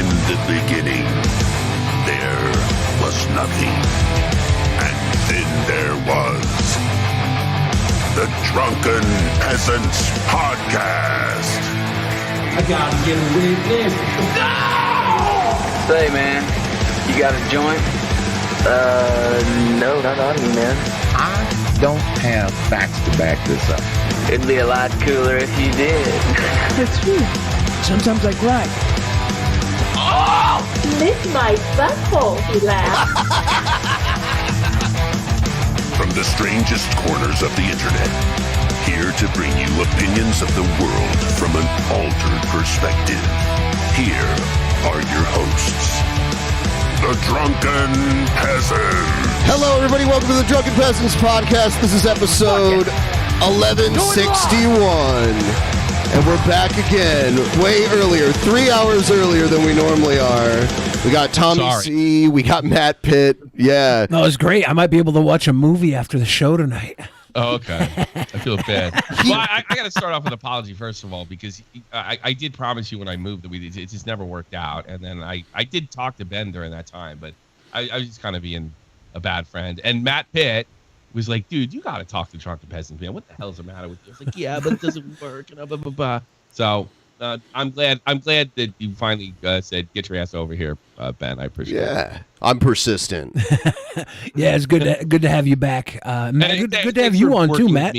In the beginning, there was nothing. And then there was the Drunken Peasants Podcast. I gotta get a witness. No! Say, man, you got a joint? No, not on me, man. I don't have facts to back this up. It'd be a lot cooler if you did. That's true. Sometimes I cry. Oh! Lick my butthole, he laughed. From the strangest corners of the internet, here to bring you opinions of the world from an altered perspective. Here are your hosts, the Drunken Peasants. Hello, everybody. Welcome to the Drunken Peasants Podcast. This is episode 1161. And we're back again, way earlier, 3 hours earlier than we normally are. We got Tommy C. We got Matt Pitt. Yeah. No, it's great. I might be able to watch a movie after the show tonight. Oh, okay. I feel bad. Well, I got to start off with an apology, first of all, because I did promise you when I moved that it just never worked out. And then I did talk to Ben during that time, but I was just kind of being a bad friend. And Matt Pitt was like, dude, you got to talk to Drunken Peasants, man. What the hell's the matter with you? I was like, yeah, but it doesn't work. And blah, blah, blah. So I'm glad that you finally said, get your ass over here, Ben. I appreciate it. Yeah, I'm persistent. Yeah, it's good to have you back. Matt, good to have you on too, Matt.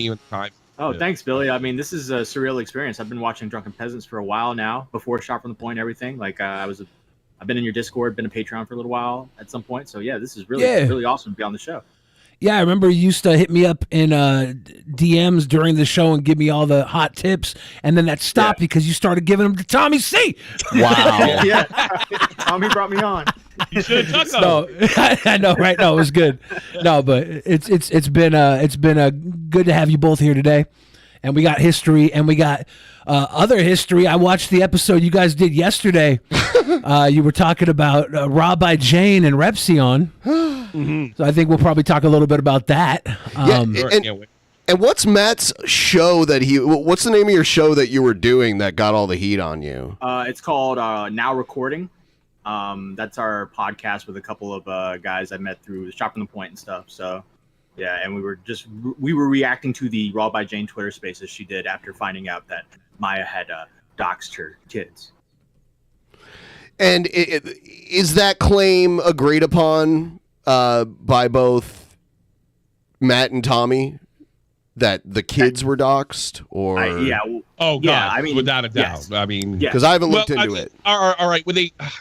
Oh, thanks, Billy. I mean, this is a surreal experience. I've been watching Drunken Peasants for a while now, before Shot from the Point and everything. Like, I've been in your Discord, been a Patreon for a little while at some point. So, yeah, this is really awesome to be on the show. Yeah, I remember you used to hit me up in DMs during the show and give me all the hot tips, and then that stopped because you started giving them to Tommy C. Wow. Yeah, Tommy brought me on. You should have took No, I know, right? No, it was good. No, but it's been good to have you both here today, and we got history, and we got other history. I watched the episode you guys did yesterday. You were talking about Rabbi Jane and Repsion. So I think we'll probably talk a little bit about that. And what's Matt's show what's the name of your show that you were doing that got all the heat on you? It's called Now Recording. That's our podcast with a couple of guys I met through Shot from the Point and stuff. So, yeah, and we were reacting to the Raw by Jane Twitter spaces she did after finding out that Maya had doxed her kids. And is that claim agreed upon by both Matt and Tommy that the kids were doxxed? Or Oh, God, yeah, I mean, without a doubt. yes. I mean, because I haven't looked into it. All right. Well,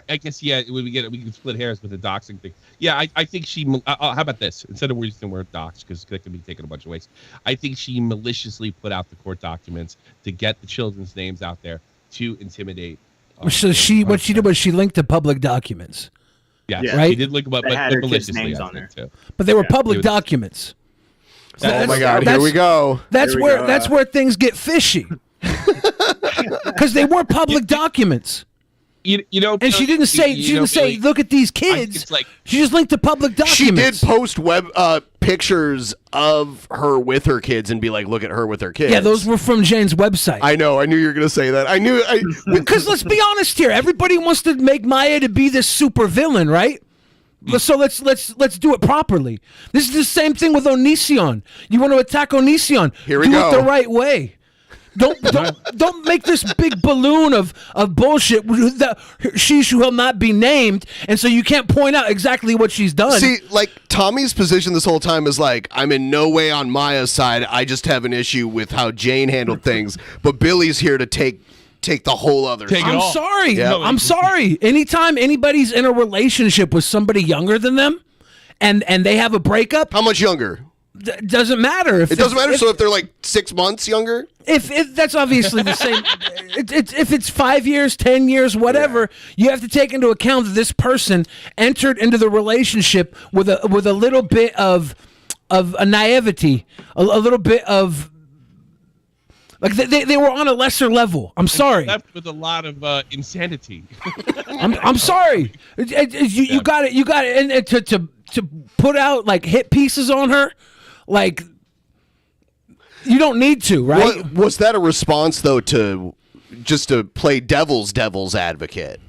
I guess, we can split hairs with the doxing thing. Yeah, I think she, how about this? Instead of using the word dox, because that can be taken a bunch of ways, I think she maliciously put out the court documents to get the children's names out there to intimidate. So what she did was she linked to public documents. Yeah, right? She did look, but maliciously names I on there think, too. But they were public documents. So Oh my God! Here we go. That's where things get fishy. Because they were public documents. You know, and she didn't say Billy, look at these kids. She just linked to public documents. She did post pictures of her with her kids and be like, look at her with her kids. Yeah, those were from Jane's website. I know. I knew you were going to say that. Because let's be honest here. Everybody wants to make Maya to be this super villain, right? So let's do it properly. This is the same thing with Onision. You want to attack Onision? Here we go. Do it the right way. Don't make this big balloon of bullshit that she shall not be named, and so you can't point out exactly what she's done. See, like Tommy's position this whole time is like, I'm in no way on Maya's side. I just have an issue with how Jane handled things. But Billy's here to take the whole other side. I'm sorry. Yeah. I'm sorry. Anytime anybody's in a relationship with somebody younger than them, and they have a breakup, how much younger? Doesn't matter. It doesn't matter. So if they're like 6 months younger, if that's obviously the same. If it's 5 years, 10 years, whatever, you have to take into account that this person entered into the relationship with a little bit of a naivety, a little bit of like they were on a lesser level. I'm sorry. Left with a lot of insanity. I'm sorry. You got it, and to put out like hit pieces on her. Like, you don't need to, right? Was that a response, though, to just to play devil's advocate?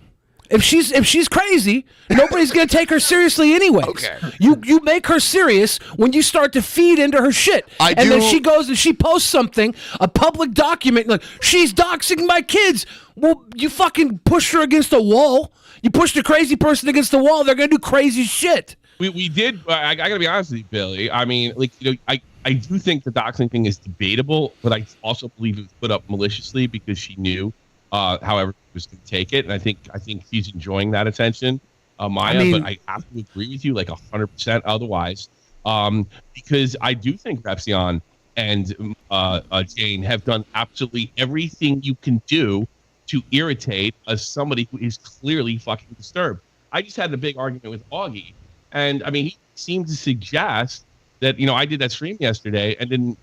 If she's crazy, nobody's gonna take her seriously anyways. Okay. You make her serious when you start to feed into her shit. And then she goes and she posts something, a public document, like, she's doxing my kids. Well, you fucking pushed her against a wall. You pushed a crazy person against the wall, they're gonna do crazy shit. We did. I gotta be honest with you, Billy. I mean, like, I do think the doxing thing is debatable, but I also believe it was put up maliciously because she knew, however, she was going to take it, and I think she's enjoying that attention, Maya. But I have to agree with you, like 100%. Otherwise, because I do think Repsion and Jane have done absolutely everything you can do to irritate somebody who is clearly fucking disturbed. I just had a big argument with Augie, and I mean, he seemed to suggest that, I did that stream yesterday, and then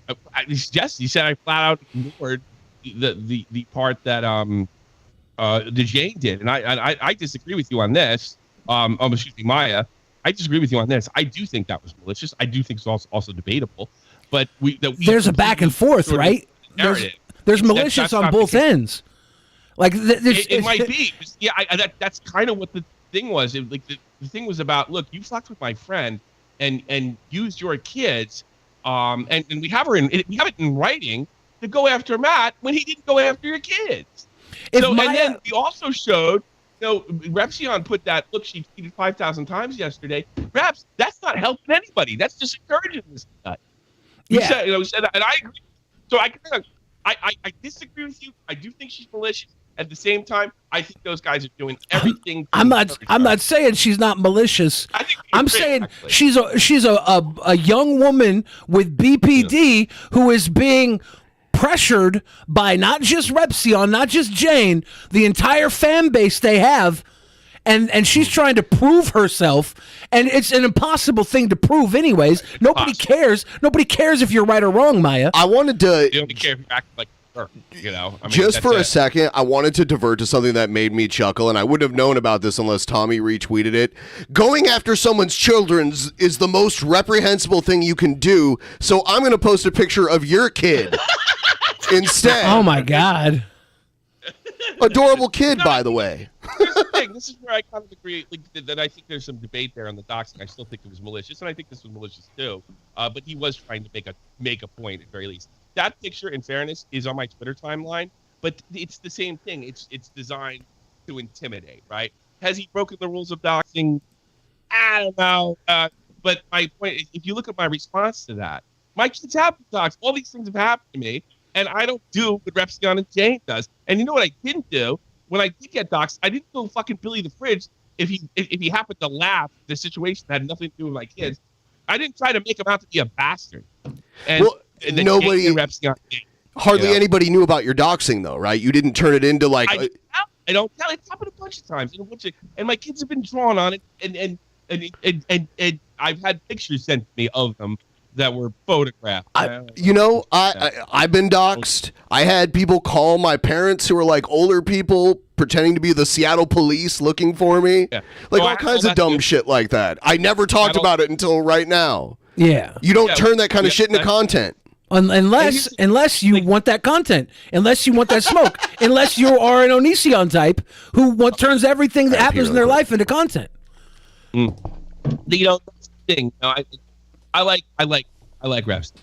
he said I flat out ignored the part that the Jane did, and I disagree with you on this. Excuse me, Maya. I disagree with you on this. I do think that was malicious. I do think it's also debatable, but there's a back and forth, right? There's malicious on both ends. Like it might be. Yeah, that's kind of what the thing was. The thing was about, look, you fucked with my friend and used your kids, and we have it in writing to go after Matt when he didn't go after your kids. And then we also showed, Repsion put that, look, she tweeted 5,000 times yesterday. Perhaps that's not helping anybody. That's just encouraging this guy. Yeah. We said that, and I agree. So I disagree with you. I do think she's malicious. At the same time, I think those guys are doing everything. I'm not saying she's not malicious. I'm saying she's a young woman with BPD who is being pressured by not just Repsion, not just Jane, the entire fan base they have, and she's trying to prove herself, and it's an impossible thing to prove anyways. Nobody cares. Nobody cares if you're right or wrong, Maya. I wanted to. You don't care if you act like. Just for a second, I wanted to divert to something that made me chuckle, and I wouldn't have known about this unless Tommy retweeted it. Going after someone's children is the most reprehensible thing you can do, so I'm going to post a picture of your kid instead. Oh, my God. Adorable kid, by the way. Here's the thing. This is where I kind of agree that I think there's some debate there on the doxing. I still think it was malicious, and I think this was malicious too. But he was trying to make a point at very least. That picture, in fairness, is on my Twitter timeline, but it's the same thing. It's designed to intimidate, right? Has he broken the rules of doxing? I don't know. But my point is, if you look at my response to that, my kids have been doxed. All these things have happened to me, and I don't do what Repsion and Jane does. And you know what I didn't do? When I did get doxed, I didn't go fucking Billy the Fridge if he happened to laugh at the situation that had nothing to do with my kids. I didn't try to make him out to be a bastard. And nobody, hardly anybody knew about your doxing, though, right? You didn't turn it into like. I don't tell. It's happened a bunch of times, and my kids have been drawn on it, and I've had pictures sent to me of them that were photographed. I've been doxed. I had people call my parents who were like older people pretending to be the Seattle police looking for me, all kinds of dumb shit like that. I never talked about it until right now. Yeah, you don't turn that kind of shit into content. Unless you want that content, unless you want that smoke, unless you are an Onision type who turns everything that happens in their life into content. That's the thing. I like Reps.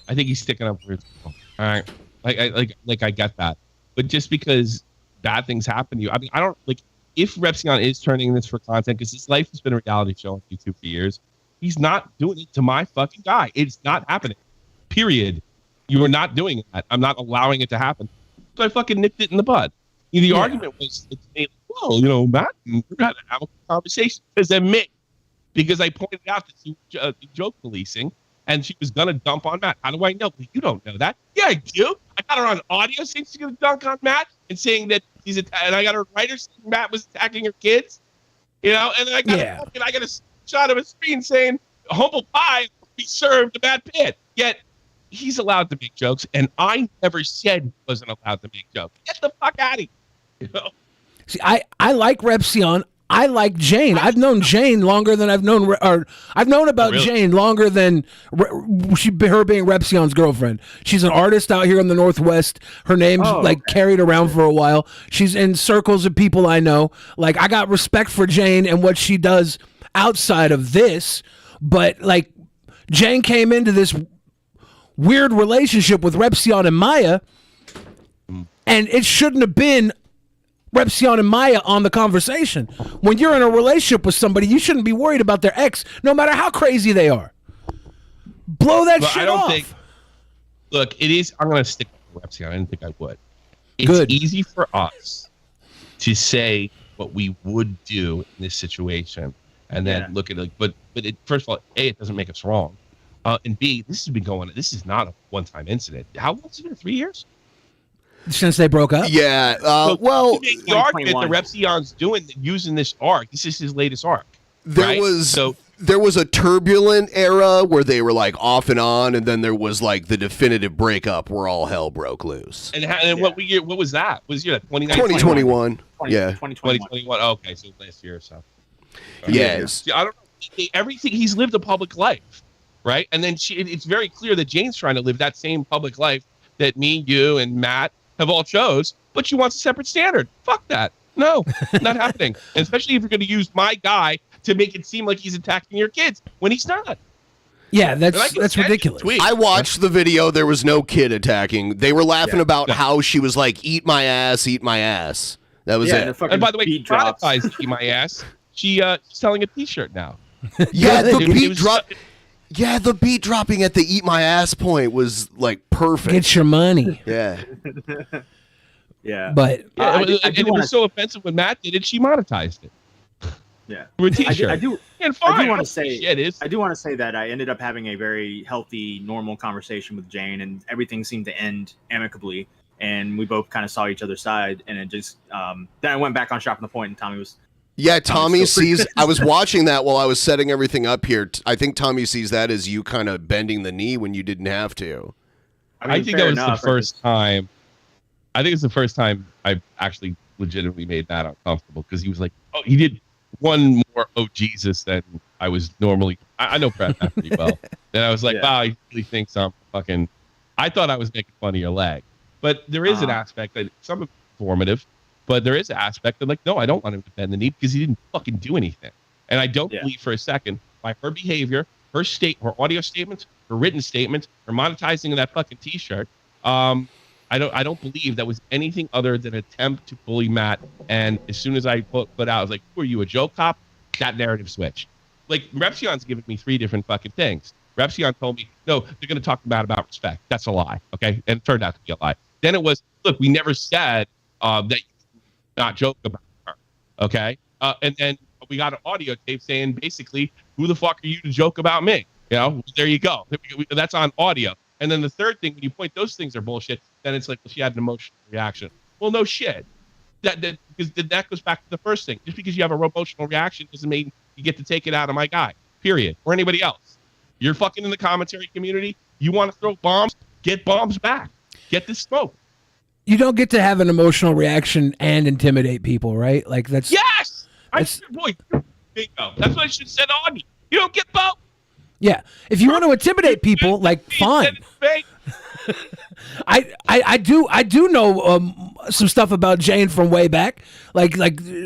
I think he's sticking up for his people. All right, I get that, but just because bad things happen to you, I mean, I don't like if Repsion is turning this for content because his life has been a reality show on YouTube for years. He's not doing it to my fucking guy. It's not happening. Period. You are not doing that. I'm not allowing it to happen. So I fucking nipped it in the bud. The argument was, well, Matt, we're going to have a conversation because I pointed out that she was joke policing and she was going to dump on Matt. How do I know? Well, you don't know that. Yeah, I do. I got her on audio saying she's going to dunk on Matt and saying that and I got her writer saying Matt was attacking her kids. And then I got a shot of a screen saying humble pie be served to Matt Pitt. Yet he's allowed to make jokes, and I never said he wasn't allowed to make jokes. Get the fuck out of here. See, I like Repsion. I like Jane. I've known Jane longer than I've known about Jane longer than her being Repsion's girlfriend. She's an artist out here in the Northwest. Her name's carried around for a while. She's in circles of people I know. Like, I got respect for Jane and what she does outside of this, but like, Jane came into this weird relationship with Repsion and Maya, and it shouldn't have been Repsion and Maya on the conversation. When you're in a relationship with somebody, you shouldn't be worried about their ex, no matter how crazy they are. Blow that shit off. Look, it is. I'm going to stick with Repsion. I didn't think I would. It's easy for us to say what we would do in this situation, and then look at it. But it, first of all, A, it doesn't make us wrong, and B, this has been going. This is not a one-time incident. How long has it been? 3 years? Since they broke up? Yeah. Well, the argument that Repsion's using this arc. This is his latest arc. There was a turbulent era where they were like off and on, and then there was like the definitive breakup where all hell broke loose. And what was that? Was 2021? Yeah, 2021. Okay, so last year or so. Yes. I don't know. Everything, he's lived a public life, right? And then it's very clear that Jane's trying to live that same public life that me, you, and Matt have all chose, but she wants a separate standard. Fuck that. No, not happening. And especially if you're going to use my guy to make it seem like he's attacking your kids when he's not. Yeah, that's ridiculous. I watched the video. There was no kid attacking. They were laughing about how she was like, eat my ass, eat my ass. That was it. And by the way, she monetized eat my ass. She's selling a t-shirt now. Yeah, the beat drop. Yeah, the beat dropping at the eat my ass point was like perfect. Get your money. Yeah. Yeah. But it was so offensive when Matt did it, she monetized it. Yeah. For a t-shirt. I do want to say that I ended up having a very healthy, normal conversation with Jane, and everything seemed to end amicably, and we both kind of saw each other's side, and it just then I went back on Shopping the Point, and Tommy was. Yeah, Tommy sees. I was watching that while I was setting everything up here. I think Tommy sees that as you kind of bending the knee when you didn't have to. I think that was the first time. I think it's the first time I've actually legitimately made that uncomfortable, because he was like, "Oh, he did one more oh Jesus than I was normally." I know Brad that pretty well, and I was like, "Wow, he really thinks I'm fucking." I thought I was making fun of your leg, but there is an aspect that some informative. But there is an aspect that, like, no, I don't want him to bend the knee because he didn't fucking do anything. And I don't believe for a second, by her behavior, her audio statements, her written statements, her monetizing of that fucking t-shirt, I don't believe that was anything other than an attempt to bully Matt. And as soon as I put out, I was like, were you a joke cop? That narrative switched. Like, Repsion's given me 3 different fucking things. Repsion told me, no, they're going to talk to Matt about respect. That's a lie, okay? And it turned out to be a lie. Then it was, look, we never said that not joke about her, okay? And then we got an audio tape saying basically, who the fuck are you to joke about me? You know, there you go. That's on audio. And then the third thing, when you point those things are bullshit, then it's like, well, she had an emotional reaction. Well, no shit. Because that goes back to the first thing. Just because you have an emotional reaction doesn't mean you get to take it out of my guy, period, or anybody else. You're fucking in the commentary community. You want to throw bombs? Get bombs back. Get the smoke. You don't get to have an emotional reaction and intimidate people, right? Like that's yes. Boy, bingo. That's what I should have said on you. You don't get both. Yeah, if you want to intimidate people, like fine. I do know some stuff about Jane from way back. Like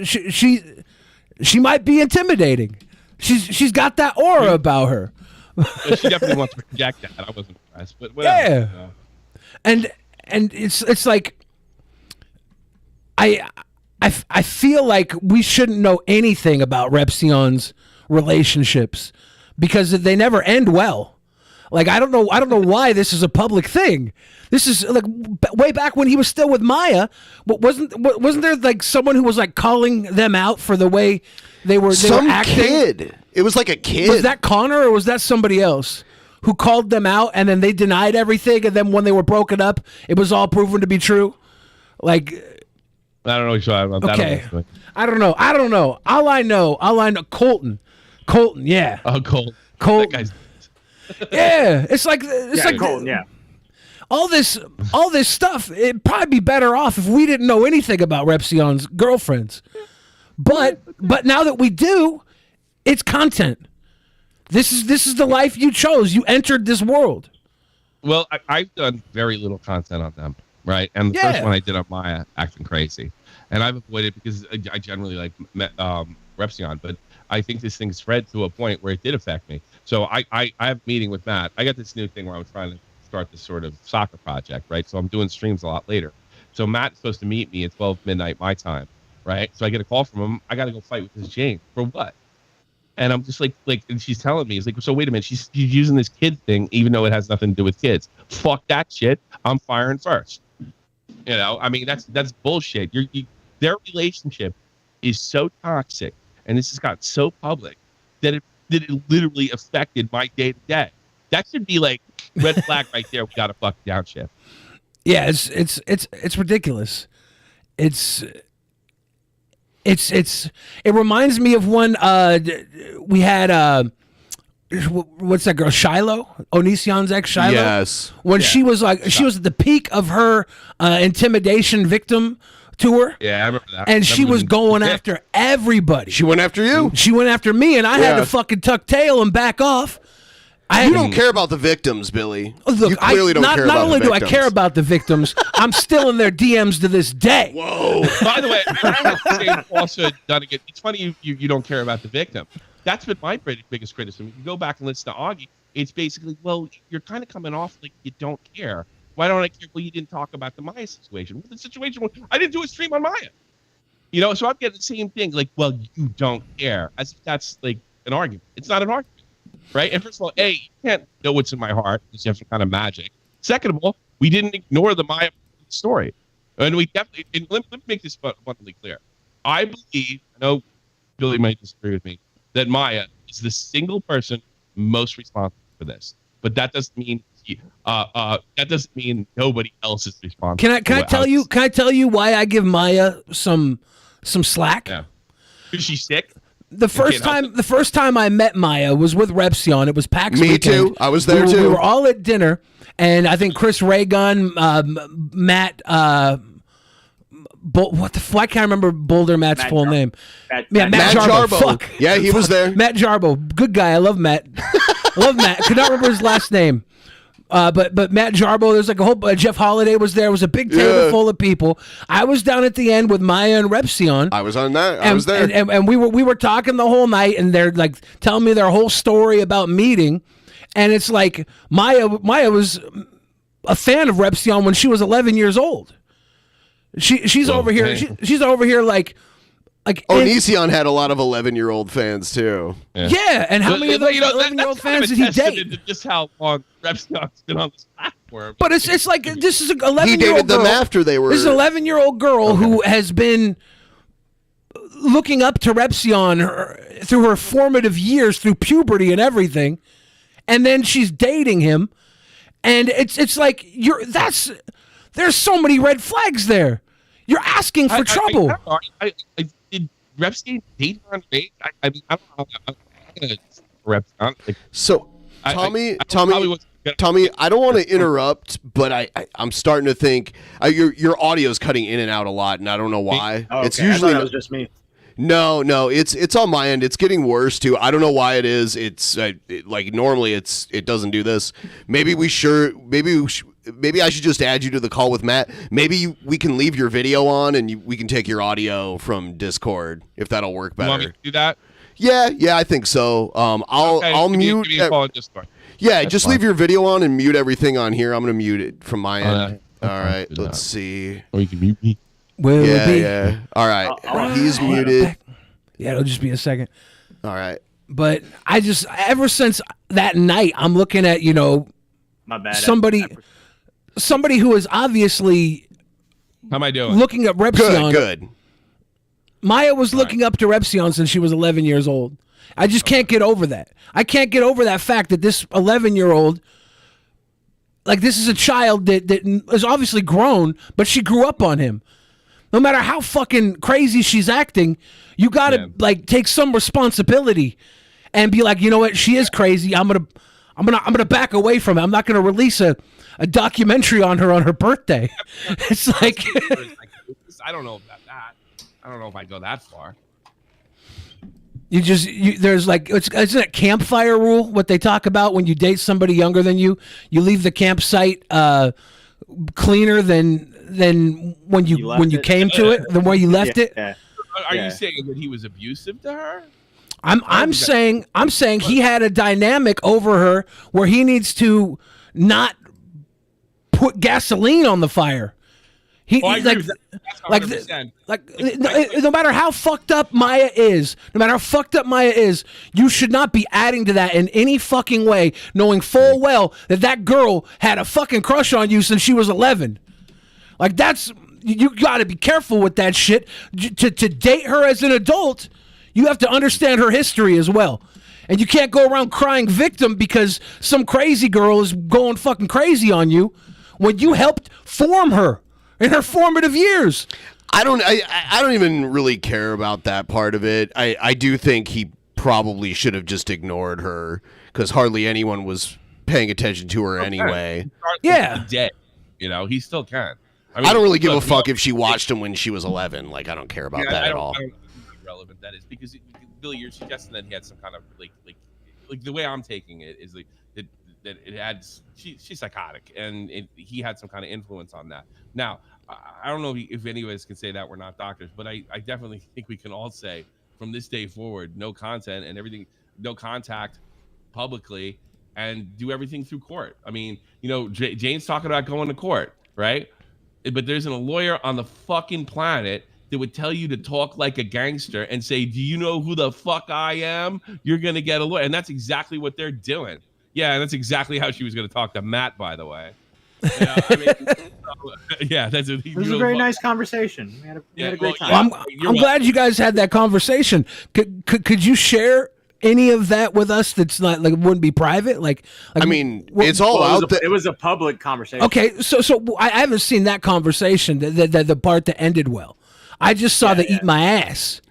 she might be intimidating. She's got that aura about her. She definitely wants to project that. I wasn't impressed, but whatever. Yeah, and it's like I feel like we shouldn't know anything about Repsion's relationships because they never end well. Like I don't know why this is a public thing. This is like way back when he was still with Maya. Wasn't there like someone who was like calling them out for the way they were acting? Kid. It was like a kid. Was that Connor or was that somebody else who called them out and then they denied everything, and then when they were broken up, it was all proven to be true? Like, I don't know what you're talking about. Okay. I don't know. All I know, Colton, yeah. Oh, Colton. That guy's... Yeah, it's like Colton, yeah. All this stuff, it'd probably be better off if we didn't know anything about Repsion's girlfriends. But now that we do, it's content. This is the life you chose. You entered this world. Well, I've done very little content on them, right? And the first one I did on Maya, acting crazy, and I've avoided because I generally like Repsion, but I think this thing spread to a point where it did affect me. So I have a meeting with Matt. I got this new thing where I'm trying to start this sort of soccer project, right? So I'm doing streams a lot later. So Matt's supposed to meet me at 12 midnight my time, right? So I get a call from him. I got to go fight with this Jane for what? And I'm just like, and she's telling me, it's like, so wait a minute, she's using this kid thing, even though it has nothing to do with kids. Fuck that shit. I'm firing first. You know, I mean, that's bullshit. Their relationship is so toxic, and this has got so public that it literally affected my day to day. That should be like red flag right there. We got to fuck downshift. Yeah, it's ridiculous. It reminds me of when we had what's that girl, Shiloh, Onision's ex, Shiloh. Yes. When she was she was at the peak of her intimidation victim tour. Yeah, I remember that. And she was going after everybody. She went after you. She went after me, and I had to fucking tuck tail and back off. You don't care about the victims, Billy. Look, you clearly don't care about the victims. Not only do I care about the victims, I'm still in their DMs to this day. Whoa. By the way, I have the same falsehood done again. It's funny you don't care about the victim. That's been my biggest criticism. If you go back and listen to Augie, it's basically, well, you're kind of coming off like you don't care. Why don't I care? Well, you didn't talk about the Maya situation. Well, the situation was, I didn't do a stream on Maya. You know, so I'm getting the same thing. Like, well, you don't care. As if that's like an argument. It's not an argument. Right? And first of all, A, you can't know what's in my heart because you have some kind of magic. Second of all, we didn't ignore the Maya story. And we definitely, and let me make this abundantly clear. I believe, I know Billy might disagree with me, that Maya is the single person most responsible for this. But that doesn't mean nobody else is responsible. Can I tell you? Can I tell you why I give Maya some slack? Yeah. Is she sick? The first time I met Maya was with Repsion. It was PAX Me weekend. too. I was there too. We were all at dinner, and I think Chris Raygun, Matt, I can't remember Boulder Matt's full name. Matt Jarbo. Fuck. Yeah, he was there. Matt Jarbo, good guy. I love Matt. Could not remember his last name. But Matt Jarbo, there's like a whole Jeff Holiday was there. It was a big table full of people. I was down at the end with Maya and Repsion. I was on that. I was there. And we were talking the whole night, and they're like telling me their whole story about meeting. And it's like Maya was a fan of Repsion when she was 11 years old. She's over here. She's over here like Onision had a lot of 11-year-old fans too. Yeah, and how many of those 11-year-old fans did he date? Just how long Repsion's been on this platform. But it's like this is an 11-year-old girl. He dated them after they were. This is an 11-year-old girl who has been looking up to Repsion through her formative years, through puberty and everything, and then she's dating him, and it's like there's so many red flags there. You're asking for trouble. Did Repstein date her on date? I mean, I don't know. I'm gonna Repstein. So, Tommy, I don't want to interrupt, but I'm starting to think your audio's cutting in and out a lot, and I don't know why. Oh, okay. It's usually it was just me. No, it's on my end. It's getting worse too. I don't know why it is. It's like normally it doesn't do this. Maybe I should just add you to the call with Matt. Maybe we can leave your video on and we can take your audio from Discord if that'll work better. You want me to do that? Yeah, I think so. I'll mute. Give me a call on Discord. Yeah, That's just fine. leave your video on and mute everything on here. I'm gonna mute it from my end. Okay. All right, let's see. Or you can mute me. Yeah. All right, he's muted. Yeah, it'll just be a second. All right. But I just ever since that night, I'm looking at My bad. somebody who is obviously How am I doing? looking at Repsion. Good. Maya was looking up to Repsion since she was 11 years old. I just can't get over that. I can't get over that fact that this 11-year-old, like this is a child that is obviously grown, but she grew up on him. No matter how fucking crazy she's acting, you gotta take some responsibility and be like, you know what, she is crazy. I'm gonna back away from it. I'm not gonna release a documentary on her birthday. It's like I don't know about that. I don't know if I go that far. There's like it's a campfire rule. What they talk about when you date somebody younger than you leave the campsite cleaner than when you came to it, than where you left it. Are you saying that he was abusive to her? I'm saying he had a dynamic over her where he needs to not put gasoline on the fire. No matter how fucked up Maya is, you should not be adding to that in any fucking way, knowing full well that girl had a fucking crush on you since she was 11. Like you got to be careful with that shit. To date her as an adult, you have to understand her history as well. And you can't go around crying victim because some crazy girl is going fucking crazy on you when you helped form her in her formative years. I don't even really care about that part of it. I do think he probably should have just ignored her because hardly anyone was paying attention to her anyway. Yeah. Dead. He still can. I don't really give a fuck if she watched him when she was 11. Like, I don't care about that at all. I don't know how relevant that is because Billy, you're suggesting that he had some kind of like the way I'm taking it is like that it had she's psychotic and he had some kind of influence on that. Now, I don't know if any of us can say that, we're not doctors, but I definitely think we can all say from this day forward, no content and everything, no contact publicly, and do everything through court. I mean, Jane's talking about going to court, right? But there isn't a lawyer on the fucking planet that would tell you to talk like a gangster and say, do you know who the fuck I am? You're going to get a lawyer. And that's exactly what they're doing. Yeah, and that's exactly how she was going to talk to Matt, by the way. Yeah, that's it. It was a very nice conversation. We had a great time. I'm glad you guys had that conversation. Could you share any of that with us that's not like wouldn't be private? I mean, it's all out there. It was a public conversation. Okay, so I haven't seen that conversation, the part that ended well. I just saw the eat my ass.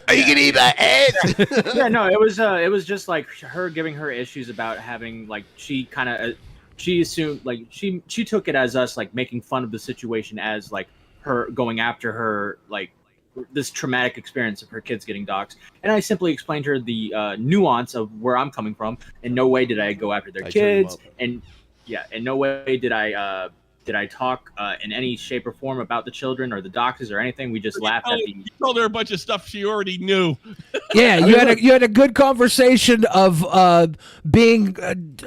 Are you gonna eat my ass? Yeah, no, it was just like her giving her issues about having like she assumed like she took it as us like making fun of the situation as like her going after her like this traumatic experience of her kids getting doxxed. And I simply explained to her the nuance of where I'm coming from. In no way did I go after their kids, and in no way did I talk in any shape or form about the children or the doxes or anything. We just laughed at You told her a bunch of stuff she already knew. Yeah, you had a good conversation of being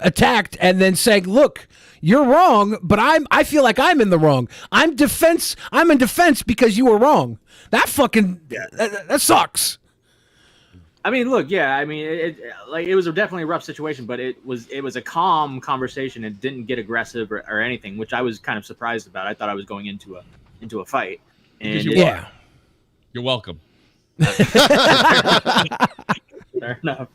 attacked and then saying, "Look, you're wrong, but I feel like I'm in the wrong. I'm in defense because you were wrong." That fucking that sucks. I mean, look, it was definitely a rough situation, but it was a calm conversation. It didn't get aggressive or anything, which I was kind of surprised about. I thought I was going into a fight. And you're welcome. Fair enough.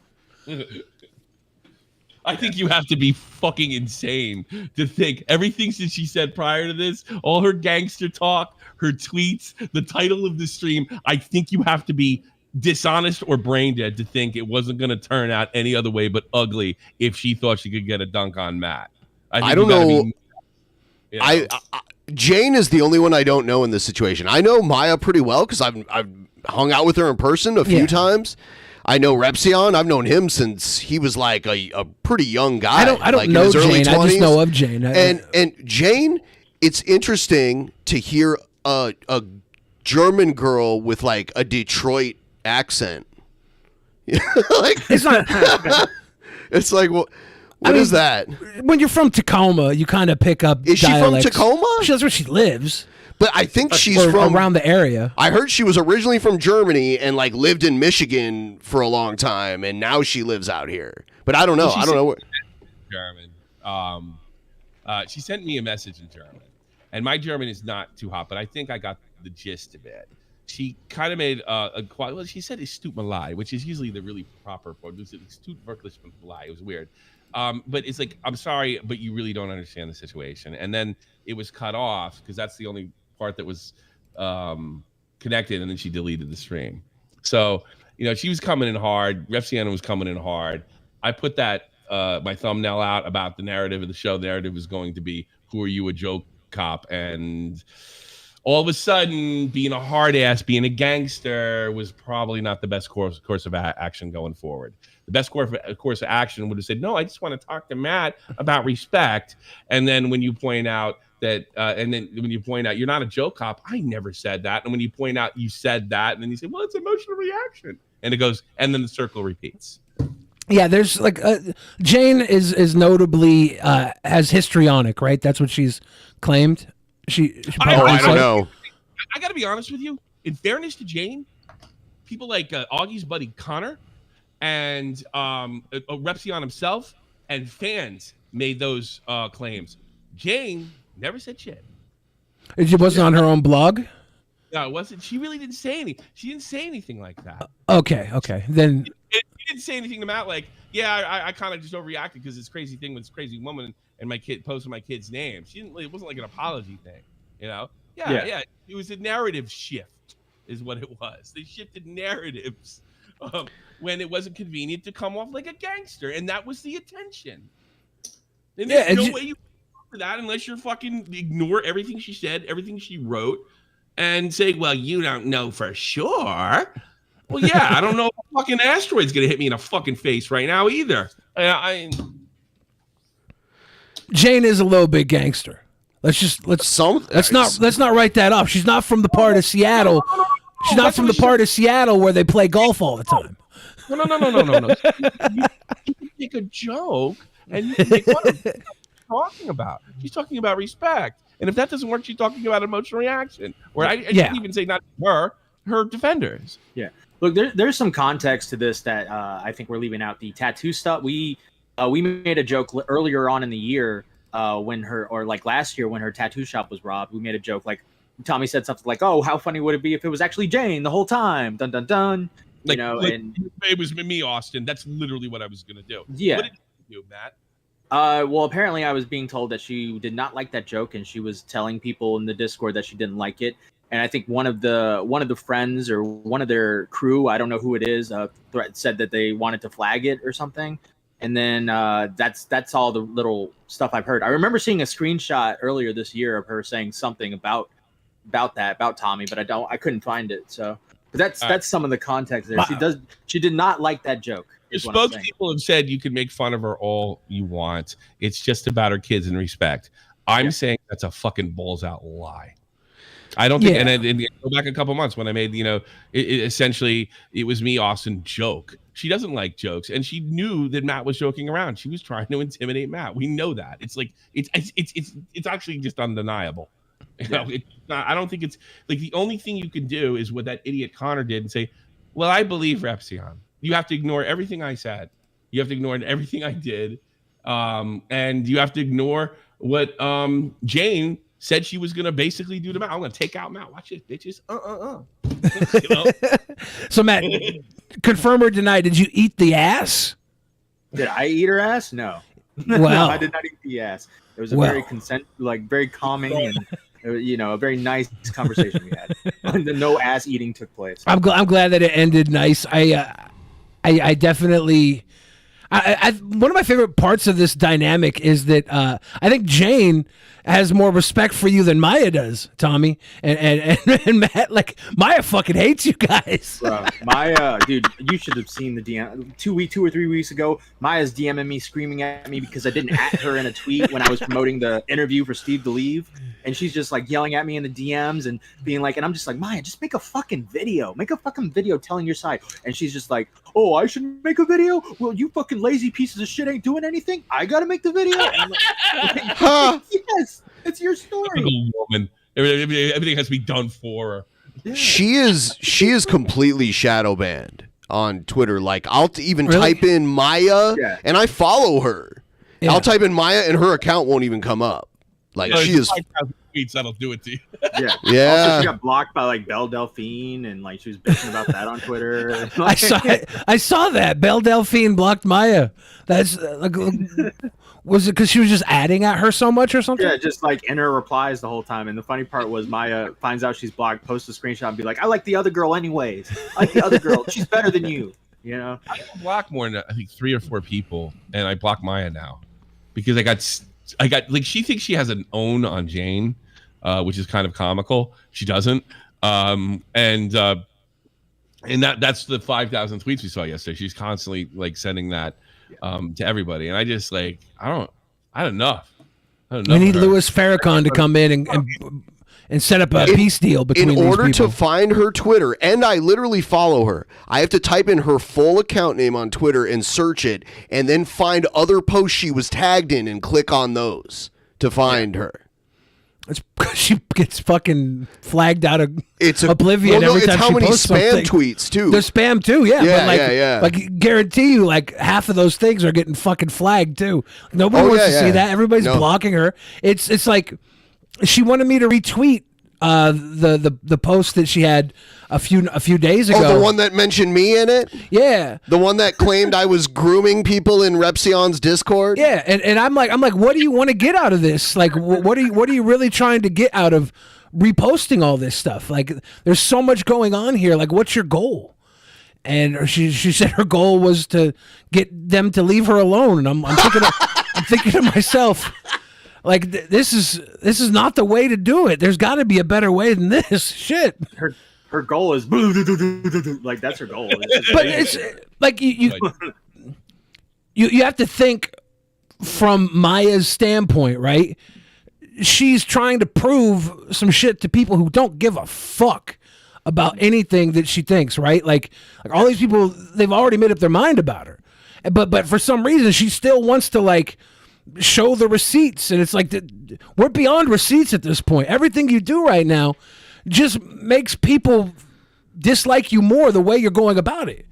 I think you have to be fucking insane to think everything that she said prior to this, all her gangster talk, her tweets, the title of the stream. I think you have to be dishonest or brain dead to think it wasn't going to turn out any other way but ugly if she thought she could get a dunk on Matt. I don't know. Jane is the only one I don't know in this situation. I know Maya pretty well because I've hung out with her in person a few times. I know Repsion. I've known him since he was like a pretty young guy. I don't know Jane. I just know of Jane. And Jane, it's interesting to hear a German girl with like a Detroit accent. Like it's not. It's like what is that? When you're from Tacoma, you kind of pick up. Is dialects. she from Tacoma? That's where she lives. But I think she's from around the area. I heard she was originally from Germany and like lived in Michigan for a long time, and now she lives out here. But I don't know. I don't know what German. She sent me a message in German, and my German is not too hot, but I think I got the gist of it. She kind of made she said "es tut mir leid," which is usually the really proper form. "Es tut wirklich leid." It was weird. But it's like, I'm sorry, but you really don't understand the situation. And then it was cut off because that's the only part that was connected, and then she deleted the stream. So, she was coming in hard. Ref Sienna was coming in hard. I put that my thumbnail out about the narrative of the show. The narrative was going to be, who are you, a joke cop? And all of a sudden, being a hard ass, being a gangster was probably not the best course of action going forward. The best course of action would have said, no, I just want to talk to Matt about respect. And then when you point out that, you're not a joke cop, I never said that. And when you point out you said that, and then you say, well, it's emotional reaction. And it goes, and then the circle repeats. Yeah, there's like Jane is notably has histrionic, right? That's what she's claimed. She I don't know. I got to be honest with you. In fairness to Jane, people like Augie's buddy Connor and Repsion himself and fans made those claims. Jane never said shit. It wasn't on her own blog? No, it wasn't. She really didn't say anything. She didn't say anything like that. Okay. Then she didn't say anything to Matt like, yeah, I kind of just overreacted because this crazy thing with this crazy woman and my kid posted my kid's name. She didn't. It wasn't like an apology thing, you know? Yeah. It was a narrative shift, is what it was. They shifted narratives when it wasn't convenient to come off like a gangster, and that was the attention. And there's no way you for that unless you're fucking ignore everything she said, everything she wrote, and say, well, you don't know for sure. Well, yeah, I don't know if a fucking asteroid's gonna hit me in the fucking face right now either. Jane is a little bit gangster. Let's not write that off. She's not from the part of Seattle. She's not from the part of Seattle where they play golf all the time. No. You can make a joke and you can make fun of what she's talking about. She's talking about respect. And if that doesn't work, she's talking about emotional reaction. Or I shouldn't even say not her defenders. Yeah. Look, there's some context to this that I think we're leaving out. The tattoo stuff. We made a joke earlier on in the year last year when her tattoo shop was robbed. We made a joke like Tommy said something like, "Oh, how funny would it be if it was actually Jane the whole time?" Dun dun dun. And it was me, Austin. That's literally what I was gonna do. Yeah. What did you do, Matt? Well, apparently I was being told that she did not like that joke, and she was telling people in the Discord that she didn't like it. And I think one of the friends or one of their crew, I don't know who it is, said that they wanted to flag it or something. And then that's all the little stuff I've heard. I remember seeing a screenshot earlier this year of her saying something about Tommy, but I couldn't find it. So but that's some of the context there. Wow. She did not like that joke. The spokespeople have said you can make fun of her all you want. It's just about her kids and respect. I'm saying that's a fucking balls out lie. I don't think, and go back a couple months when I made, essentially it was me, Austin, joke. She doesn't like jokes, and she knew that Matt was joking around. She was trying to intimidate Matt. We know that. It's like it's actually just undeniable. You know, it's not, I don't think it's like the only thing you can do is what that idiot Connor did and say, well, I believe Repsion. You have to ignore everything I said. You have to ignore everything I did. And you have to ignore what Jane said she was going to basically do to Matt. I'm going to take out Matt. Watch it, bitches. You know? So, Matt, confirm or deny, did you eat the ass? Did I eat her ass? No. Wow. No, I did not eat the ass. It was a very very calming and a very nice conversation we had. No ass eating took place. I'm glad that it ended nice. I definitely. One of my favorite parts of this dynamic is that I think Jane has more respect for you than Maya does, Tommy, and Matt. Like Maya fucking hates you guys. Bro, Maya, dude, you should have seen the DM 2 or 3 weeks ago. Maya's DMing me, screaming at me because I didn't at her in a tweet when I was promoting the interview for Steve to Leave, and she's just like yelling at me in the DMs and being like, and I'm just like, Maya, just make a fucking video, telling your side, and she's just like, oh, I should make a video? Well, you fucking lazy pieces of shit ain't doing anything. I gotta make the video. And I'm like, yes, it's your story. Woman, everything has to be done for her. Yeah. She is completely shadow banned on Twitter. Like I'll even type in Maya and I follow her. Yeah. I'll type in Maya and her account won't even come up. Like she is. Tweets that'll do it to you. Yeah. Also, she got blocked by like Belle Delphine, and like she was bitching about that on Twitter. I saw that Belle Delphine blocked Maya. That's was it because she was just adding at her so much or something? Yeah, just like in her replies the whole time. And the funny part was Maya finds out she's blocked, posts a screenshot, and be like, "I like the other girl anyways. I like the other girl. She's better than you." You know, I block more than I think 3 or 4 people, and I block Maya now because I got like she thinks she has an own on Jane. which is kind of comical. She doesn't. And that's the 5,000 tweets we saw yesterday. She's constantly like sending that to everybody, and I just like I don't know. We need Louis Farrakhan to come in and set up a peace deal between these people. In order to find her Twitter, and I literally follow her, I have to type in her full account name on Twitter and search it, and then find other posts she was tagged in and click on those to find her. She gets fucking flagged out of oblivion every time she posts something. It's how many spam tweets too. There's spam too, yeah. Yeah, but yeah. Like, guarantee you, like half of those things are getting fucking flagged too. Nobody wants to see that. Everybody's blocking her. It's like she wanted me to retweet the post that she had a few days ago. Oh, the one that mentioned me in it? Yeah. The one that claimed I was grooming people in Repsion's Discord? Yeah, and I'm like, what do you want to get out of this? Like, what are you really trying to get out of reposting all this stuff? Like, there's so much going on here. Like, what's your goal? And she said her goal was to get them to leave her alone. And I'm thinking to myself, like, this is not the way to do it. There's got to be a better way than this. Shit. Her goal is like that's her goal. But it's like you have to think from Maya's standpoint, right? She's trying to prove some shit to people who don't give a fuck about anything that she thinks, right? Like all these people, they've already made up their mind about her, but for some reason she still wants to like show the receipts, and it's like we're beyond receipts at this point. Everything you do right now just makes people dislike you more the way you're going about it.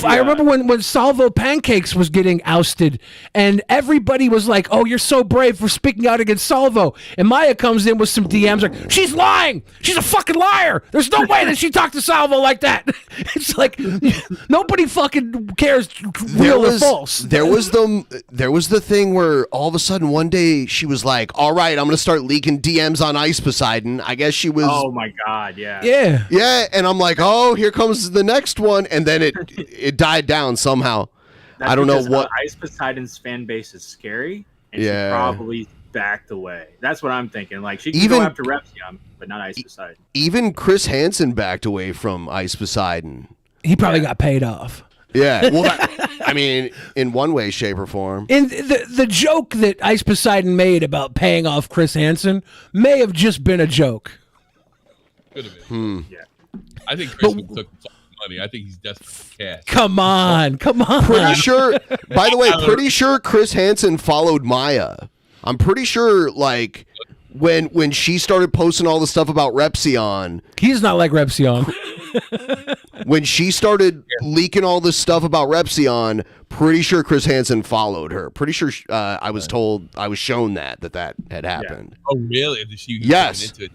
I remember when Salvo Pancakes was getting ousted, and everybody was like, "Oh, you're so brave for speaking out against Salvo." And Maya comes in with some DMs like, "She's lying. She's a fucking liar. There's no way that she talked to Salvo like that." It's like nobody fucking cares, real or false. There was the thing where all of a sudden one day she was like, "All right, I'm gonna start leaking DMs on Ice Poseidon." I guess she was. Oh my god, yeah. Yeah, and I'm like, "Oh, here comes the next one," and then it died down somehow. That's I don't know what. Ice Poseidon's fan base is scary, and she probably backed away. That's what I'm thinking. Like she can go after Repsion, but not Ice Poseidon. Even Chris Hansen backed away from Ice Poseidon. He probably got paid off. Yeah, well, I mean, in one way, shape, or form. And the joke that Ice Poseidon made about paying off Chris Hansen may have just been a joke. Could have been. Yeah. I think Chris took money. I think he's desperate for cash. Come on. Pretty sure. By the way, pretty sure Chris Hansen followed Maya. I'm pretty sure, like when she started posting all the stuff about Repsion. He's not like Repsion. When she started leaking all this stuff about Repsion, pretty sure Chris Hansen followed her. Pretty sure I was told, I was shown that had happened. Yeah. Oh, really? Yes. Into it?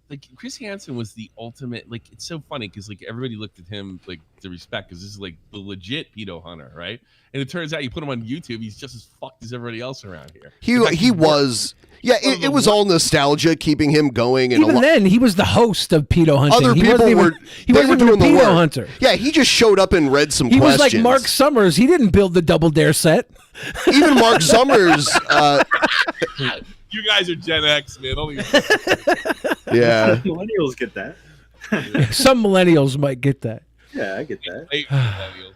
Like Chris Hansen was the ultimate. Like it's so funny because like everybody looked at him like the respect because this is like the legit pedo hunter, right? And it turns out you put him on YouTube, he's just as fucked as everybody else around here. He was. Yeah, it was all nostalgia keeping him going. And even then, he was the host of pedo hunting. Other people were doing the work. Hunter. Yeah, he just showed up and read some questions. He was like Mark Summers. He didn't build the Double Dare set. Even Mark Summers. You guys are Gen X, man. Yeah. Millennials get that. Some millennials might get that. Yeah, I get that. Late millennials.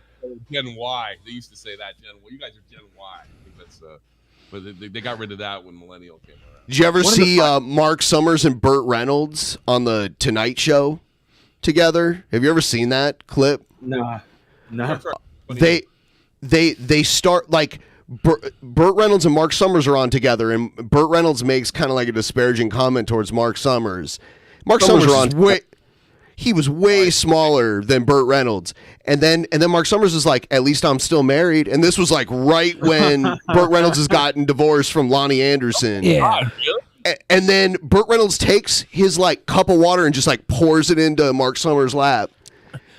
Gen Y. They used to say that. You guys are Gen Y. I think that's. But they got rid of that when Millennial came around. Did you ever see Mark Summers and Burt Reynolds on the Tonight Show together? Have you ever seen that clip? No. They start like. Burt Reynolds and Mark Summers are on together, and Burt Reynolds makes kind of like a disparaging comment towards Mark Summers. Mark Summers was way smaller than Burt Reynolds, and then Mark Summers is like, "At least I'm still married," and this was like right when Burt Reynolds has gotten divorced from Lonnie Anderson. Yeah. And then Burt Reynolds takes his like cup of water and just like pours it into Mark Summers' lap.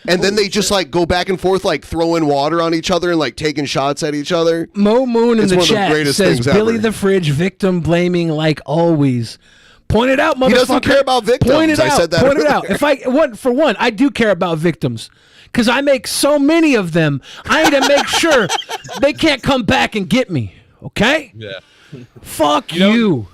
And then they just like go back and forth, like throwing water on each other and like taking shots at each other. Mo Moon in the chat says Billy the Fridge victim blaming like always. Point it out, motherfucker. He doesn't care about victims. Point it out. I said that Point it out. If I do care about victims because I make so many of them. I need to make sure they can't come back and get me. Okay? Yeah. Fuck you.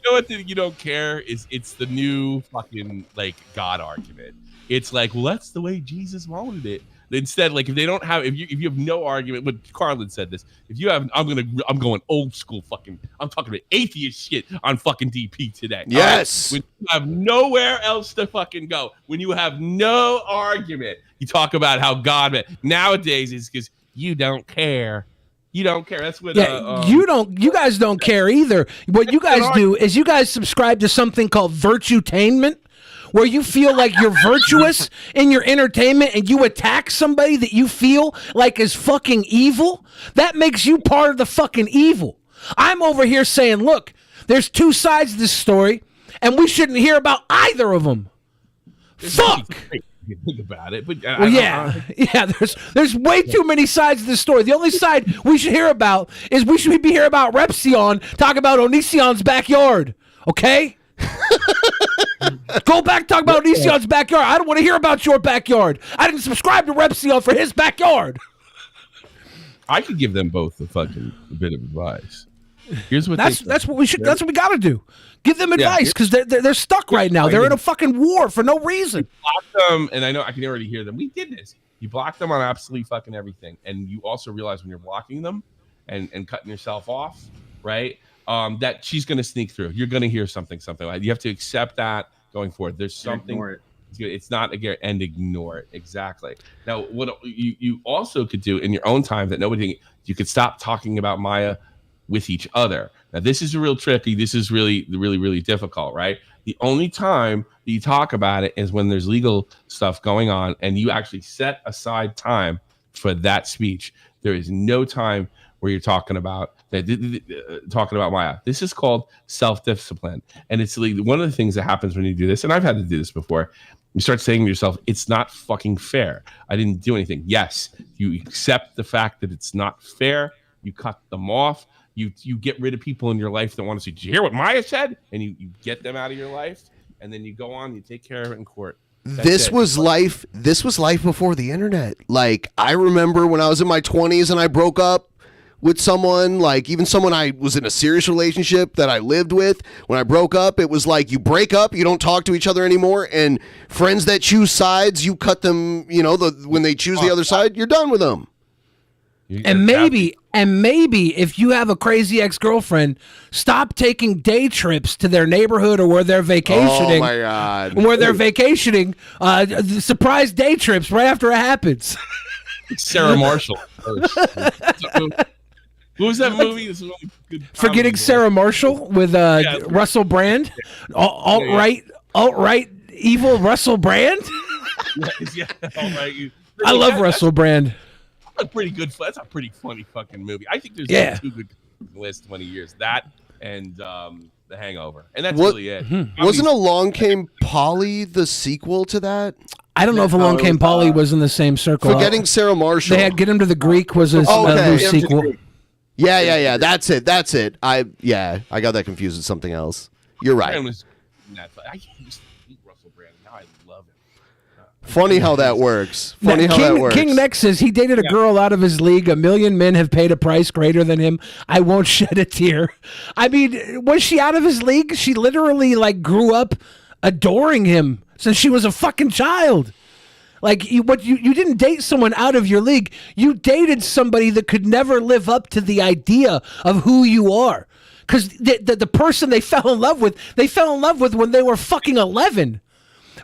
know what you don't care is it's the new fucking like God argument. It's like, well, that's the way Jesus wanted it. Instead, like if they don't have, if you have no argument, but Carlin said this. If you have, I'm going old school fucking. I'm talking about atheist shit on fucking DP today. Yes. When you have nowhere else to fucking go, when you have no argument, you talk about how God meant. Nowadays, it's because you don't care. You don't care. That's what. You guys don't care either. What you guys do is you guys subscribe to something called virtuetainment, where you feel like you're virtuous in your entertainment and you attack somebody that you feel like is fucking evil. That makes you part of the fucking evil. I'm over here saying, look, there's two sides to this story, and we shouldn't hear about either of them. Fuck. You think about it, but there's way too many sides to this story. The only side we should hear about is we should be hearing about Repsion talk about Onision's backyard. Okay. Go back, talk about Onision's backyard. I don't want to hear about your backyard. I didn't subscribe to Repsion for his backyard. I could give them both a bit of advice. Here's what that's what we should. That's what we got to do. Give them advice because they're stuck right now. They're in a fucking war for no reason. Block them, and I know I can already hear them. We did this. You block them on absolutely fucking everything, and you also realize when you're blocking them and cutting yourself off, right? That she's going to sneak through. You're going to hear something like you have to accept that going forward. There's something. It's not and ignore it. Exactly. Now, what you also could do in your own time that nobody, you could stop talking about Maya with each other. Now, this is real tricky. This is really, really, really difficult, right? The only time that you talk about it is when there's legal stuff going on and you actually set aside time for that speech. There is no time where you're talking about Maya. This is called self-discipline. And it's like one of the things that happens when you do this, and I've had to do this before, you start saying to yourself, it's not fucking fair. I didn't do anything. Yes, you accept the fact that it's not fair. You cut them off. You get rid of people in your life that want to say, did you hear what Maya said? And you get them out of your life. And then you go on, you take care of it in court. This was life before the internet. Like, I remember when I was in my 20s and I broke up with someone, like even someone I was in a serious relationship that I lived with. When I broke up, it was like you break up, you don't talk to each other anymore, and friends that choose sides, you cut them, when they choose the other side, you're done with them. And maybe if you have a crazy ex-girlfriend, stop taking day trips to their neighborhood or where they're vacationing. Oh my God. Where they're vacationing, surprise day trips right after it happens. Sarah Marshall. Who was that movie? This is really good. Forgetting Sarah Marshall with Russell Brand, alt-right evil Russell Brand. Yeah, alt-right. I love Russell Brand. That's a pretty funny fucking movie. I think there's two good list 20 years. That and The Hangover, and that's really it. Wasn't Along Came Polly the sequel to that? I don't know if Along Came Polly was in the same circle. Forgetting Sarah Marshall. They had Get Him to the Greek was a new sequel. Yeah. That's it. I got that confused with something else. You're right. I used to hate Russell Brand. Now I love him. Funny how that works. King Next says he dated a girl out of his league. 1 million men have paid a price greater than him. I won't shed a tear. I mean, was she out of his league? She literally grew up adoring him since she was a fucking child. Like you didn't date someone out of your league. You dated somebody that could never live up to the idea of who you are. Because the person they fell in love with when they were fucking 11.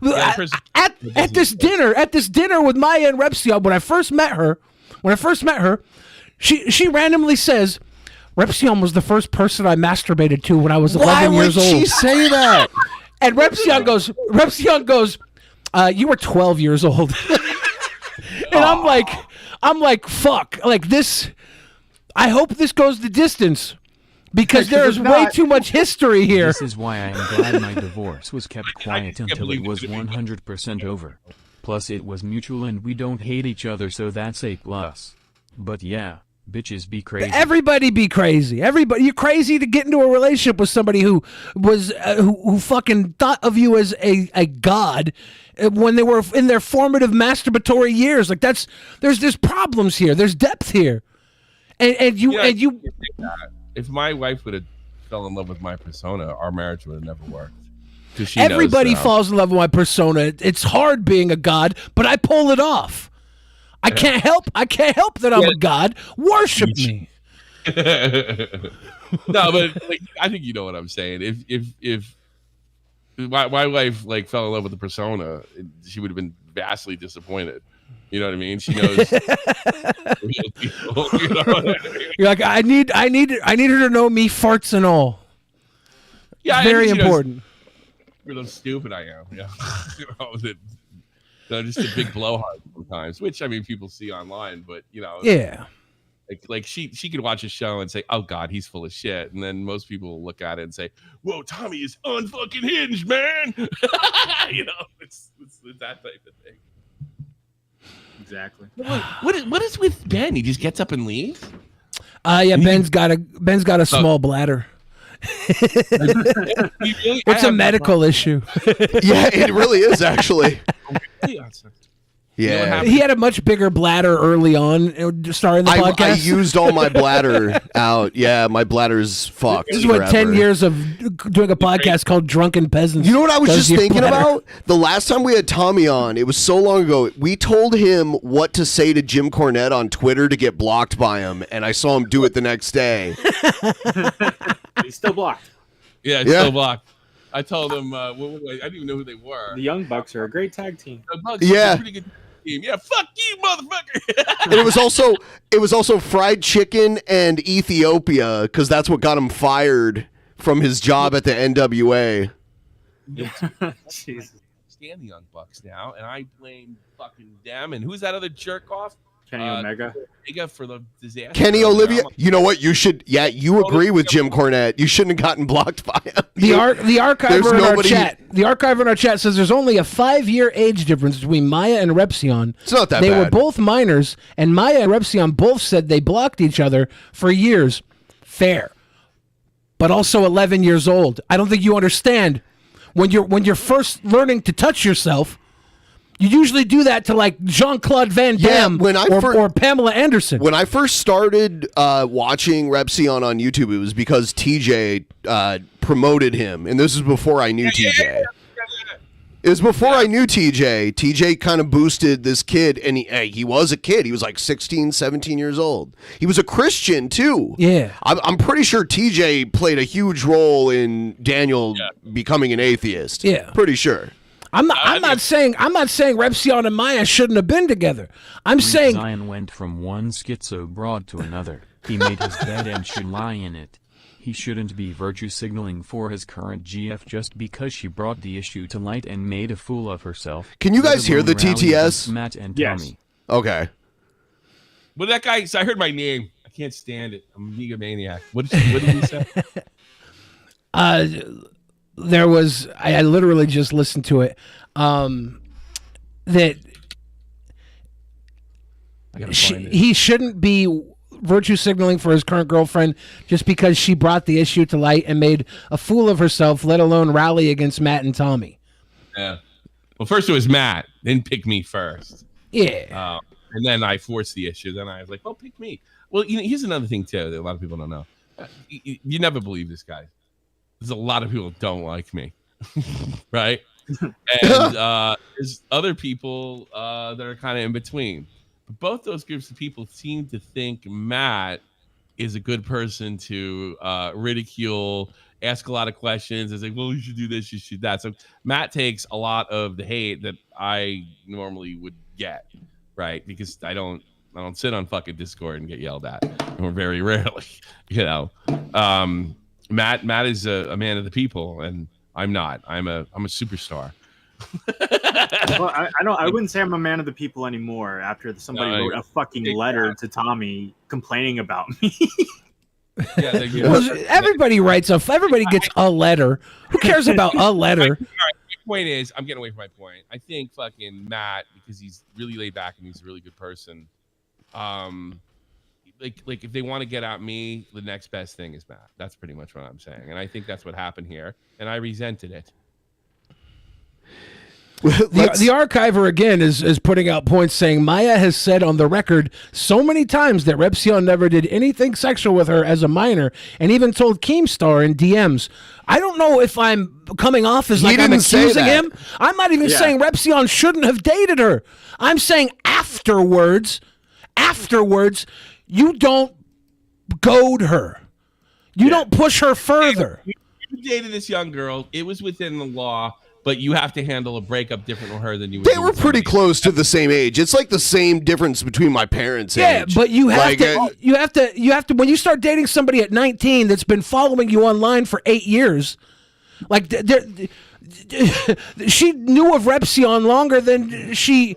At this dinner with Maya and Repsion, when I first met her, she randomly says, Repsion was the first person I masturbated to when I was 11 years old. Why would she say that? And Repsion goes, you were 12 years old. And I'm like, fuck. Like this, I hope this goes the distance. Because there's way too much history here. This is why I am glad my divorce was kept quiet until it was 100% over. Plus it was mutual and we don't hate each other, so that's a plus. But yeah, bitches be crazy. Everybody be crazy. Everybody, you're crazy to get into a relationship with somebody who was who fucking thought of you as a god when they were in their formative masturbatory years. Like there's problems here. There's depth here. And you if my wife would have fell in love with my persona, our marriage would have never worked. Everybody falls in love with my persona. It's hard being a god, but I pull it off. I can't help that I'm a god. Worship me. No, but like, I think you know what I'm saying. If my wife like fell in love with the persona, she would have been vastly disappointed. You know what I mean? She knows. Real people, you know what I mean? You're like, I need her to know me, farts and all. Yeah, it's very important. How stupid I am. Yeah, you know, just a big blowhard sometimes, which I mean people see online, but you know, yeah. Like she could watch a show and say, "Oh God, he's full of shit," and then most people will look at it and say, "Whoa, Tommy is unfucking hinged, man." You know, it's that type of thing. Exactly. What is with Ben? He just gets up and leaves. Yeah, Ben's got a small bladder. It's a medical issue. Yeah, it really is actually. Yeah, he had a much bigger bladder early on, starting the podcast. I used all my bladder out. Yeah, my bladder's fucked. This is what 10 years of doing a podcast called Drunken Peasants. You know what I was just thinking about? The last time we had Tommy on, it was so long ago. We told him what to say to Jim Cornette on Twitter to get blocked by him, and I saw him do it the next day. He's still blocked. Yeah, he's still blocked. I told him, I didn't even know who they were. The Young Bucks are a great tag team. Yeah. Pretty good team. Yeah, fuck you, motherfucker. And it was also fried chicken and Ethiopia, because that's what got him fired from his job at the NWA. Jesus. Stand the Young Bucks now, and I blame fucking them. And who's that other jerk off? Kenny Omega for the disaster. Kenny Olivia. You know what? You should. Yeah, you agree with Jim Cornette. You shouldn't have gotten blocked by him. The archiver in our chat. The archiver in our chat says there's only a 5-year age difference between Maya and Repsion. It's not that bad. They were bad. both minors, and Maya and Repsion both said they blocked each other for years. Fair, but also 11 years old. I don't think you understand. When you're first learning to touch yourself, you usually do that to like Jean-Claude Van Damme or Pamela Anderson. When I first started watching Repsion on YouTube, it was because TJ promoted him, and this is before I knew TJ. It was before I knew TJ. TJ kind of boosted this kid, and he was a kid. He was like 16, 17 years old. He was a Christian, too. Yeah. I'm pretty sure TJ played a huge role in Daniel becoming an atheist. Yeah. Pretty sure. I'm not saying Repsion and Maya shouldn't have been together. I'm saying Zion went from one schizo broad to another. He made his bed and should lie in it. He shouldn't be virtue signaling for his current GF just because she brought the issue to light and made a fool of herself. Can you guys hear the TTS? Matt and Yes. Tommy. Okay. But that guy, so I heard my name. I can't stand it. I'm a megomaniac. What did he say? There was, I literally just listened to it, that he shouldn't be virtue signaling for his current girlfriend just because she brought the issue to light and made a fool of herself, let alone rally against Matt and Tommy. Yeah. Well, first it was Matt, then pick me first. Yeah. And then I forced the issue. Then I was like, well, pick me. Well, you know, here's another thing, too, that a lot of people don't know. You never believe this guy. There's a lot of people who don't like me, right? And there's other people that are kind of in between. But both those groups of people seem to think Matt is a good person to ridicule, ask a lot of questions. It's like, well, you should do this, you should that. So Matt takes a lot of the hate that I normally would get, right? Because I don't sit on fucking Discord and get yelled at, or very rarely, you know. Matt is a man of the people, and I'm not. I'm a superstar. Well, I wouldn't say I'm a man of the people anymore after somebody wrote a fucking letter to Tommy complaining about me. Well, everybody gets a letter. Who cares about a letter? My point is, I'm getting away from my point. I think fucking Matt, because he's really laid back and he's a really good person. Like if they want to get at me, the next best thing is Matt. That's pretty much what I'm saying, and I think that's what happened here, and I resented it. The archiver again is putting out points saying Maya has said on the record so many times that Repsion never did anything sexual with her as a minor, and even told Keemstar in DMs. I don't know if I'm coming off as like I'm accusing him. I'm not even saying Repsion shouldn't have dated her. I'm saying afterwards, you don't goad her. You don't push her further. You dated this young girl. It was within the law. But you have to handle a breakup different with her than you would. They were pretty close to the same age. It's like the same difference between my parents' age. Yeah, but you have to when you start dating somebody at 19 that's been following you online for 8 years, like she knew of Repsion longer than she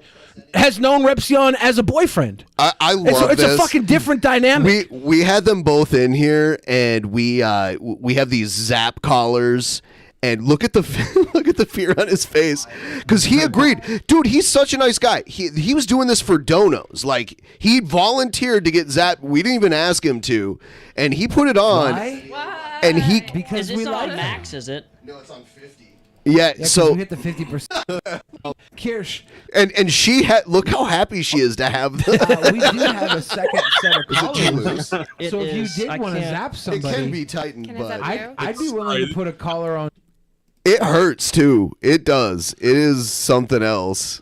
has known Repsion as a boyfriend. I love it's this. a fucking different dynamic. We had them both in here, and we have these Zap collars. And look at the fear on his face, because he agreed, dude. He's such a nice guy. He was doing this for donos. Like, he volunteered to get zapped. We didn't even ask him to, and he put it on. Why? And he Is this on max? Is it? No, it's on 50. Yeah, so you hit the 50%. Kirsch, and she had look how happy she is to have. We do have a second set of collars. So if you did want to zap somebody, it can be tightened, but I'd be willing to put a collar on. It hurts too. It does. It is something else.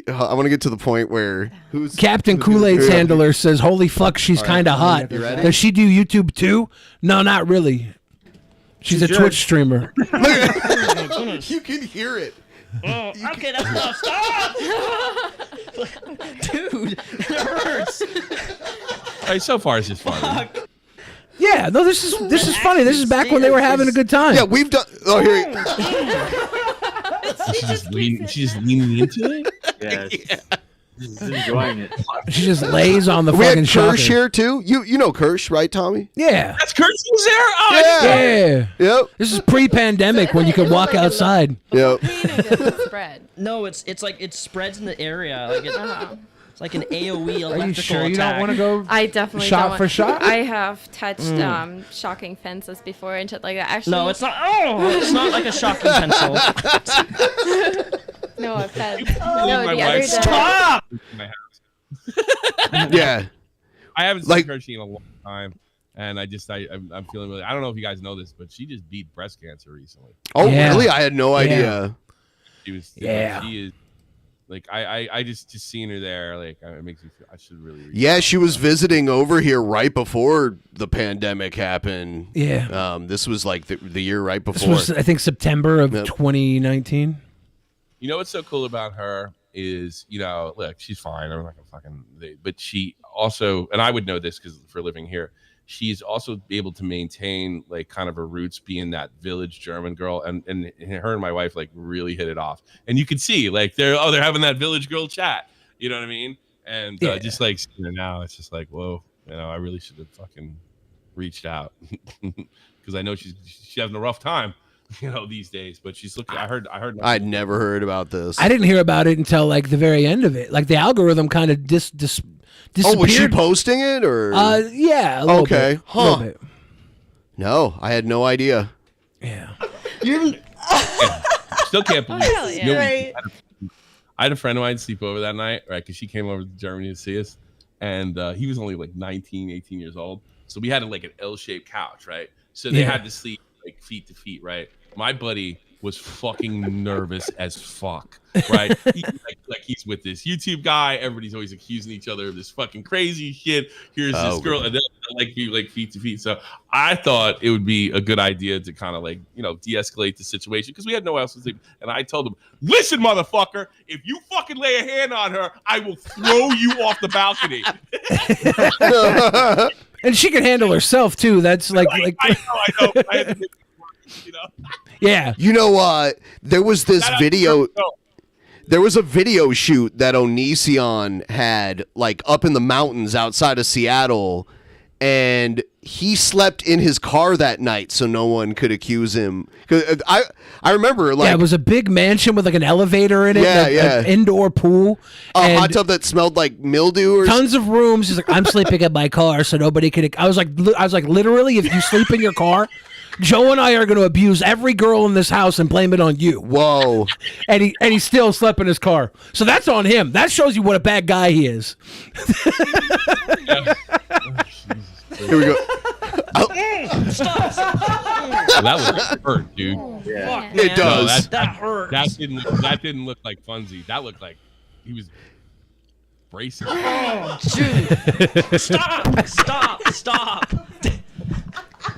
I want to get to the point where Captain Kool-Aid's handler says, "Holy fuck, she's kind of hot." Does she do YouTube too? No, not really. She's a Twitch streamer. You can hear it. Okay, that's enough. Stop! Dude, it hurts. All right, so far it's just funny. Yeah, no, this is funny. This is back when they were having a good time. Yeah, we've done. Oh, here. She's just leaning into it. Yeah. She's enjoying it. She just lays on the We fucking had shocker. Kirsch here too. You know Kirsch, right, Tommy? Yeah. That's Kirsch was there. Oh, Yeah. Yep. This is pre-pandemic when you could walk outside. Yep. Spread. No, it's like it spreads in the area. Like it's like an AOE electrical Are you sure you attack. don't want to go? I definitely shot don't. for shot. I have touched shocking fences before and shit like that. Actually, No, it's not. Oh, it's not like a shocking pencil. No offense. My No, the wife other day. Stop! Yeah. I haven't seen Like- Kirsch in a long time, and I'm feeling really. I don't know if you guys know this, but she just beat breast cancer recently. Oh, Yeah. really? I had no idea. She was. Yeah. She is. Like I just seeing her there, like it makes me feel I should really. Yeah, she was visiting over here right before the pandemic happened. Yeah. This was like the year right This before. was, I think, September of Yep. 2019. You know what's so cool about her is, look, she's fine. I'm not gonna fucking. But she also, and I would know this because for living here, she's also able to maintain like kind of her roots being that village German girl, and her and my wife like really hit it off. And you can see like they're having that village girl chat. You know what I mean? And just like seeing her now, it's just like whoa. I really should have fucking reached out because I know she's having a rough time. These days, but she's looking. I heard. I'd never heard about this. I didn't hear about it until like the very end of it. Like the algorithm kind of disappeared. Oh, was she posting it or? Yeah. A little Okay. Bit, a little bit. No, I had no idea. Yeah. Still can't believe. hell yeah. Right. I had a friend of mine sleep over that night, right? Because she came over to Germany to see us, and he was only like 19, 18 years old. So we had like an L-shaped couch, right? So they had to sleep like feet to feet, right? My buddy was fucking nervous as fuck, right? He's with this YouTube guy. Everybody's always accusing each other of this fucking crazy shit. Here's this girl, and then like feet to feet. So I thought it would be a good idea to kind of de-escalate the situation because we had no one else to sleep. And I told him, listen, motherfucker, if you fucking lay a hand on her, I will throw you off the balcony. And she can handle herself too. That's like I know. I had to make it work, Yeah. There was this video. There was a video shoot that Onision had like up in the mountains outside of Seattle, and he slept in his car that night so no one could accuse him. I remember like it was a big mansion with like an elevator in it, an indoor pool, a hot tub that smelled like mildew or tons of rooms. He's like, I'm sleeping in my car so nobody could. I was like, literally, if you sleep in your car, Joe and I are going to abuse every girl in this house and blame it on you. Whoa. And he still slept in his car. So that's on him. That shows you what a bad guy he is. Here we go. Stop. That was hurt, dude. Yeah. Fuck, man. It does. That hurts. That didn't look like funsies. That looked like he was bracing. Oh, dude. Stop.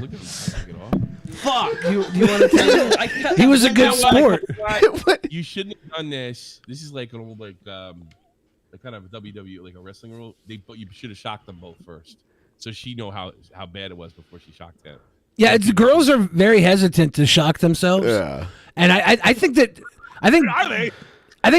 Look at him take it off. Fuck. You want to tell He was a good sport. You shouldn't have done this. This is like an old like kind of a WWE, like a wrestling rule. But you should have shocked them both first, so she know how bad it was before she shocked him. Yeah, girls are very hesitant to shock themselves. Yeah. And I think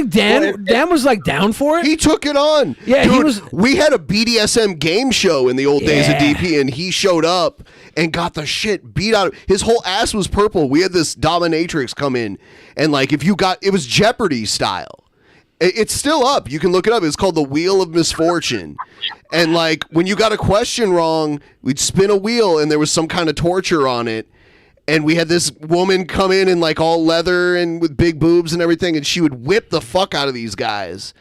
Dan was like down for it. He took it on. Yeah, dude, we had a BDSM game show in the old days of DP, and he showed up and got the shit beat out of his whole ass was purple. We had this dominatrix come in, and like it was Jeopardy style. It's still up. You can look it up. It's called the Wheel of Misfortune. And like when you got a question wrong, we'd spin a wheel and there was some kind of torture on it. And we had this woman come in like all leather and with big boobs and everything, and she would whip the fuck out of these guys.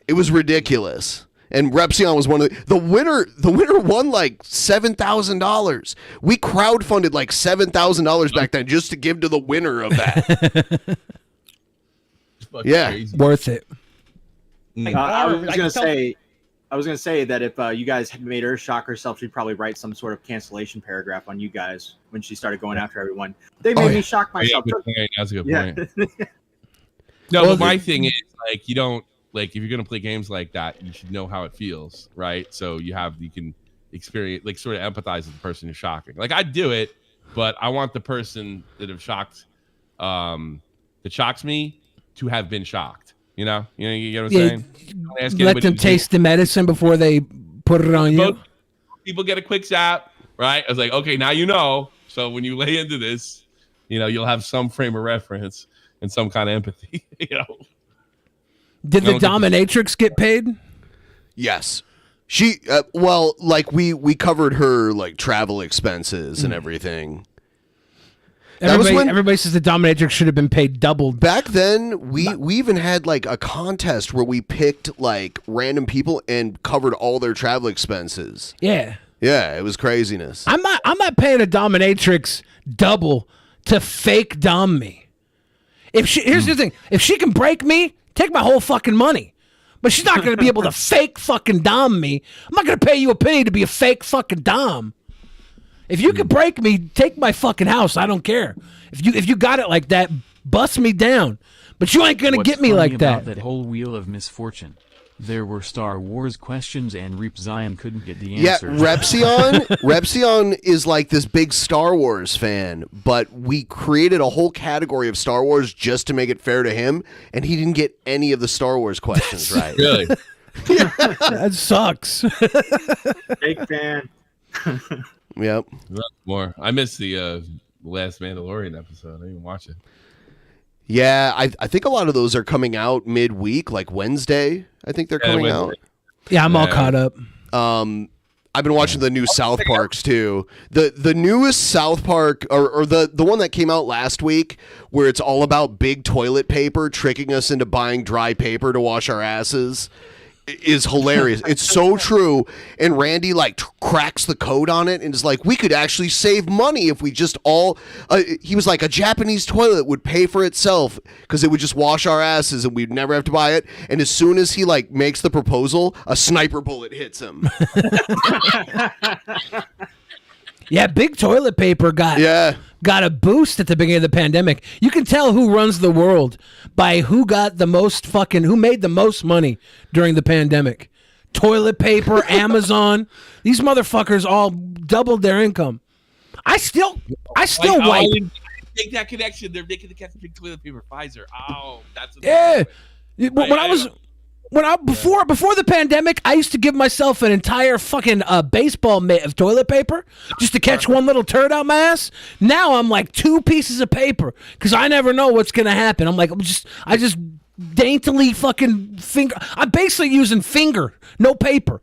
It was ridiculous. And Repsion was one of the winner. The winner won like $7,000. We crowdfunded like $7,000 back then just to give to the winner of that. Yeah, Crazy. Worth it. I was gonna say that if you guys had made her shock herself, she'd probably write some sort of cancellation paragraph on you guys when she started going after everyone. They made me shock myself. That's a good point. No, but my thing is like you don't like if you're gonna play games like that, you should know how it feels, right? So you can experience like sort of empathize with the person you're shocking. Like I'd do it, but I want the person that that shocks me to have been shocked. You know what I'm saying? Let them taste the medicine before they put it on you. People get a quick zap, right? I was like, okay, now you know. So when you lay into this, you'll have some frame of reference and some kind of empathy. Did the dominatrix get paid? Yes. She we covered her like travel expenses and everything. Everybody says the dominatrix should have been paid double. Back then, we even had like a contest where we picked like random people and covered all their travel expenses. Yeah. Yeah, it was craziness. I'm not paying a dominatrix double to fake dom me. Here's the thing, if she can break me, take my whole fucking money. But she's not going to be able to fake fucking dom me. I'm not going to pay you a penny to be a fake fucking dom. If you can break me, take my fucking house. I don't care. If you got it like that, bust me down. But you ain't gonna get me like that. That whole wheel of misfortune. There were Star Wars questions, and Reap Zion couldn't get the answers. Yeah, Repsion is like this big Star Wars fan, but we created a whole category of Star Wars just to make it fair to him, and he didn't get any of the Star Wars questions right. Really? That sucks. Big fan. Yep. More. I missed the last Mandalorian episode. I didn't even watch it. Yeah, I think a lot of those are coming out midweek, like Wednesday. I think they're coming out. Yeah, I'm all caught up. I've been watching the new South Parks too. The newest South Park, or the one that came out last week, where it's all about big toilet paper tricking us into buying dry paper to wash our asses, is hilarious. It's so true. And Randy like cracks the code on it and is like, we could actually save money if we just all he was like, a Japanese toilet would pay for itself because it would just wash our asses and we'd never have to buy it. And as soon as he like makes the proposal, a sniper bullet hits him. Yeah, big toilet paper got a boost at the beginning of the pandemic. You can tell who runs the world by who got the most who made the most money during the pandemic. Toilet paper, Amazon. These motherfuckers all doubled their income. I still wipe. Make that connection. They're making the big toilet paper. Pfizer. Oh, that's Before the pandemic, I used to give myself an entire fucking baseball mitt of toilet paper just to catch one little turd out my ass. Now I'm like 2 pieces of paper because I never know what's gonna happen. I'm like, I just daintily fucking finger. I'm basically using finger, no paper.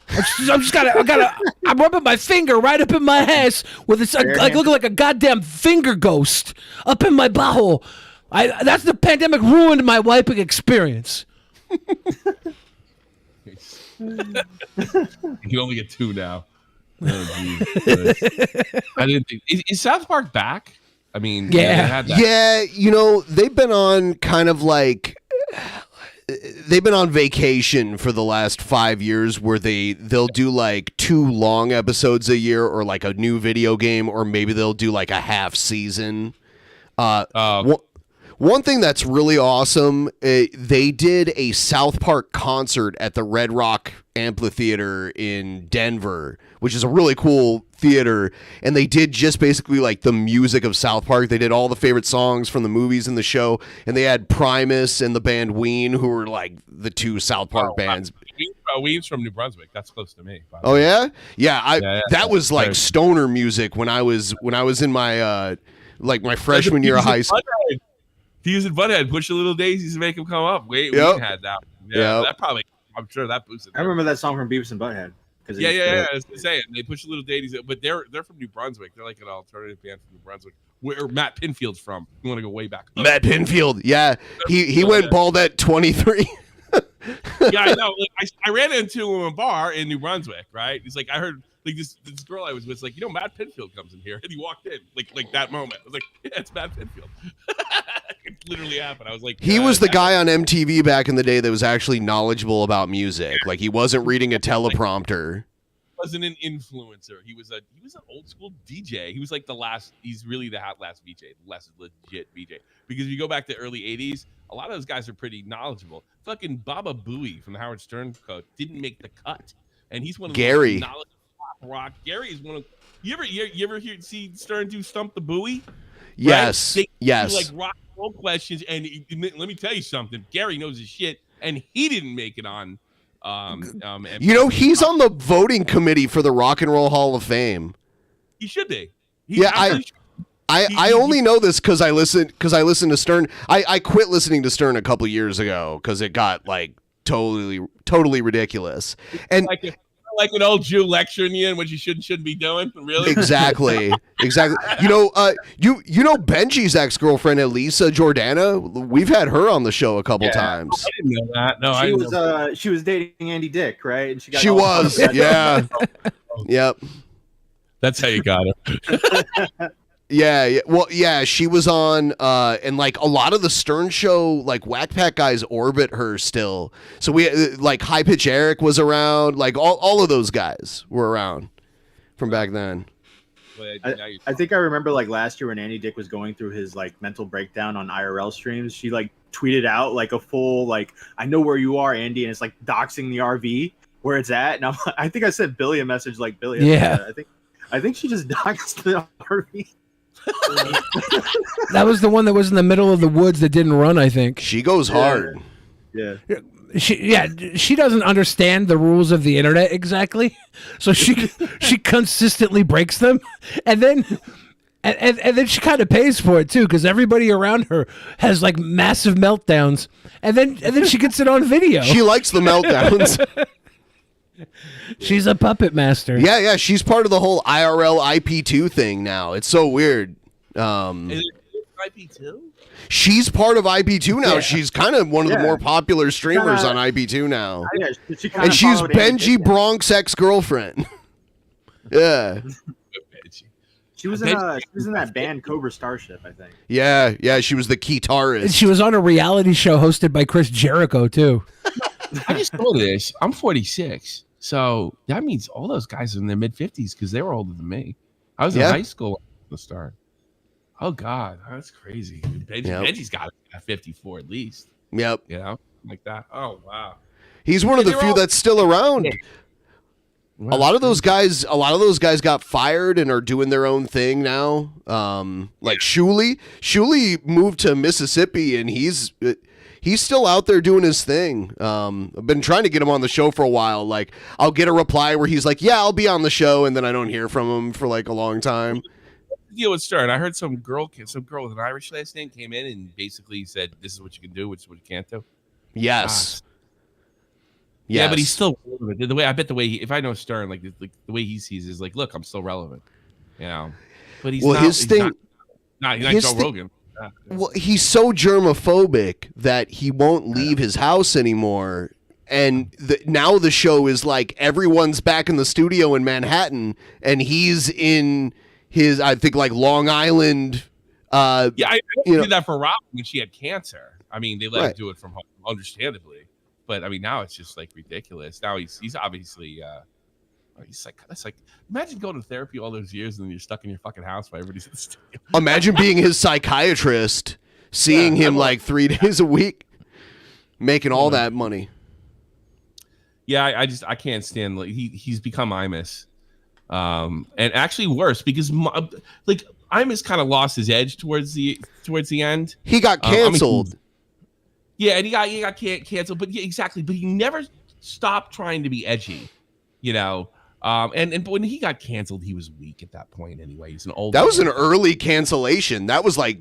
I'm rubbing my finger right up in my ass with this, like looking like a goddamn finger ghost up in my butthole. That's the pandemic ruined my wiping experience. You only get 2 now. Oh, I didn't think. Is South Park back? I mean, they had that. Yeah, you know, they've been on kind of like they've been on vacation for the last 5 years where they'll do like 2 long episodes a year or like a new video game, or maybe they'll do like a half season. One thing that's really awesome, they did a South Park concert at the Red Rock Amphitheater in Denver, which is a really cool theater, and they did just basically like the music of South Park. They did all the favorite songs from the movies and the show, and they had Primus and the band Ween, who were like the 2 South Park bands. Ween's from New Brunswick. That's close to me. Oh yeah? Yeah, that was like stoner music when I was in my like my freshman year of high school. He was in Butthead, Push a Little Daisies to make him come up. We had that. Yeah, that probably. I'm sure that boosted. I remember that song from Beavis and Butthead. Yeah. I was saying they Push a Little Daisies, but they're from New Brunswick. They're like an alternative band from New Brunswick, where Matt Pinfield's from. You want to go way back? Matt Pinfield, yeah, he went bald at 23. Yeah, I know. Like, I ran into him in a bar in New Brunswick. Right? He's like, I heard. Like this girl I was with, like, Matt Pinfield comes in here, and he walked in, like that moment. I was like, yeah, it's Matt Pinfield. It literally happened. I was like, he was the guy on MTV back in the day that was actually knowledgeable about music. Like he wasn't reading a teleprompter. Wasn't an influencer. He was an old school DJ. He was like he's really the last VJ, less legit VJ. Because if you go back to early 80s, a lot of those guys are pretty knowledgeable. Fucking Baba Booey from the Howard Stern Code didn't make the cut, and he's one of Gary. The knowledgeable rock. Gary is one of you ever see Stern do Stump the Buoy? Yes, right? yes. Do, like rock and roll questions, and let me tell you something. Gary knows his shit, and he didn't make it on. He's on the voting committee for the Rock and Roll Hall of Fame. He should be. I only know this because I listen to Stern. I quit listening to Stern a couple years ago because it got like totally ridiculous. And like an old Jew lecturing you and what you shouldn't be doing. Really? Exactly. You know Benji's ex-girlfriend Elisa Jordana. We've had her on the show a couple times. I didn't know that. No, she was dating Andy Dick, right? And she was. Yeah. Yep. That's how you got her. Yeah. Well, yeah, she was on, and like a lot of the Stern Show, like Whack Pack guys orbit her still. So we like High Pitch Eric was around, like all of those guys were around from back then. I think I remember like last year when Andy Dick was going through his like mental breakdown on IRL streams, she like tweeted out like a full like, I know where you are, Andy, and it's like doxing the RV where it's at. And I think I sent Billy a message like, Billy, I think she just doxed the RV. That was the one that was in the middle of the woods that didn't run, I think. She goes hard. Yeah. She doesn't understand the rules of the internet exactly, so she consistently breaks them, and then she kind of pays for it too, because everybody around her has like massive meltdowns, and then she gets it on video. She likes the meltdowns. She's a puppet master. Yeah, she's part of the whole IRL IP2 thing now. It's so weird. Is it IP2? She's part of IP2 now. Yeah. She's kind of one of the more popular streamers on IP2 now. Yeah, and she's Benji Bronx ex-girlfriend. Yeah. She was in that band Cobra Starship, I think. Yeah, she was the guitarist. And she was on a reality show hosted by Chris Jericho too. I just know this. I'm 46. So that means all those guys are in their mid-50s because they were older than me. I was in high school at the start. Oh, God. That's crazy. Benji's got 54 at least. Yep. You know, like that. Oh, wow. He's one of the few that's still around. Wow. A lot of those guys got fired and are doing their own thing now. Like Shuley. Shuley moved to Mississippi, and he's still out there doing his thing. I've been trying to get him on the show for a while. Like, I'll get a reply where he's like, yeah, I'll be on the show, and then I don't hear from him for like a long time. Deal with Stern. I heard some girl with an Irish last name came in and basically said, this is what you can do, which is what you can't do. Yes. Yeah, but he's Yes. still relevant. The way if I know Stern, like the way he sees it is like, look, I'm still relevant. You know, but he's Well, not. his He's thing- not Joe his thi- Rogan. Well, he's so germophobic that he won't leave his house anymore. And now the show is like everyone's back in the studio in Manhattan, and he's in his, I think, like Long Island. I you know- did that for Robin when she had cancer. I mean, they let him Right. do it from home, understandably. But I mean, now it's just like ridiculous. Now he's obviously he's like, that's like, imagine going to therapy all those years and then you're stuck in your fucking house while everybody's in the studio. Imagine being his psychiatrist, seeing him like 3 days a week, making all that money. Yeah, I can't stand, like, he's become Imus, and actually worse because like Imus kind of lost his edge towards the end. He got canceled. Yeah, and he got canceled, but yeah, exactly. But he never stopped trying to be edgy, you know. And when he got canceled, he was weak at that point anyway. He's an old. That was an early cancellation. That was like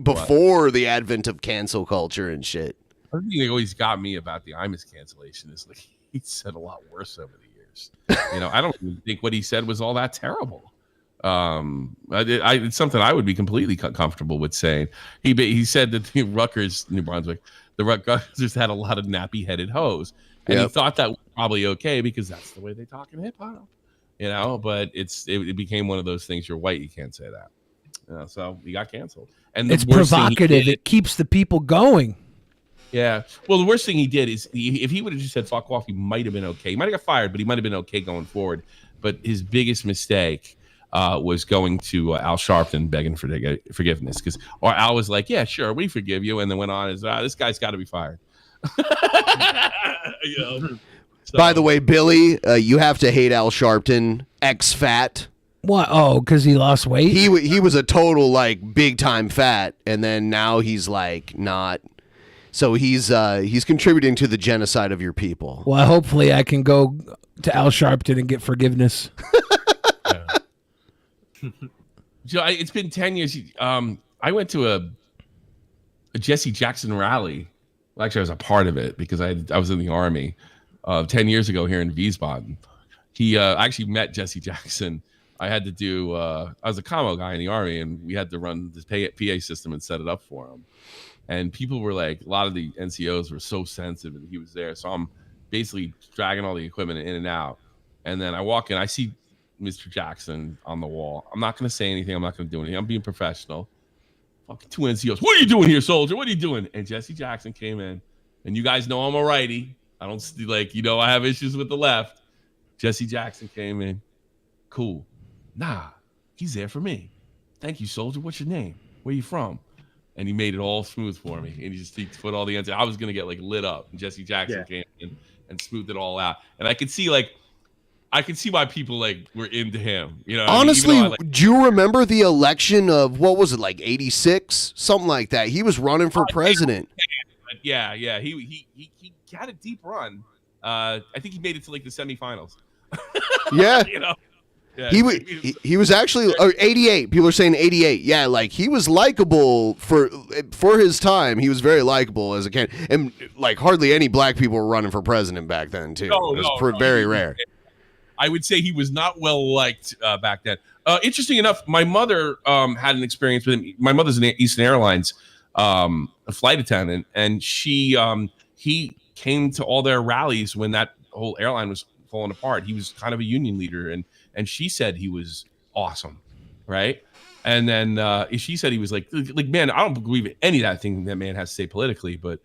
before the advent of cancel culture and shit. I think they always got me about the Imus cancellation is like he said a lot worse over the years. You know, I don't even think what he said was all that terrible. It's something I would be completely comfortable with saying. He said that the Rutgers, New Brunswick, the Rutgers had a lot of nappy-headed hoes, and he thought that was probably okay because that's the way they talk in hip hop, you know. But it became one of those things. You're white, you can't say that. So he got canceled, and It's provocative. It keeps the people going. Yeah. Well, the worst thing he did is if he would have just said fuck off, he might have been okay. He might have got fired, but he might have been okay going forward. But his biggest mistake was going to Al Sharpton begging for forgiveness, because Al was like, yeah, sure, we forgive you, and then went on as this guy's got to be fired. You know? By the way, Billy, you have to hate Al Sharpton, ex-fat. What? Oh, because he lost weight? He was a total like big time fat, and then now he's like not. So he's contributing to the genocide of your people. Well, hopefully I can go to Al Sharpton and get forgiveness. So it's been 10 years. I went to a Jesse Jackson rally. Well, actually, I was a part of it because I was in the Army 10 years ago here in Wiesbaden. I actually met Jesse Jackson. I had to do, I was a commo guy in the Army, and we had to run this PA system and set it up for him. And people were like, a lot of the NCOs were so sensitive, and he was there. So I'm basically dragging all the equipment in and out. And then I walk in, I see Mr. Jackson on the wall. I'm not going to say anything. I'm not going to do anything. I'm being professional. Fucking 2 NCOs. What are you doing here, soldier? What are you doing? And Jesse Jackson came in. And you guys know I'm a righty. I don't like, I have issues with the left. Jesse Jackson came in. Cool. Nah, he's there for me. Thank you, soldier. What's your name? Where you from? And he made it all smooth for me. And he put all the answers. I was going to get like lit up. And Jesse Jackson came in and smoothed it all out. And I could see why people like were into him. You know, honestly, I mean, do you remember the election of what was it, like 86, something like that? He was running for president. Yeah. He had a deep run. I think he made it to like the semifinals. Yeah. You know. Yeah, he was actually 88. People are saying 88. Yeah, like he was likable for his time. He was very likable as a candidate, and like hardly any black people were running for president back then too. It was very rare. I would say he was not well liked back then. Interesting enough, my mother had an experience with him. My mother's an Eastern Airlines a flight attendant, and he came to all their rallies when that whole airline was falling apart. He was kind of a union leader, and she said he was awesome, right? And then she said he was like, man, I don't believe any of that thing that man has to say politically, but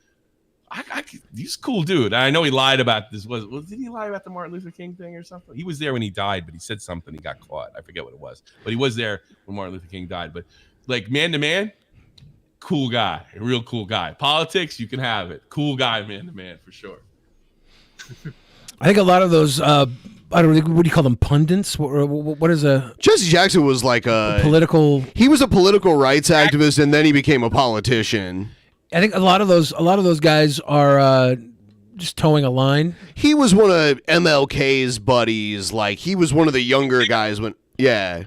he's a cool dude. I know he lied about this. Did he lie about the Martin Luther King thing or something? He was there when he died, but he said something. He got caught. I forget what it was, but he was there when Martin Luther King died. But like man to man, cool guy, a real cool guy. Politics, you can have it. Cool guy, man to man, for sure. I think a lot of those, I don't know, what do you call them, pundits? What is a... Jesse Jackson was like a political... He was a political rights activist, and then he became a politician. I think a lot of those guys are just towing a line. He was one of MLK's buddies. Like, he was one of the younger guys when... Yeah.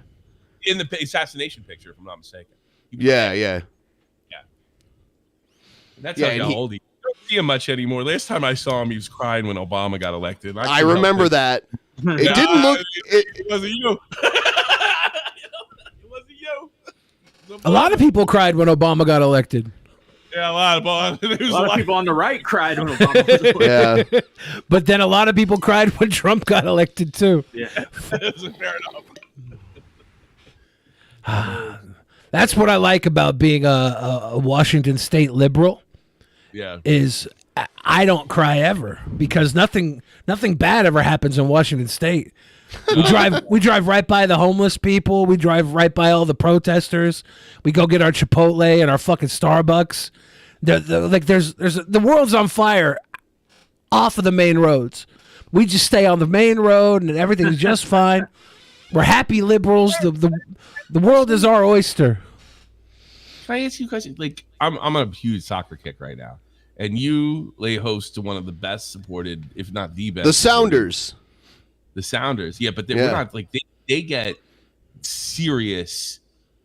In the assassination picture, if I'm not mistaken. Yeah. And that's how old he is. see him much anymore. Last time I saw him, he was crying when Obama got elected. I remember that. It didn't look. It wasn't you. It wasn't you. A lot of people cried when Obama got elected. Yeah, a lot of people on the right cried when Obama was elected. Yeah. But then a lot of people cried when Trump got elected too. Yeah. Fair enough. That's what I like about being a Washington State liberal. Yeah. Is I don't cry ever because nothing bad ever happens in Washington State. We drive right by the homeless people. We drive right by all the protesters. We go get our Chipotle and our fucking Starbucks. The world's on fire off of the main roads. We just stay on the main road and everything's just fine. We're happy liberals. The world is our oyster. Can I ask you a question? Like, I'm on a huge soccer kick right now, and you lay host to one of the best supported, if not the best. The Sounders. The Sounders, yeah, but we're not like they get serious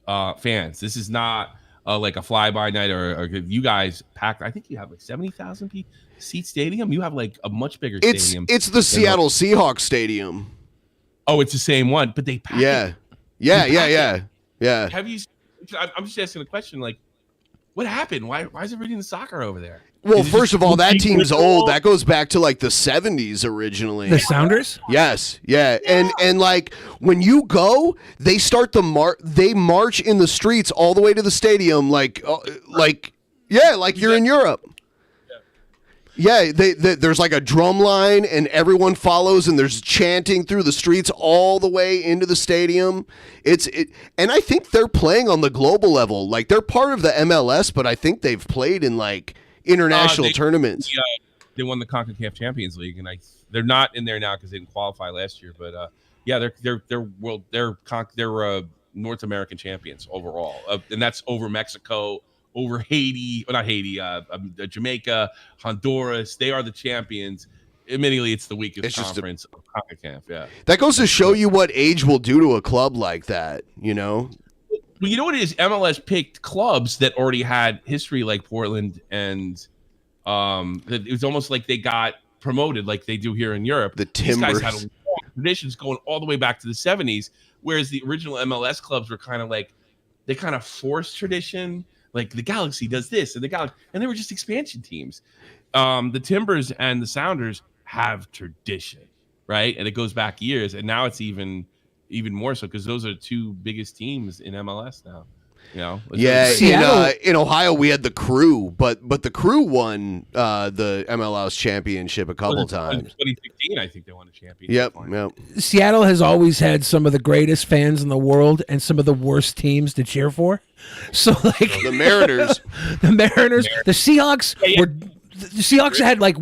fans. This is not like a fly-by night or you guys pack. I think you have like 70,000 seat stadium. You have like a much bigger stadium. It's the Seattle Seahawks stadium. Oh, it's the same one, but they pack it. Yeah. Have you? I'm just asking a question. Like, what happened? Why is it reading the soccer over there? Well, first of all, that team's old. That goes back to like the 70s originally. The Sounders? Yes, yeah. And like when you go, they start they march in the streets all the way to the stadium like you're in Europe. Yeah, there's like a drum line and everyone follows and there's chanting through the streets all the way into the stadium. And I think they're playing on the global level. Like they're part of the MLS, but I think they've played in like international tournaments. They won the CONCACAF Champions League, and they're not in there now because they didn't qualify last year. But they're North American champions overall, and that's over Mexico, over Haiti, not Haiti, Jamaica, Honduras. They are the champions. Admittedly, it's the weakest conference of CONCACAF. Yeah, that goes to show you what age will do to a club like that. You know. Well, you know what it is? MLS picked clubs that already had history, like Portland, and it was almost like they got promoted, like they do here in Europe. The Timbers. These guys had long traditions going all the way back to the 70s, whereas the original MLS clubs were kind of like they kind of forced tradition. Like the Galaxy does this, and and they were just expansion teams. The Timbers and the Sounders have tradition, right? And it goes back years, and now it's even more so because those are the two biggest teams in MLS now. You know, in Ohio we had the Crew, but the Crew won the MLS championship a couple times. 2016, I think they won a championship. Yep. Seattle has always had some of the greatest fans in the world and some of the worst teams to cheer for. So like the Mariners, the Seahawks the Seahawks had like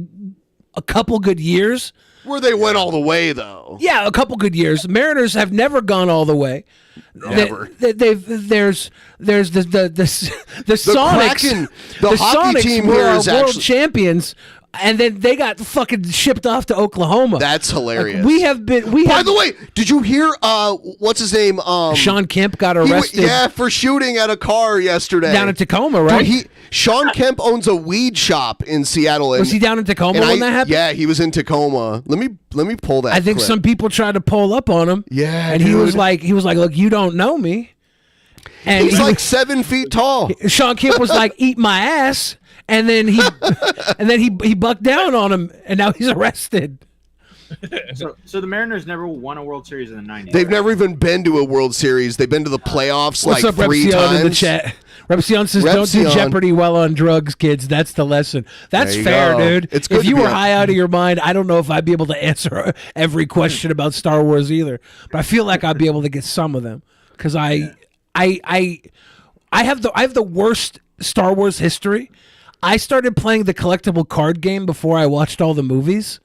a couple good years. Where they went all the way, though. Yeah, a couple good years. The Mariners have never gone all the way. Never. There's the Sonics. Kraken, the hockey Sonics team were here our is world actually champions, and then they got fucking shipped off to Oklahoma. That's hilarious. Like, By the way, did you hear? What's his name? Sean Kemp got arrested. For shooting at a car yesterday down in Tacoma, right? Dude, Sean Kemp owns a weed shop in Seattle. Was he down in Tacoma when that happened? Yeah, he was in Tacoma. Let me pull that. I think clip. some people tried to pull up on him. Yeah, and he was like, look, you don't know me. And he's like 7 feet tall. Sean Kemp was like, eat my ass, and then he bucked down on him, and now he's arrested. So the Mariners never won a World Series in the 90s. They've never even been to a World Series. They've been to the playoffs What's like up, 3 Repsion times. in the chat. Repsion says, don't do Jeopardy while on drugs, kids. That's the lesson. That's fair, dude. It's good if you to be were high out of your mind, I don't know if I'd be able to answer every question about Star Wars either. But I feel like I'd be able to get some of them because I have the worst Star Wars history. I started playing the collectible card game before I watched all the movies.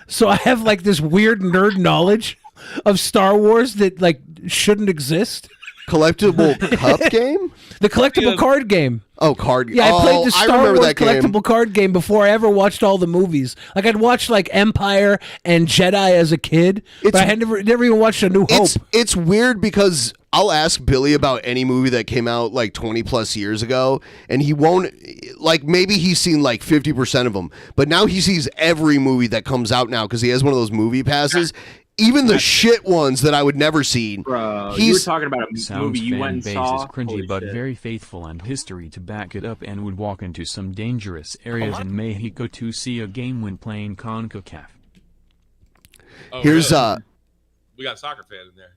So I have like this weird nerd knowledge of Star Wars that like shouldn't exist. Collectible cup game? The collectible card game. Oh, card game. Yeah, I played the I Star remember Wars that game. collectible card game before I ever watched all the movies. Like I'd watched like Empire and Jedi as a kid, but I had never even watched A New Hope. It's weird because I'll ask Billy about any movie that came out like 20 plus years ago, and he won't, like, maybe he's seen like 50% of them, but now he sees every movie that comes out now because he has one of those movie passes. Even the shit ones that I would never see. Bro, you were talking about a movie you went and base saw. is cringy Holy but shit. very faithful and history to back it up, and would walk into some dangerous areas in Mexico to see a game when playing CONCACAF. Here's we got a soccer fan in there.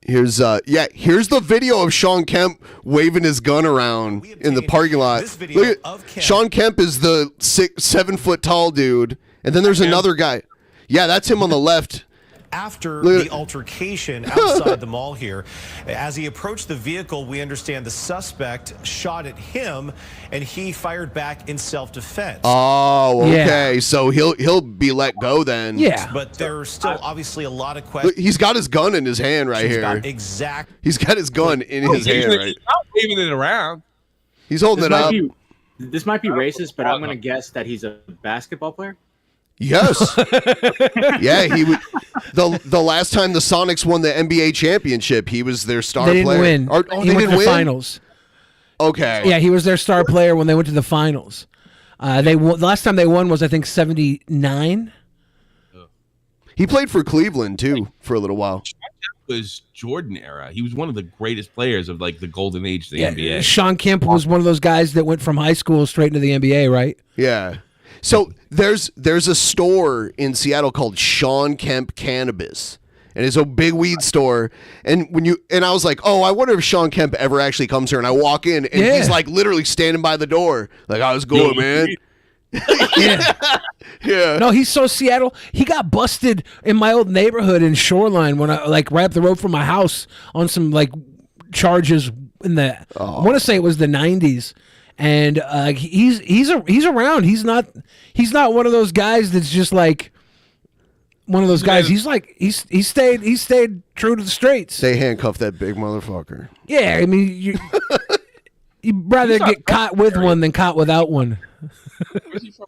Here's the video of Sean Kemp waving his gun around in the parking lot. Look at, Sean Kemp is the 7 foot tall dude, and then there's another guy. Yeah, that's him on the left. After the altercation outside the mall here, as he approached the vehicle, we understand the suspect shot at him, and he fired back in self-defense. Oh, okay. So he'll be let go then. Yeah, but there's still obviously a lot of questions. Look, he's got his gun in his hand right here. He's got his gun in his hand right. He's not waving it around. He's holding it up. This might be racist, but I'm going to guess that he's a basketball player. Yes. Yeah, he would. The last time the Sonics won the NBA championship, he was their star They player. didn't win. Oh, He they went didn't to the win? finals. Okay. Yeah, he was their star player when they went to the finals. They won, the last time they won was I think 79. He played for Cleveland too for a little while. Was Jordan era. He was one of the greatest players of like the golden age of the Yeah, NBA. Sean Kemp was one of those guys that went from high school straight into the NBA, right? Yeah. So there's a store in Seattle called Sean Kemp Cannabis, and it's a big weed store. And I was like, oh, I wonder if Sean Kemp ever actually comes here. And I walk in, and he's like literally standing by the door, like, how's it going, man? Yeah. No, he's so Seattle. He got busted in my old neighborhood in Shoreline when I like right up the road from my house on some like charges in the I want to say it was the 90s. And he's around. He's not one of those guys that's just like one of those guys. He's like he stayed true to the straights. They handcuffed that big motherfucker. Yeah, I mean you'd rather get caught with one than caught without one. Where's he from?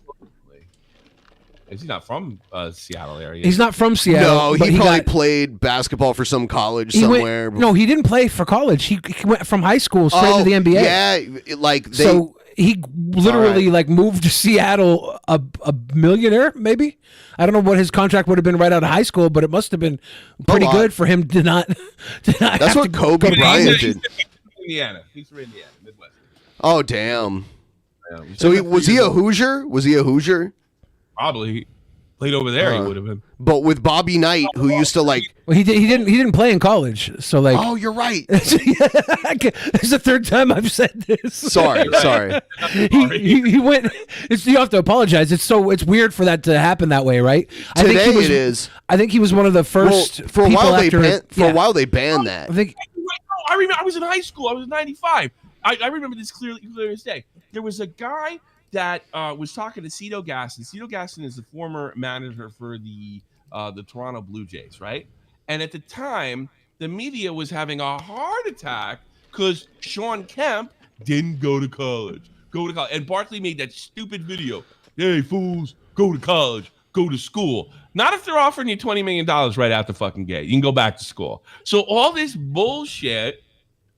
Is he not from Seattle area? He's not from Seattle. No, but he probably played basketball for some college somewhere. No, he didn't play for college. He went from high school straight to the NBA. Yeah, like so he literally like moved to Seattle a millionaire, maybe. I don't know what his contract would have been right out of high school, but it must have been pretty good for him to not. That's what Kobe Bryant did. Indiana. He's from Indiana, Midwest. Oh damn. So was he a Hoosier? Was he a Hoosier? Probably played over there. He would have been. But with Bobby Knight, who used to like. Well, he didn't play in college, so like. Oh, you're right. It's the third time I've said this. Sorry. He went. You have to apologize. It's weird for that to happen that way, right? Today it is. I think he was one of the first. For a while a while they banned that. I think. I remember. I was in high school. I was 95. I remember this clearly as day. There was a guy that was talking to Cito Gaston. Cito Gaston is the former manager for the Toronto Blue Jays, right? And at the time, the media was having a heart attack because Sean Kemp didn't go to college. And Barkley made that stupid video. Hey, fools, go to college, go to school. Not if they're offering you $20 million right out the fucking gate. You can go back to school. So all this bullshit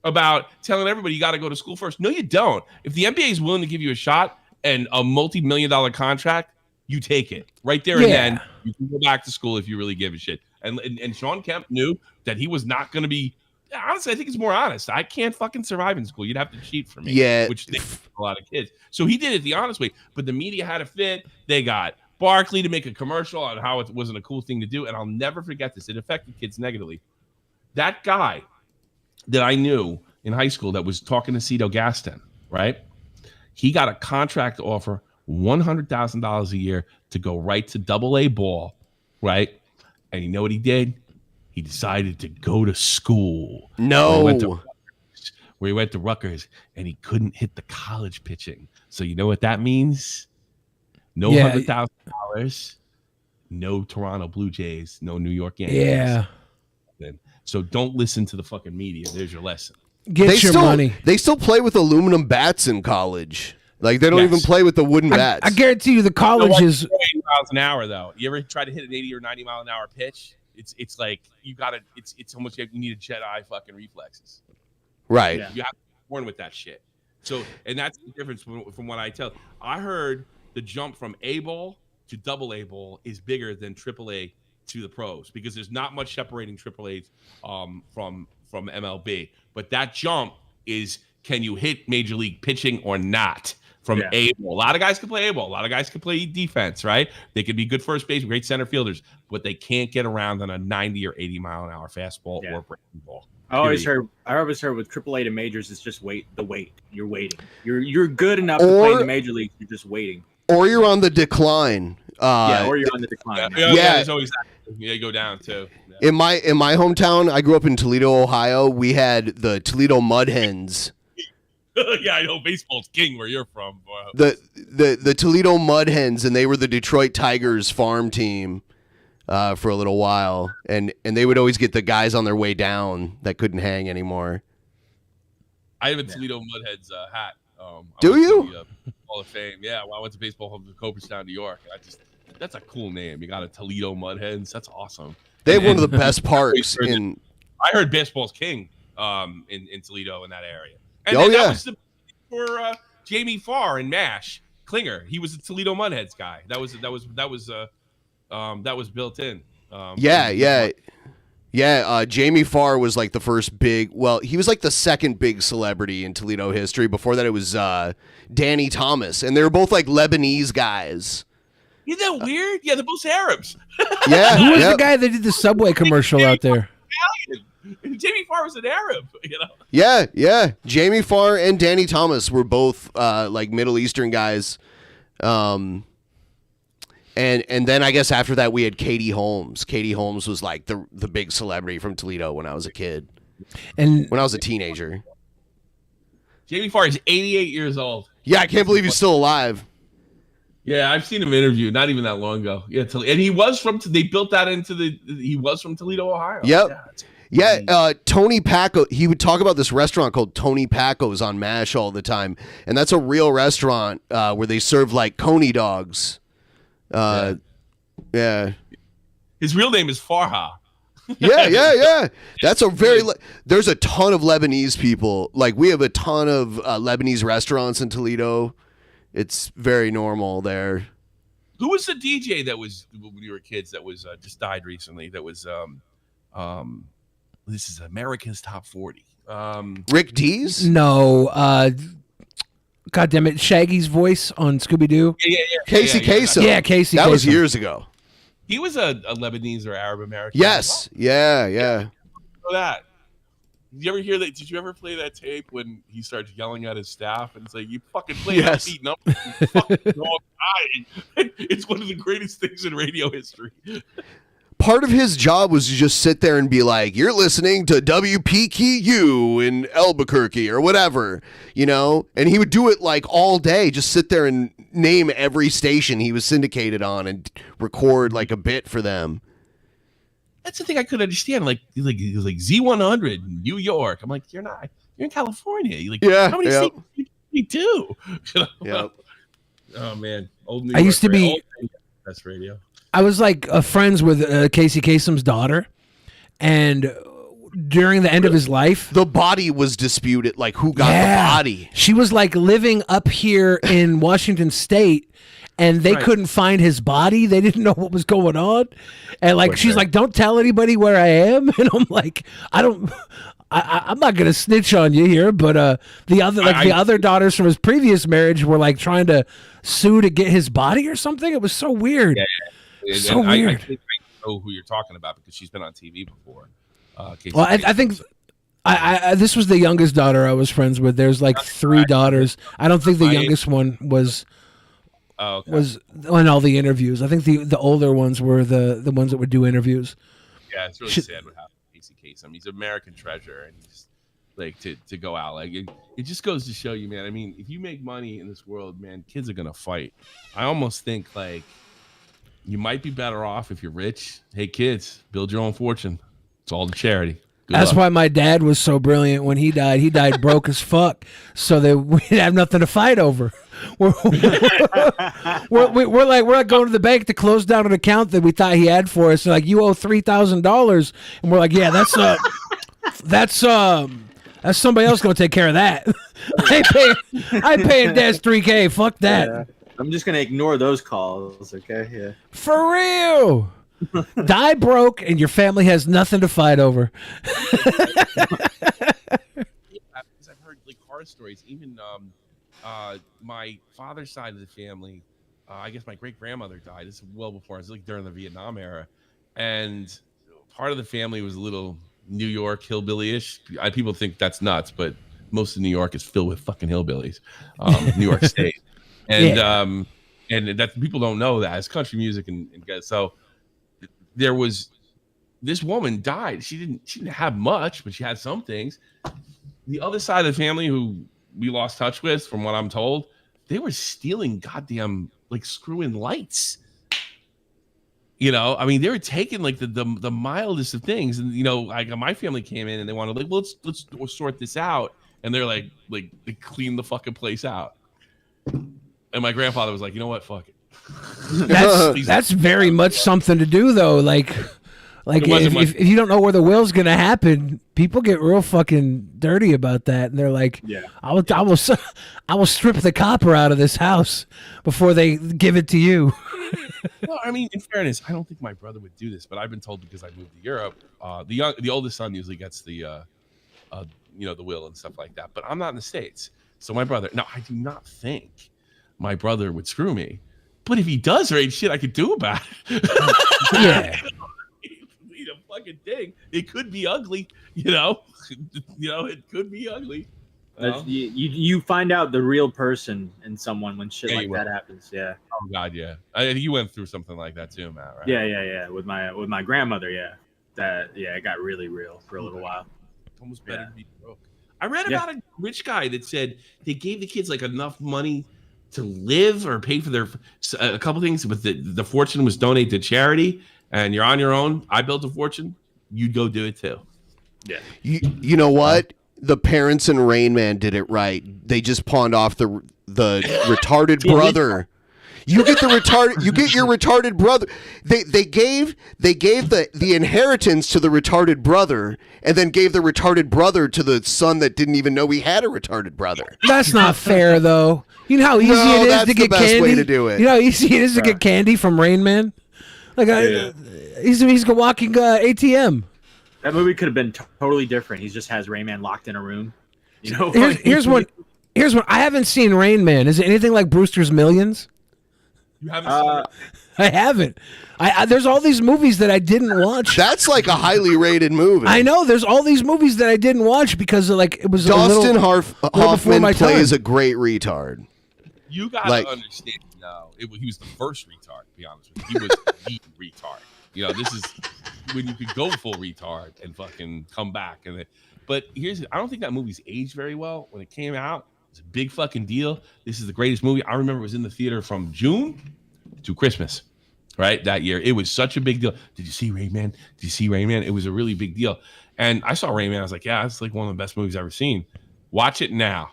about telling everybody you got to go to school first. No, you don't. If the NBA is willing to give you a shot and a multi-million-dollar contract, you take it right there and then. You can go back to school if you really give a shit. And Sean Kemp knew that he was not going to be. Honestly, I think it's more honest. I can't fucking survive in school. You'd have to cheat for me. Yeah, which they a lot of kids. So he did it the honest way. But the media had a fit. They got Barkley to make a commercial on how it wasn't a cool thing to do. And I'll never forget this. It affected kids negatively. That guy that I knew in high school that was talking to Cito Gaston, right? He got a contract offer, $100,000 a year to go right to AA ball, right? And you know what he did? He decided to go to school. No. Where he went to Rutgers, and he couldn't hit the college pitching. So you know what that means? No $100,000, no Toronto Blue Jays, no New York Yankees. Yeah. something. So don't listen to the fucking media. There's your lesson. Get your money. They still play with aluminum bats in college. Like they don't even play with the wooden bats. I guarantee you, the college is 80 miles an hour though. You ever try to hit an 80 or 90 mile an hour pitch? It's like you gotta. It's almost you need a Jedi fucking reflexes. Right. You have to be born with that shit. So, and that's the difference from what I tell. I heard the jump from A ball to double A ball is bigger than triple A to the pros because there's not much separating triple A's from MLB. But that jump is, can you hit major league pitching or not? From A ball. A lot of guys can play A ball. A lot of guys can play defense, right? They could be good first base, great center fielders, but they can't get around on a 90 or 80 mile an hour fastball or breaking ball. I always heard with AAA to majors, it's just the wait. You're waiting. You're good enough to play in the major leagues. You're just waiting. Or you're on the decline. Or you're on the decline. There's always that. You go down too. Yeah. In my hometown, I grew up in Toledo, Ohio. We had the Toledo Mud Hens. Yeah, I know baseball's king where you're from. The Toledo Mud Hens, and they were the Detroit Tigers farm team for a little while, and they would always get the guys on their way down that couldn't hang anymore. I have a Toledo Mudheads hat. Do you? Hall of Fame. Yeah, well, I went to baseball home in Cooperstown, New York. That's a cool name. You got a Toledo Mudheads. That's awesome. They have one of the best parks in. I heard baseball's king in Toledo in that area. And that was for Jamie Farr and MASH Klinger. He was a Toledo Mudheads guy. That was built in. Jamie Farr was like the first big. Well, he was like the second big celebrity in Toledo history. Before that, it was Danny Thomas, and they were both like Lebanese guys. Isn't that weird? Yeah, they're both Arabs. Yeah, who was the guy that did the Subway commercial out there? Jamie Farr was an Arab, Yeah. Jamie Farr and Danny Thomas were both like Middle Eastern guys. And then I guess after that we had Katie Holmes. Katie Holmes was like the big celebrity from Toledo when I was a kid. And when I was a teenager. Jamie Farr is 88 years old. Yeah, I can't believe he's still alive. Yeah, I've seen him interviewed not even that long ago. Yeah, and he was from. They built that into he was from Toledo, Ohio. Yep. Yeah, Tony Paco, he would talk about this restaurant called Tony Paco's on MASH all the time. And that's a real restaurant where they serve like coney dogs. Yeah. His real name is Farha. Yeah. That's a there's a ton of Lebanese people. Like we have a ton of Lebanese restaurants in Toledo. It's very normal there. Who was the DJ that was when we were kids that was just died recently? That was this is America's Top 40. Rick Dees? No. God damn it. Shaggy's voice on Scooby-Doo. Yeah. Casey Kasem. Yeah, Casey That was Kasem. years ago. He was a Lebanese or Arab American. Yes. Yeah. Know that. Did you ever hear that? Did you ever play that tape when he starts yelling at his staff and it's like, you fucking play that beat number. You fucking know I'm dying. It's one of the greatest things in radio history. Part of his job was to just sit there and be like, you're listening to WPQU in Albuquerque or whatever, and he would do it like all day, just sit there and name every station he was syndicated on and record like a bit for them. That's the thing I couldn't understand. Like Z100 in New York. I'm like, you're in California. How many stations do you do? Oh man. Old New York. I used to be best radio. I was like friends with Casey Kasem's daughter, and during the end of his life, the body was disputed. Like who got the body? She was like living up here in Washington State, and they couldn't find his body. They didn't know what was going on, and like she's like, "Don't tell anybody where I am." And I'm like, I'm not gonna snitch on you here, but the other daughters from his previous marriage were like trying to sue to get his body or something. It was so weird. Yeah. So weird. I know who you're talking about because she's been on TV before. Well, I think this was the youngest daughter I was friends with. There's like three daughters. I don't think the youngest one was on all the interviews. I think the older ones were the ones that would do interviews. Yeah, it's really sad what happened to Casey Kasem. He's an American treasure, and he's like to go out like it just goes to show you, man. I mean, if you make money in this world, man, kids are gonna fight. I almost think like you might be better off if you're rich. Hey, kids, build your own fortune. It's all the charity. Good That's luck. why my dad was so brilliant when he died. He died broke as fuck, so that we didn't have nothing to fight over. We're like going to the bank to close down an account that we thought he had for us. They're like, you owe $3,000, and we're like, yeah, that's somebody else going to take care of that. I ain't paying Dad's $3K. Fuck that. Yeah. I'm just gonna ignore those calls. Okay. Yeah. For real. Die broke, and your family has nothing to fight over. I've heard like horror stories. Even my father's side of the family, I guess my great grandmother died. This is well before. It was like during the Vietnam era, and part of the family was a little New York hillbilly-ish. People think that's nuts, but most of New York is filled with fucking hillbillies. New York State, and and that people don't know that it's country music, and so there was this woman died. She didn't have much, but she had some things. The other side of the family, who we lost touch with, from what I'm told, they were stealing goddamn like screw-in lights. You know, I mean, they were taking like the mildest of things, and you know, like my family came in and they wanted like, well, let's sort this out, and they're like they clean the fucking place out. And my grandfather was like, you know what, fuck it. That's very much something to do, though. Like if you don't know where the will's gonna happen, people get real fucking dirty about that, and they're like, yeah, I will strip the copper out of this house before they give it to you. Well, I mean, in fairness, I don't think my brother would do this, but I've been told because I moved to Europe, the oldest son usually gets the the will and stuff like that. But I'm not in the States, so my brother. No, I do not think my brother would screw me. But if he does, there ain't shit I could do about it. Yeah. A fucking thing. It could be ugly, you know. It could be ugly. You find out the real person in someone when shit like that happens. Yeah. Oh God, yeah. You went through something like that too, Matt, right? Yeah. With my grandmother, yeah. It got really real for a little while. Almost better to be broke. I read about a rich guy that said they gave the kids like enough money to live or pay for their a couple things, but the fortune was donated to charity, and you're on your own. I built a fortune. You'd go do it too. Yeah. You know what? The parents in Rain Man did it right. They just pawned off the retarded brother. You get your retarded brother. They gave the inheritance to the retarded brother, and then gave the retarded brother to the son that didn't even know he had a retarded brother. That's not fair, though. You know how easy it is to get best candy. Way to do it. You know how easy it is to get candy from Rain Man. Like he's a walking ATM. That movie could have been totally different. He just has Rain Man locked in a room. You know. Here's one. I haven't seen Rain Man. Is it anything like Brewster's Millions? You haven't seen it? I haven't. There's all these movies that I didn't watch. That's like a highly rated movie. I know. There's all these movies that I didn't watch because it was Dustin Hoffman plays time. a great retard. You gotta understand. No, he was the first retard. To be honest with you, he was the retard. You know, this is when you could go full retard and fucking come back. But I don't think that movie's aged very well. When it came out, it was a big fucking deal. This is the greatest movie. I remember it was in the theater from June to Christmas, right? That year. It was such a big deal. Did you see Rain Man? Did you see Rain Man? It was a really big deal. And I saw Rain Man. I was like, yeah, it's like one of the best movies I've ever seen. Watch it now.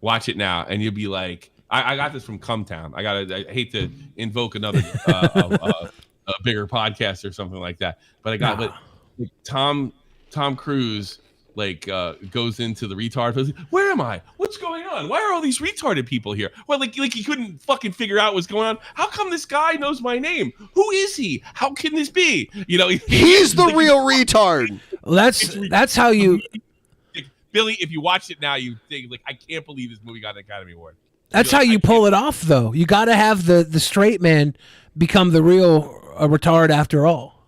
And you'll be like, I got this from Cumtown. I hate to invoke another a bigger podcast or something like that, but Tom Cruise goes into the retard place. Where am I? What's going on? Why are all these retarded people here? Well, like he couldn't fucking figure out what's going on. How come this guy knows my name? Who is he? How can this be? You know, he's the real retard. Well, that's how you. Billy, if you watch it now, you think I can't believe this movie got an Academy Award. That's how you pull it off, though. You got to have the straight man become the real retard after all.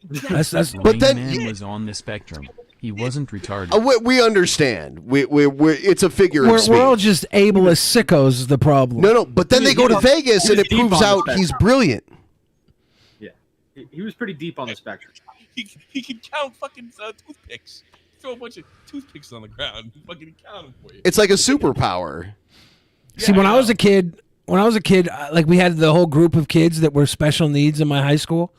But then man was on the spectrum. He wasn't retarded. We understand. It's a figure of speech. We're all just ableist sickos. Is the problem? No. But then they go to Vegas and it proves out he's brilliant. Yeah, he was pretty deep on the spectrum. He can count fucking toothpicks. Throw a bunch of toothpicks on the ground. Fucking count them for you. It's like a superpower. See, when I was a kid, like we had the whole group of kids that were special needs in my high school,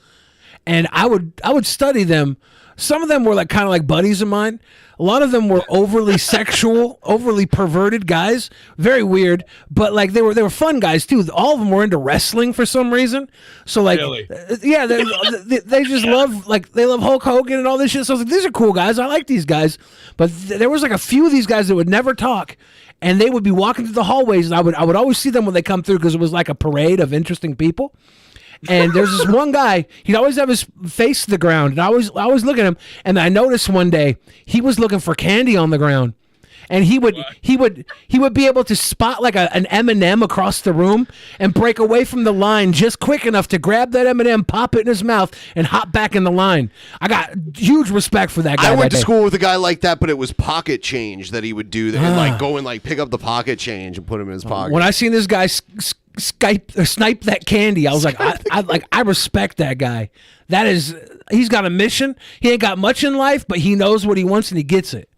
and I would study them. Some of them were like kind of like buddies of mine. A lot of them were overly sexual, overly perverted guys. Very weird, but like they were fun guys too. All of them were into wrestling for some reason. So like, Really? yeah, they just love they love Hulk Hogan and all this shit. So I was like, these are cool guys. I like these guys. But there was like a few of these guys that would never talk, and they would be walking through the hallways, and I would always see them when they come through because it was like a parade of interesting people. And there's this one guy, he'd always have his face to the ground, and I always look at him, and I noticed one day he was looking for candy on the ground. And he would be able to spot like an M&M across the room and break away from the line just quick enough to grab that M&M, pop it in his mouth, and hop back in the line. I got huge respect for that guy. I went to school with a guy like that, but it was pocket change that he would do, and like go and like pick up the pocket change and put him in his pocket. When I seen this guy snipe that candy, I was like, I respect that guy. He's got a mission. He ain't got much in life, but he knows what he wants and he gets it.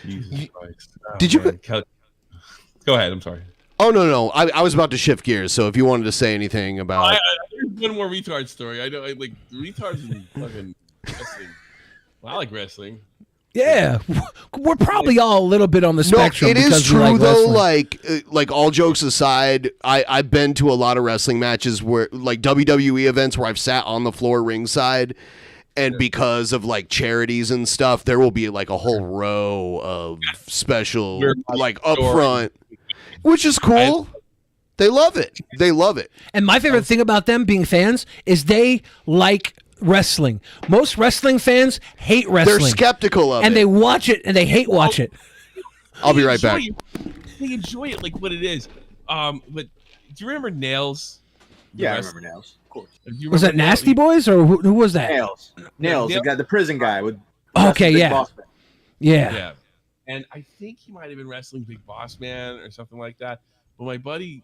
Jesus Christ. Did you go ahead? I'm sorry. Oh no! I was about to shift gears. So if you wanted to say anything about, there's one more retard story. I know, like retards and fucking wrestling. Well, I like wrestling. Yeah, we're probably all a little bit on the spectrum. No, it is true like though. wrestling. Like all jokes aside, I've been to a lot of wrestling matches where like WWE events where I've sat on the floor ringside. And because of like charities and stuff, there will be like a whole row of special like up front, which is cool. They love it. They love it. And my favorite thing about them being fans is they like wrestling. Most wrestling fans hate wrestling. They're skeptical of it. And they watch it and they hate watch it. I'll be right back. They enjoy it like what it is. But do you remember Nails? Yeah, I remember Nails. Of course. Was that Nasty Boys or who was that? Nails, the prison guy with. Okay, yeah. Yeah. And I think he might have been wrestling Big Boss Man or something like that. But my buddy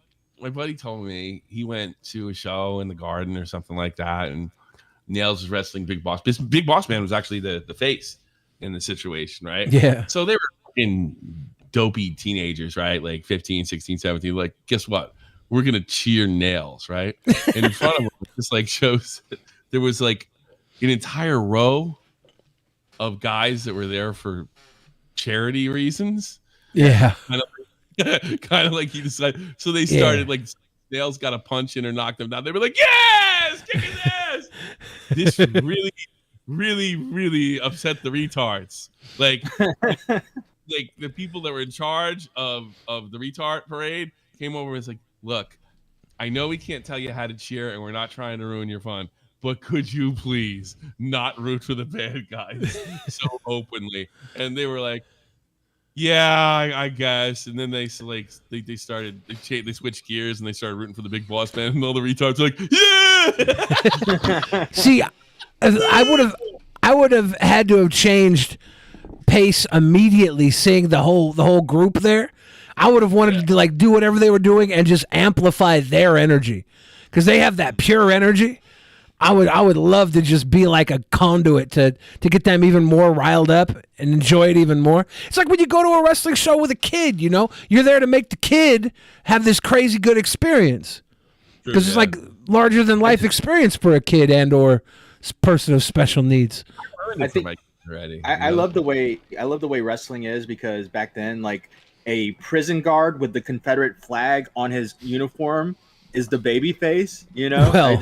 told me he went to a show in the Garden or something like that, and Nails was wrestling Big Boss. Big Boss Man was actually the face in the situation, right? Yeah. So they were fucking dopey teenagers, right? Like 15, 16, 17. Like, guess what? We're gonna cheer Nails, right? And in front of them, just like shows, there was like an entire row of guys that were there for charity reasons. Yeah, kind of like he decided. So they started like Nails got a punch in or knocked them down. They were like, "Yes, kick his ass!" This really, really, really upset the retards. Like the people that were in charge of the retard parade came over and was like, "Look, I know we can't tell you how to cheer, and we're not trying to ruin your fun, but could you please not root for the bad guys so openly?" And they were like, "Yeah, I guess." And then they switched gears and they started rooting for the Big Boss Man, and all the retards were like, "Yeah." See, I would have had to have changed pace immediately, seeing the whole group there. I would have wanted to like do whatever they were doing and just amplify their energy, because they have that pure energy. I would love to just be like a conduit to get them even more riled up and enjoy it even more. It's like when you go to a wrestling show with a kid, you know, you're there to make the kid have this crazy good experience, because it's like larger than life experience for a kid and or person of special needs. I think I love the way wrestling is, because back then, like, a prison guard with the Confederate flag on his uniform is the baby face, you know? Well,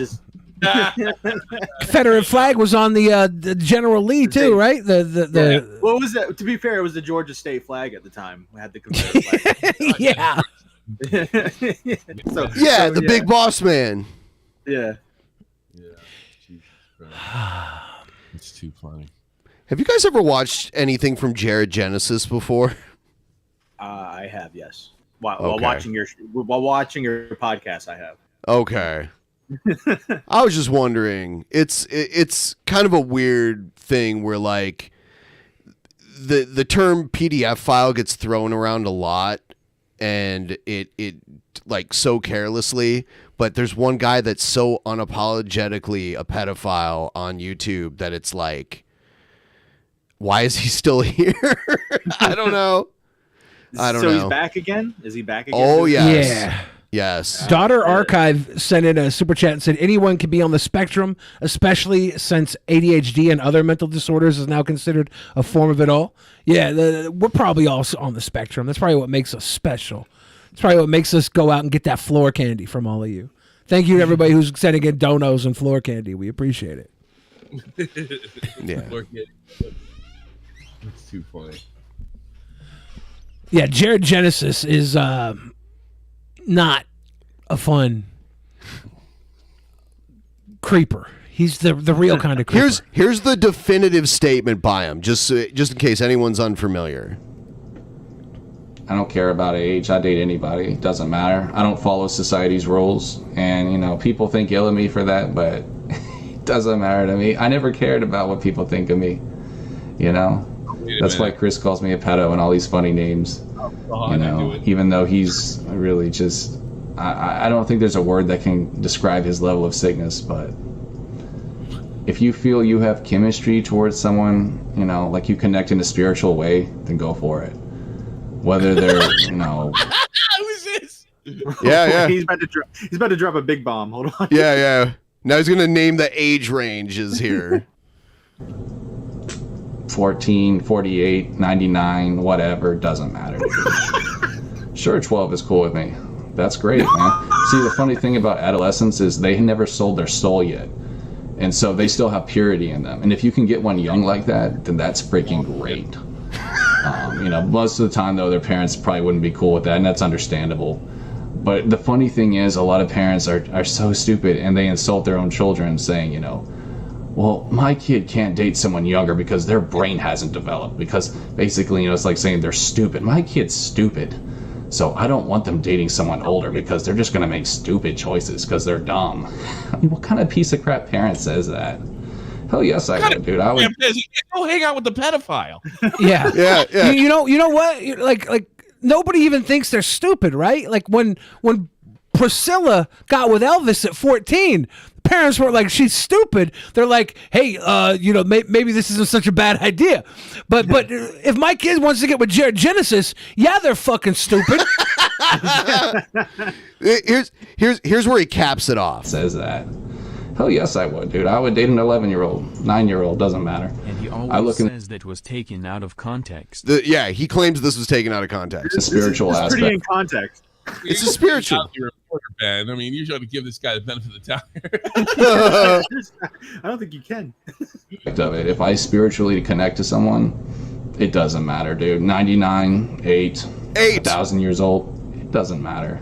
Confederate flag was on the General Lee too, right? The What was that? To be fair, it was the Georgia state flag at the time. We had the Confederate flag. Yeah. The Big Boss Man. Yeah. It's too funny. Have you guys ever watched anything from Jared Genesis before? I have, yes. While watching your podcast, I have. Okay. I was just wondering. It's kind of a weird thing where like the term PDF file gets thrown around a lot, and it like so carelessly. But there's one guy that's so unapologetically a pedophile on YouTube that it's like, why is he still here? I don't know. So he's back again? Is he back again? Oh, yes. Yeah. Yes. Daughter Archive sent in a super chat and said anyone can be on the spectrum, especially since ADHD and other mental disorders is now considered a form of it all. Yeah, we're probably all on the spectrum. That's probably what makes us special. It's probably what makes us go out and get that floor candy from all of you. Thank you to everybody who's sending in donos and floor candy. We appreciate it. Yeah. It's too funny. Yeah, Jared Genesis is not a fun creeper. He's the real kind of creeper. Here's the definitive statement by him, just in case anyone's unfamiliar. I don't care about age. I date anybody. It doesn't matter. I don't follow society's rules. And, people think ill of me for that, but it doesn't matter to me. I never cared about what people think of me. That's why Chris calls me a pedo and all these funny names. Even though he's really just... I don't think there's a word that can describe his level of sickness, but if you feel you have chemistry towards someone, like you connect in a spiritual way, then go for it. Whether they're, Who's this? Yeah. He's about to drop a big bomb. Hold on. Yeah. Now he's gonna name the age ranges here. 14, 48, 99, whatever, doesn't matter. Sure, 12 is cool with me. That's great, man. See, the funny thing about adolescents is they never sold their soul yet. And so they still have purity in them. And if you can get one young like that, then that's freaking great. Most of the time, though, their parents probably wouldn't be cool with that, and that's understandable. But the funny thing is, a lot of parents are so stupid, and they insult their own children, saying, well, my kid can't date someone younger because their brain hasn't developed. Because basically, it's like saying they're stupid. My kid's stupid. So I don't want them dating someone older because they're just going to make stupid choices because they're dumb. I mean, what kind of piece of crap parent says that? Hell yes, I would, dude. I would go hang out with the pedophile. Yeah. You know what? Like nobody even thinks they're stupid, right? Like when Priscilla got with Elvis at 14, parents were like, she's stupid. They're like, hey, maybe this isn't such a bad idea. But if my kid wants to get with Jared Genesis, yeah, they're fucking stupid. Here's where he caps it off. Says that. Hell yes, I would, dude. I would date an 11-year-old, 9-year-old, doesn't matter. And he always says that was taken out of context. He claims this was taken out of context. The spiritual it's aspect. Pretty in context. It's a spiritual. You're a reporter, Ben. I mean, you should give this guy the benefit of the doubt. I don't think you can. Of it. If I spiritually connect to someone, it doesn't matter, dude. 99, 8, 1,000 years old, it doesn't matter.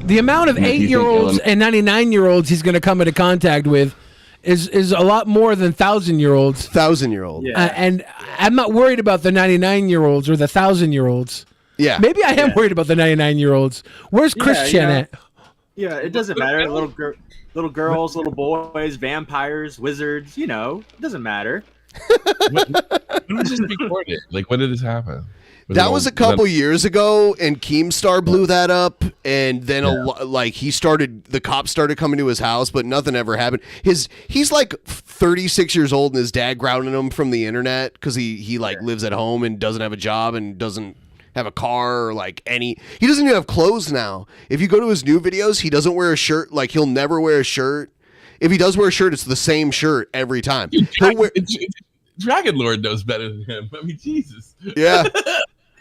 The amount of 8-year-olds and 99-year-olds he's going to come into contact with is a lot more than 1,000-year-olds. 1,000-year-old. Yeah. And I'm not worried about the 99-year-olds or the 1,000-year-olds. Yeah. Maybe I am worried about the 99-year-olds. Where's Christian at? Yeah, it doesn't matter. Little girls, little boys, vampires, wizards, it doesn't matter. When was this recorded? Like, when did this happen? That was a couple years ago, and Keemstar blew that up, and then the cops started coming to his house, but nothing ever happened. He's like 36 years old, and his dad grounded him from the internet because he lives at home and doesn't have a job and doesn't have a car or he doesn't even have clothes now. If you go to his new videos, he doesn't wear a shirt. Like, he'll never wear a shirt. If he does wear a shirt, it's the same shirt every time. Dragon Lord knows better than him. I mean, Jesus. Yeah.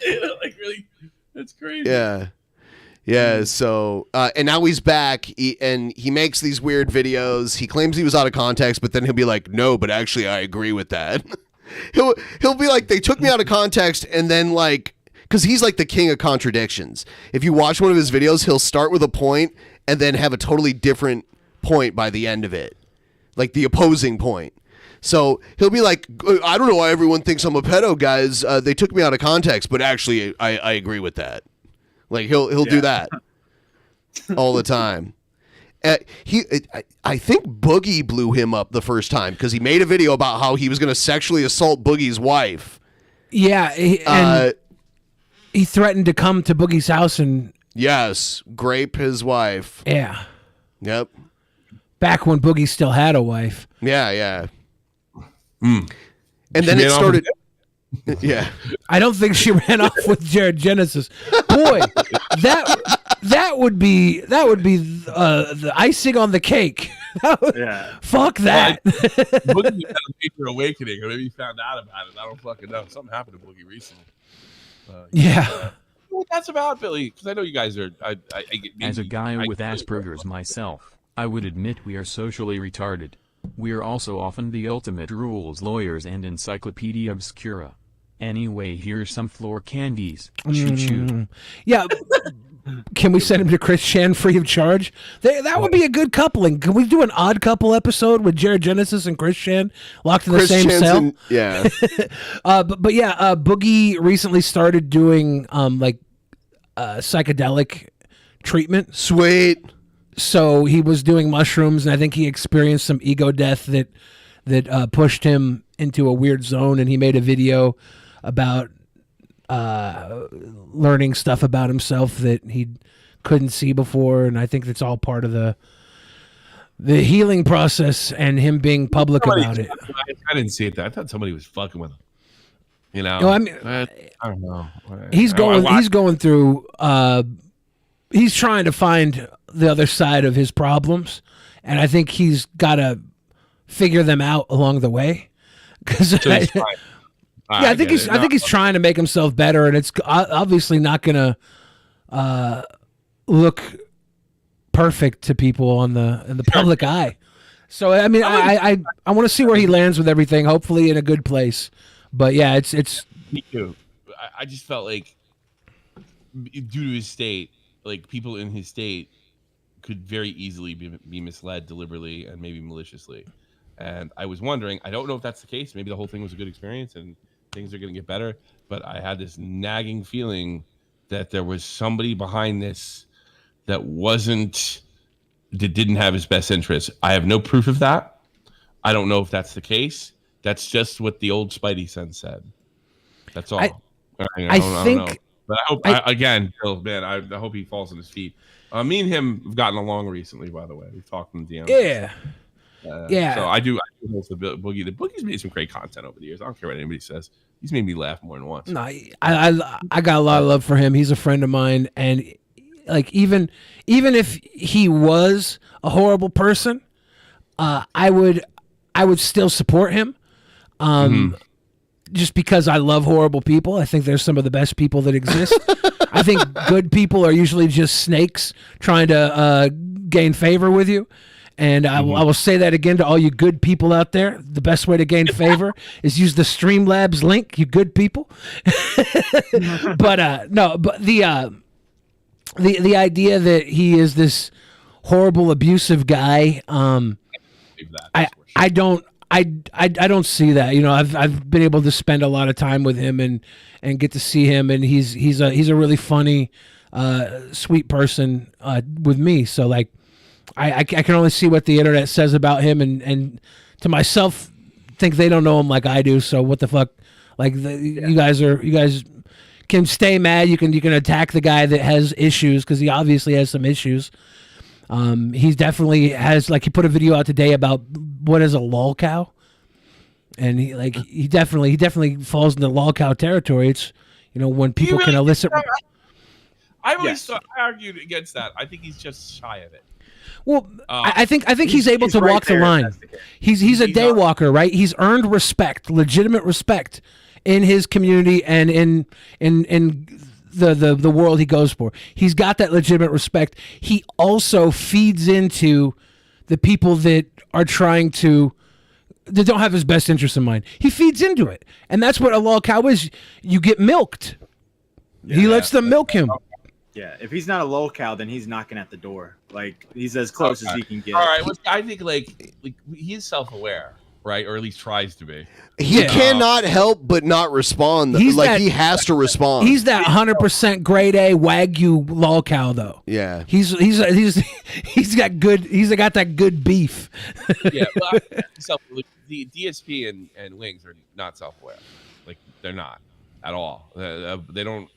Really, that's crazy. Yeah. So, and now he's back, and he makes these weird videos. He claims he was out of context, but then he'll be like, "No, but actually, I agree with that." he'll be like, "They took me out of context," and then because he's like the king of contradictions. If you watch one of his videos, he'll start with a point and then have a totally different point by the end of it, like the opposing point. So he'll be like, I don't know why everyone thinks I'm a pedo, guys. They took me out of context, but actually, I agree with that. Like, he'll do that all the time. I think Boogie blew him up the first time because he made a video about how he was going to sexually assault Boogie's wife. Yeah, he threatened to come to Boogie's house and grape his wife. Yeah. Yep. Back when Boogie still had a wife. Yeah. And then it started. Yeah. I don't think she ran off with Jared Genesis. Boy, that that would be the icing on the cake. Yeah. Fuck that. Boogie had a major awakening, or maybe he found out about it. I don't fucking know. Something happened to Boogie recently. Yeah. What that's about, Billy? Because I know you guys are. As a guy with Asperger's myself, I would admit we are socially retarded. We are also often the ultimate rules lawyers and encyclopedia obscura. Anyway, here's some floor candies. Shoot, shoot. Yeah. Can we send him to Chris Chan free of charge? That would be a good coupling. Can we do an odd couple episode with Jared Genesis and Chris Chan locked in the same cell? Yeah. But yeah, Boogie recently started doing psychedelic treatment. Sweet. So he was doing mushrooms, and I think he experienced some ego death that pushed him into a weird zone, and he made a video about learning stuff about himself that he couldn't see before, and I think that's all part of the healing process and him being public about it. I didn't see it. I thought somebody was fucking with him. You know, No, I mean, I don't know. He's going through. He's trying to find the other side of his problems, and I think he's got to figure them out along the way. Because I think he's trying to make himself better, and it's obviously not going to look perfect to people in the public eye. So I mean, I want to see where he lands with everything. Hopefully, in a good place. But yeah, it's me too. I just felt like due to his state, like people in his state could very easily be misled deliberately and maybe maliciously. And I was wondering, I don't know if that's the case. Maybe the whole thing was a good experience and things are going to get better. But I had this nagging feeling that there was somebody behind this that didn't have his best interest. I have no proof of that. I don't know if that's the case. That's just what the old Spidey sense said. That's all. I don't know. But I hope he falls on his feet. Me and him have gotten along recently, by the way. We've talked in the DMs. Yeah. Yeah. So I do host the Boogie. The Boogie's made some great content over the years. I don't care what anybody says. He's made me laugh more than once. No, I got a lot of love for him. He's a friend of mine, and like even if he was a horrible person, I would still support him. Just because I love horrible people. I think they're some of the best people that exist. I think good people are usually just snakes trying to gain favor with you. And I will say that again to all you good people out there. The best way to gain favor is use the Streamlabs link, you good people. But the idea that he is this horrible, abusive guy, I don't see that. You know, I've been able to spend a lot of time with him and get to see him, and he's a really funny, sweet person with me. So like, I can only see what the internet says about him, and to myself, think they don't know him like I do. So what the fuck? Like you guys can stay mad. You can attack the guy that has issues because he obviously has some issues. He's definitely has, like, he put a video out today about what is a lol cow, and he definitely falls into lol cow territory. It's, you know, when people can elicit. I argued against that. I think he's just shy of it. Well, I think he's able to walk the line. He's a day walker, right? He's earned respect, legitimate respect in his community and in the world he goes for. He's got that legitimate respect. He also feeds into the people that are that don't have his best interest in mind. He feeds into it. And that's what a lol cow is. You get milked. He lets them milk him. Yeah, if he's not a lol cow, then he's knocking at the door. Like, he's as close as he can get. All right, well, I think like he is self-aware, right? Or at least tries to be. He cannot help but not respond. He has to respond. He's that 100% grade A Wagyu lol cow, though. Yeah, he's got that good beef. Yeah, well, the DSP and Wings are not self-aware. Like, they're not at all. They don't.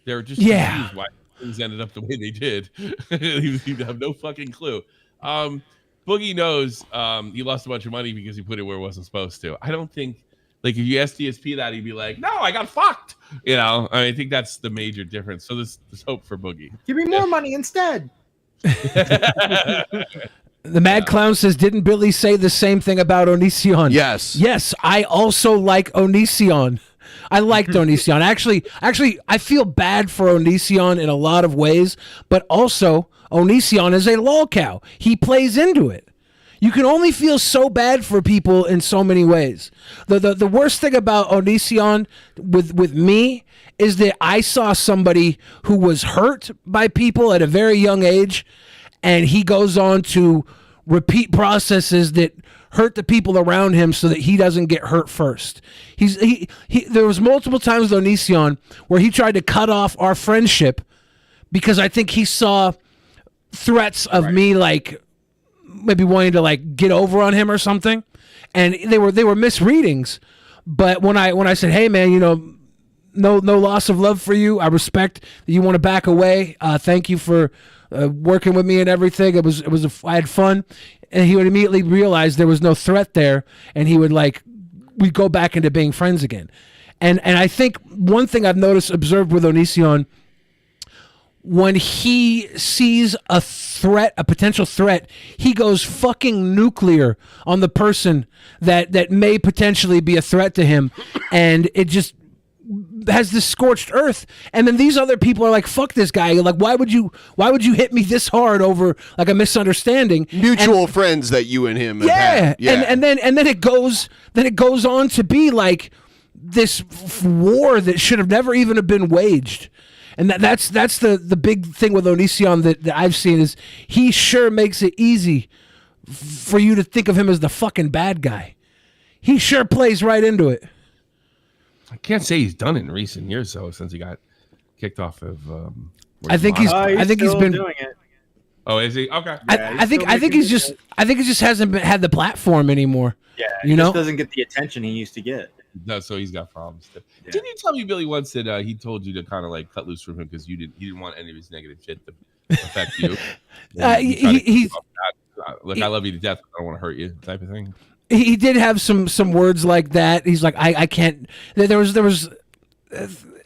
They're just confused why things ended up the way they did. You have no fucking clue. Boogie knows he lost a bunch of money because he put it where it wasn't supposed to. I don't think Like if you ask DSP that, he'd be like, "No, I got fucked." You know, I think that's the major difference. So there's hope for Boogie. Give me more money instead. The Mad Clown says, didn't Billy say the same thing about Onision? Yes. Yes, I also like Onision. I liked Onision. Actually, I feel bad for Onision in a lot of ways, but also Onision is a lolcow. He plays into it. You can only feel so bad for people in so many ways. The worst thing about Onision with me is that I saw somebody who was hurt by people at a very young age, and he goes on to repeat processes that hurt the people around him so that he doesn't get hurt first. There was multiple times with Onision where he tried to cut off our friendship because I think he saw threats of me like maybe wanting to like get over on him or something, and they were misreadings. But when I said, hey man, you know, no loss of love for you. I respect that you want to back away. Thank you for working with me and everything. I had fun, and he would immediately realize there was no threat there, and he would we'd go back into being friends again. And I think one thing I've observed with Onision, when he sees a potential threat, he goes fucking nuclear on the person that may potentially be a threat to him, and it just has this scorched earth. And then these other people are like, fuck this guy. Like, why would you hit me this hard over like a misunderstanding? Mutual friends that you and him have had. Yeah. And then it goes on to be like this war that should have never even have been waged. And that's the big thing with Onision that I've seen is he sure makes it easy for you to think of him as the fucking bad guy. He sure plays right into it. I can't say he's done it in recent years though, since he got kicked off of. I think he's been doing it. Oh, is he? Okay. I think he just hasn't had the platform anymore. Yeah, you know, just doesn't get the attention he used to get. No, so he's got problems too. Yeah. Didn't you tell me Billy once that he told you to kind of like cut loose from him because he didn't want any of his negative shit to affect you? Look, I love you to death. I don't want to hurt you, type of thing. He did have some words like that. He's like, I can't. There was.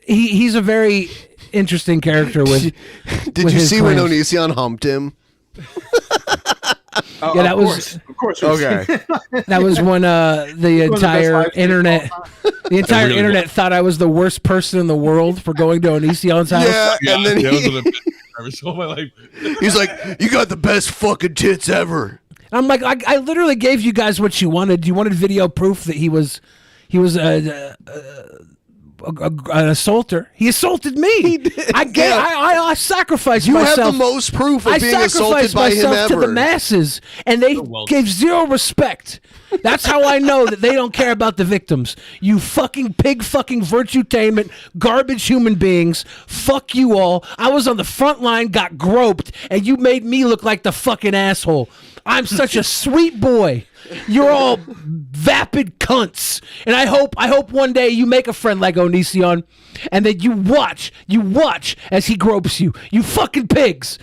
He's a very interesting character. Did you see when Onision humped him? Yeah, that was of course. Okay. That was when the entire internet thought I was the worst person in the world for going to Onision's house. Yeah, and then ever saw my life. He's like, "You got the best fucking tits ever." I'm like, I literally gave you guys what you wanted. You wanted video proof that he was an assaulter. He assaulted me. He did. I sacrificed you myself. You have the most proof of being assaulted by him ever. To the masses, and they gave zero respect. That's how I know that they don't care about the victims. You fucking pig fucking virtue-tainment, garbage human beings. Fuck you all. I was on the front line, got groped, and you made me look like the fucking asshole. I'm such a sweet boy. You're all vapid cunts. And I hope one day you make a friend like Onision and that you watch as he gropes you. You fucking pigs.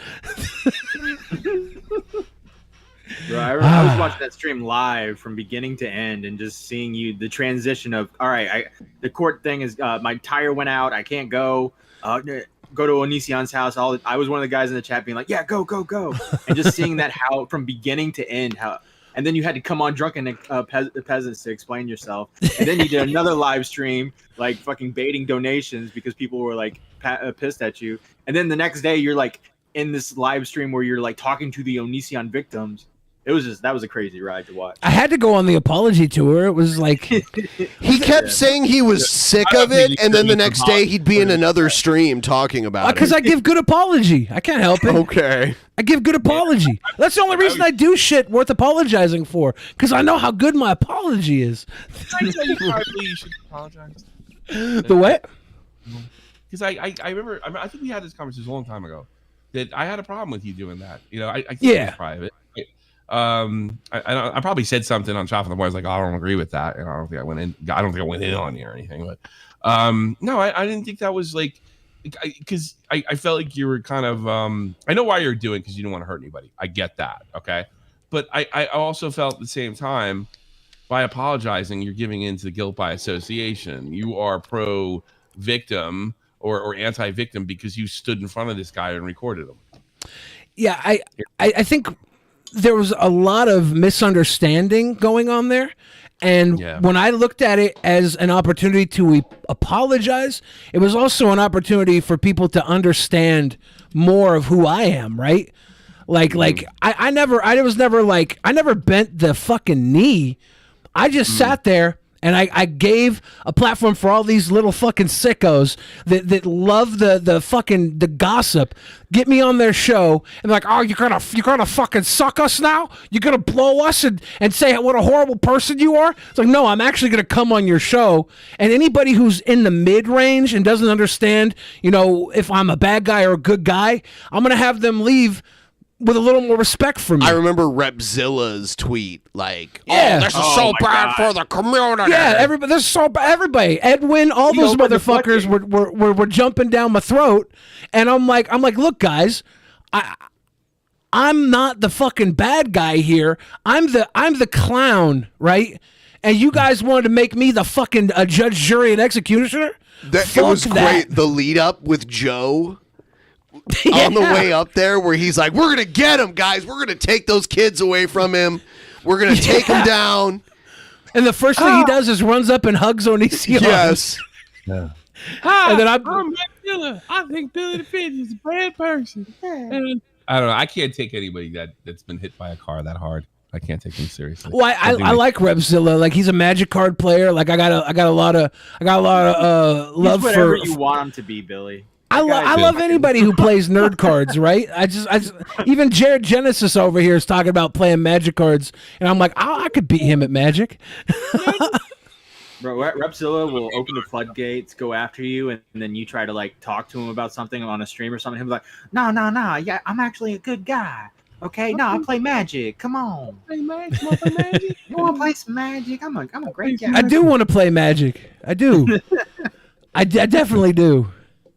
Bro, I was watching that stream live from beginning to end and just seeing the transition of, all right, the court thing is, my tire went out. I can't go. Go to Onision's house. I was one of the guys in the chat being like, yeah, go. And just seeing that how from beginning to end, and then you had to come on Drunken Peasants to explain yourself. And then you did another live stream, like fucking baiting donations because people were like pissed at you. And then the next day you're like in this live stream where you're like talking to the Onision victims. That was a crazy ride to watch. I had to go on the apology tour. It was like he kept saying he was sick of it, and then the next day he'd be in another stream talking about it. Because I give good apology. I can't help it. Okay. I give good apology. That's the only reason I do shit worth apologizing for. Because I know how good my apology is. Did I tell you privately you should apologize? The what? Because I remember, I think we had this conversation a long time ago that I had a problem with you doing that. You know, I think it was private. I probably said something on Chopping the Boy. I was like, oh, I don't agree with that. And I don't think I went in on you or anything. But no, I didn't think that was like, because I felt like you were kind of, I know why you're doing it because you didn't want to hurt anybody. I get that. Okay. But I also felt at the same time by apologizing, you're giving in to guilt by association. You are pro victim or anti-victim because you stood in front of this guy and recorded him. Yeah, I think there was a lot of misunderstanding going on there. And when I looked at it as an opportunity to apologize, it was also an opportunity for people to understand more of who I am, right? I never bent the fucking knee. I just sat there and I gave a platform for all these little fucking sickos that love the gossip. Get me on their show and like, oh, you're gonna fucking suck us now? You're gonna blow us and say what a horrible person you are? It's like, no, I'm actually gonna come on your show, and anybody who's in the mid range and doesn't understand, if I'm a bad guy or a good guy, I'm gonna have them leave with a little more respect for me. I remember Repzilla's tweet, like, yeah. this is so bad for the community. Yeah, everybody. Edwin, all those motherfuckers were jumping down my throat, and I'm like, look, guys, I'm not the fucking bad guy here. I'm the clown, right? And you guys wanted to make me the fucking judge, jury, and executioner. It was great. The lead up with Joe. On the way up there where he's like, we're going to get him, guys. We're going to take those kids away from him. We're going to take him down. And the first thing he does is runs up and hugs Onision. Yes. Yeah. And then I'm Billy. I think Billy the Fish is a bad person. And I don't know. I can't take anybody that's been hit by a car that hard. I can't take him seriously. Well, I like Repzilla. Like, he's a Magic card player. Like, I got a lot of love He's whatever for you want him to be, Billy. I love anybody who plays nerd cards, right? I just even Jared Genesis over here is talking about playing Magic cards, and I'm like, I could beat him at Magic. Bro, Repzilla will open the floodgates, go after you, and then you try to like talk to him about something on a stream or something. He'll be like, no, yeah, I'm actually a good guy. Okay, no, I play Magic. Come on. Play Magic. You want to play some Magic? I'm a great guy. I do want to play Magic. I do. I definitely do.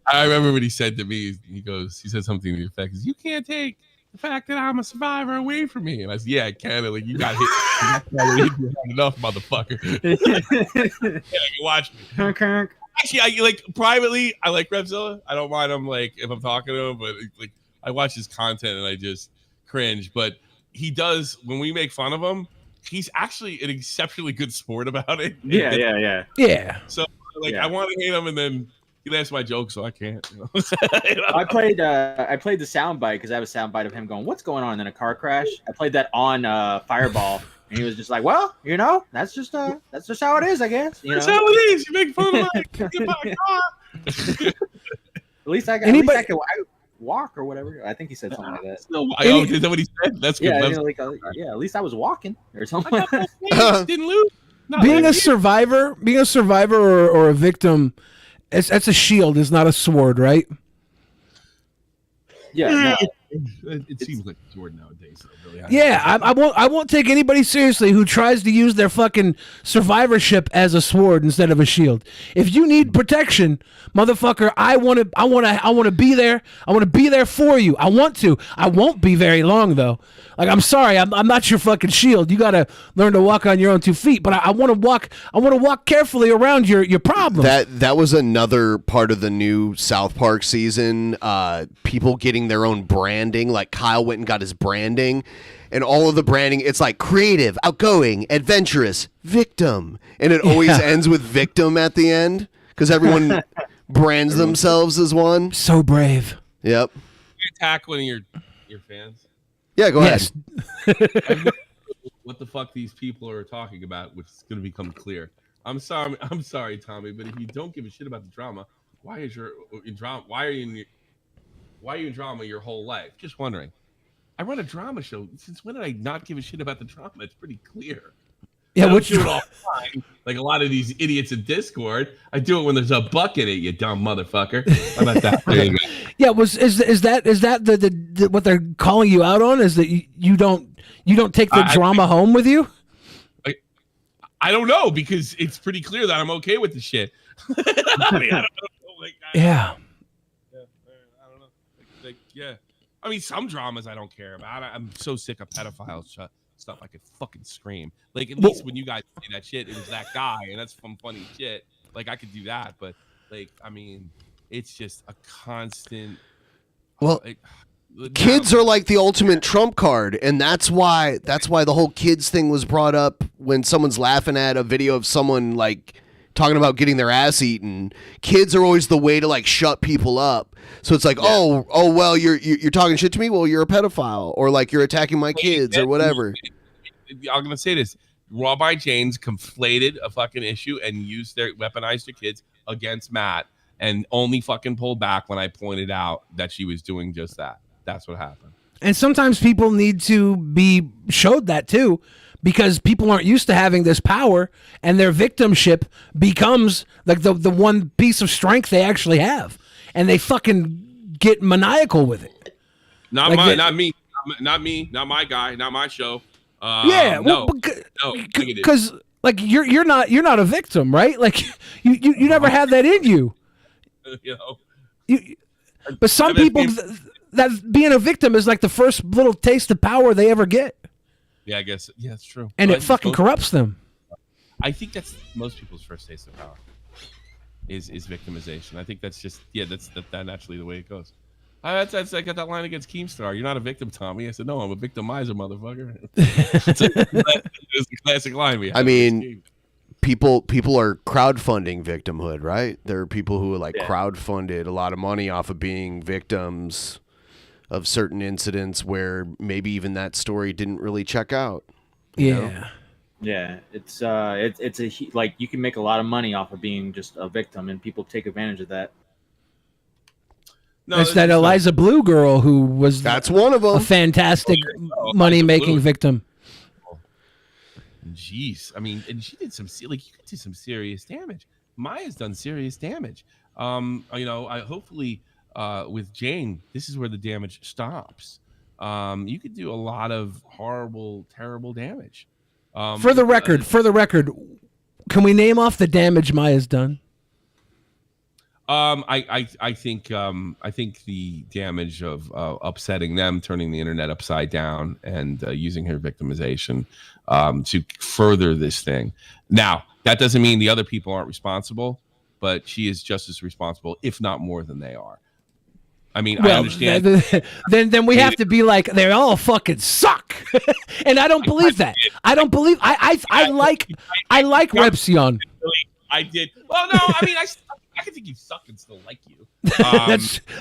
I remember what he said to me. He said something to the effect, you can't take the fact that I'm a survivor away from me. And I said, yeah, I can. Like, you got hit enough, motherfucker. Yeah, you watch me. Okay. Actually, privately, I like Repzilla. I don't mind him, like, if I'm talking to him, but like, I watch his content and I just cringe. But he does, when we make fun of him, he's actually an exceptionally good sport about it. Yeah. So, I want to hate him, and then he laughs my joke, so I can't. I played the soundbite because I have a soundbite of him going, "What's going on?" And then a car crash. I played that on Fireball, and he was just like, "Well, that's just how it is, I guess." That's how it is. You make fun of my car. At least I can walk or whatever. I think he said something like that. Is that what he said? That's good. Yeah, at least I was walking or something. Didn't lose. Being a survivor or a victim. That's a shield. It's not a sword, right? Yeah. It seems like a sword nowadays. So really, I won't take anybody seriously who tries to use their fucking survivorship as a sword instead of a shield. If you need protection, motherfucker, I want to be there. I want to be there for you. I want to. I won't be very long though. Like, I'm sorry, I'm not your fucking shield. You gotta learn to walk on your own 2 feet. But I want to walk. I want to walk carefully around your problems. That was another part of the new South Park season. People getting their own branding. Like, Kyle went and got his branding, and all of the branding. It's like creative, outgoing, adventurous, victim, and it always ends with victim at the end because everyone brands themselves as one. So brave. Yep. You attack one of your fans. Yeah, go ahead. What the fuck these people are talking about, which is going to become clear. I'm sorry, Tommy, but if you don't give a shit about the drama, why are you in drama your whole life? Just wondering. I run a drama show. Since when did I not give a shit about the drama? It's pretty clear. Yeah, I do it all the time. Like a lot of these idiots in Discord, I do it when there's a buck in it, you dumb motherfucker. How about that? There you go. Yeah, is that the what they're calling you out on? Is that you don't take the drama home with you? I don't know, because it's pretty clear that I'm okay with the shit. I don't know. Yeah. I don't know. Yeah. I mean, some dramas I don't care about. I'm so sick of pedophiles stuff, I could fucking scream. Like at least when you guys say that shit, it was that guy, and that's some funny shit. Like I could do that, but like I mean, it's just a constant. Well, kids are like the ultimate trump card, and that's why the whole kids thing was brought up when someone's laughing at a video of someone like talking about getting their ass eaten. Kids are always the way to like shut people up. So it's like, oh well, you're talking shit to me. Well, you're a pedophile, or like you're attacking my kids, or whatever. I'm gonna say this: Raw by Jane's conflated a fucking issue and weaponized their kids against Matt, and only fucking pulled back when I pointed out that she was doing just that. That's what happened. And sometimes people need to be showed that too, because people aren't used to having this power, and their victimship becomes like the one piece of strength they actually have, and they fucking get maniacal with it. Not me, not my guy, not my show. Because like you're not a victim, right? Like you never had that in you. You know, but some people that being a victim is like the first little taste of power they ever get. Yeah, I guess. Yeah, it's true. And it fucking corrupts them. I think that's most people's first taste of power is victimization. I think that's just that's naturally the way it goes. That's I got that line against Keemstar. You're not a victim, Tommy. I said, no, I'm a victimizer, motherfucker. It's a classic line we have. I mean, people are crowdfunding victimhood, right? There are people who like crowdfunded a lot of money off of being victims of certain incidents where maybe even that story didn't really check out. You know? Yeah, it's like you can make a lot of money off of being just a victim, and people take advantage of that. No, it's that Eliza Blue girl who was one of them. A fantastic money-making victim. Jeez, I mean, and she did some you could do some serious damage. Maya's done serious damage. You know, hopefully with Jane, this is where the damage stops. You could do a lot of horrible, terrible damage. For the record, can we name off the damage Maya's done? I think the damage of upsetting them, turning the internet upside down, and using her victimization to further this thing. Now, that doesn't mean the other people aren't responsible, but she is just as responsible, if not more than they are. I mean, I understand. Then we have to be like, they all fucking suck, and I don't believe that. I don't believe. I like Repsion. I did. Well, no, I mean, I can think you suck and still like you.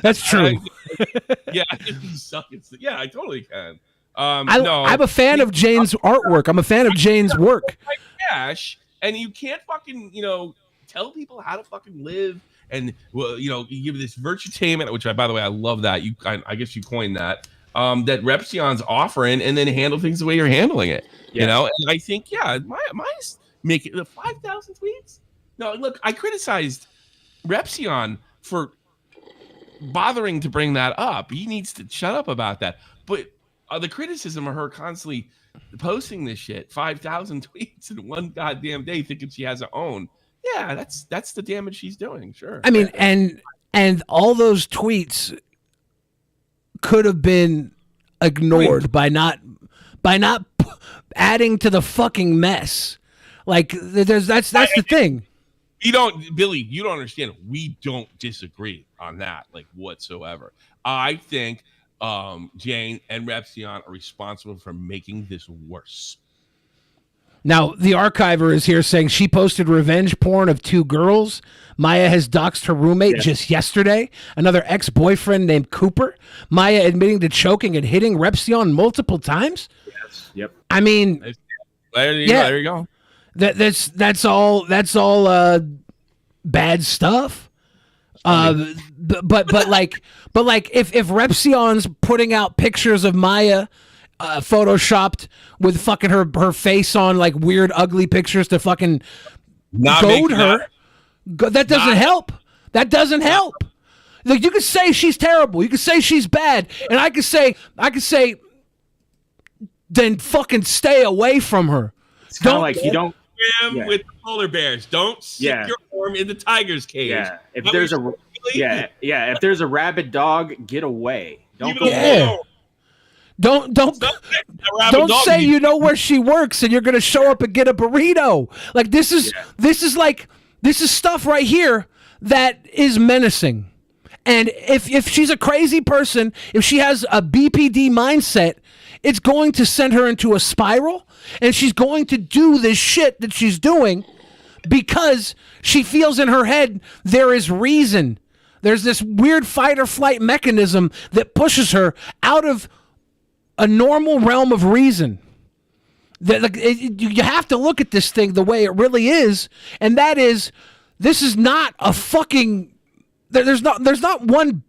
That's true. I think you suck and still, I totally can. I'm a fan of Jane's artwork. I'm a fan of Jane's work. Cash, and you can't fucking tell people how to fucking live, and you give this virtutainment, which by the way I love that I guess you coined that that Repsion's offering, and then handle things the way you're handling it. And I think mine's making the 5,000 tweets. No, look, I criticized Repsion for bothering to bring that up. He needs to shut up about that. But the criticism of her constantly posting this shit, 5,000 tweets in one goddamn day, thinking she has her own. Yeah, that's the damage she's doing. Sure. I mean, and all those tweets could have been ignored by not adding to the fucking mess. Like that's the thing. Billy, you don't understand. We don't disagree on that, like, whatsoever. I think Jane and Repsion are responsible for making this worse. Now, the archiver is here saying she posted revenge porn of 2 girls. Maya has doxed her roommate just yesterday. Another ex-boyfriend named Cooper. Maya admitting to choking and hitting Repsion multiple times. Yes. Yep. I mean, there you go. That's all bad stuff. But like if Repsion's putting out pictures of Maya photoshopped with fucking her face on, like weird ugly pictures to fucking goad her, that doesn't help. That doesn't help. Like, you could say she's terrible, you could say she's bad, and I could say then fucking stay away from her. It's kind of like you don't swim with the polar bears. Don't stick your arm in the tiger's cage. Yeah. If there's a rabid dog, get away. Don't go. Don't say you know where she works and you're gonna show up and get a burrito. Like this is stuff right here that is menacing. And if she's a crazy person, if she has a BPD mindset, it's going to send her into a spiral, and she's going to do this shit that she's doing because she feels in her head there is reason. There's this weird fight or flight mechanism that pushes her out of a normal realm of reason. You have to look at this thing the way it really is, and that is, this is not a fucking. There's not one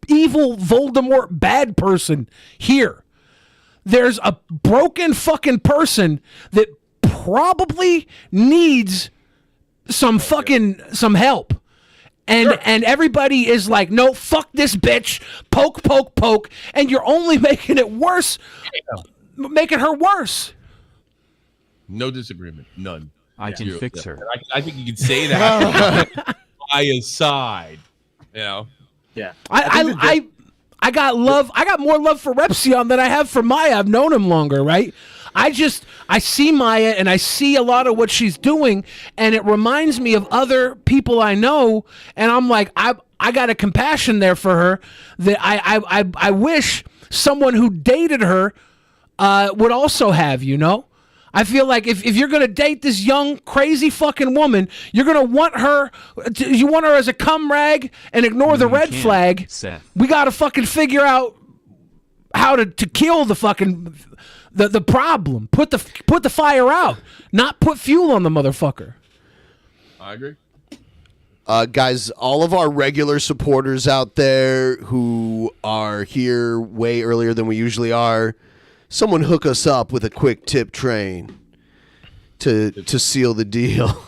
evil Voldemort bad person here. There's a broken fucking person that probably needs some help. And everybody is like, no, fuck this bitch, poke, poke, poke, and you're only making it worse, making her worse. No disagreement, none. I can fix her. I think you can say that by his side, you know. Yeah. I got love. I got more love for Repsion than I have for Maya. I've known him longer, right? I see Maya and I see a lot of what she's doing, and it reminds me of other people I know, and I'm like, I got a compassion there for her that I wish someone who dated her would also have, you know? I feel like if you're going to date this young, crazy fucking woman, you're going to want her, you want her as a cum rag and ignore the red flag. Seth. We got to fucking figure out how to kill the fucking, the problem. Put the fire out, not put fuel on the motherfucker. I agree. Guys, all of our regular supporters out there who are here way earlier than we usually are, someone hook us up with a quick tip train to seal the deal.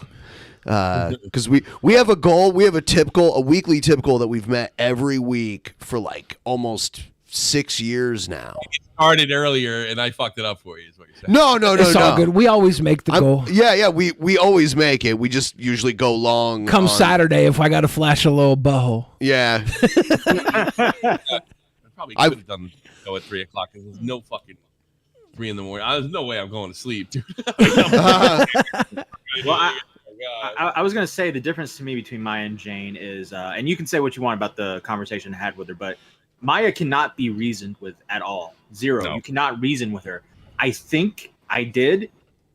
Because we have a goal. We have a weekly tip goal that we've met every week for like almost 6 years now. It started earlier, and I fucked it up for you. Is what you're saying? No. It's all good. We always make the goal. Yeah. We always make it. We just usually go long. Come Saturday if I got to flash a little butthole. Yeah. I probably could have done the show at 3 o'clock. There's no fucking 3 in the morning. There's no way I'm going to sleep, dude. Well, I was going to say the difference to me between Maya and Jane is, and you can say what you want about the conversation I had with her, but Maya cannot be reasoned with at all. Zero. No. You cannot reason with her. I think I did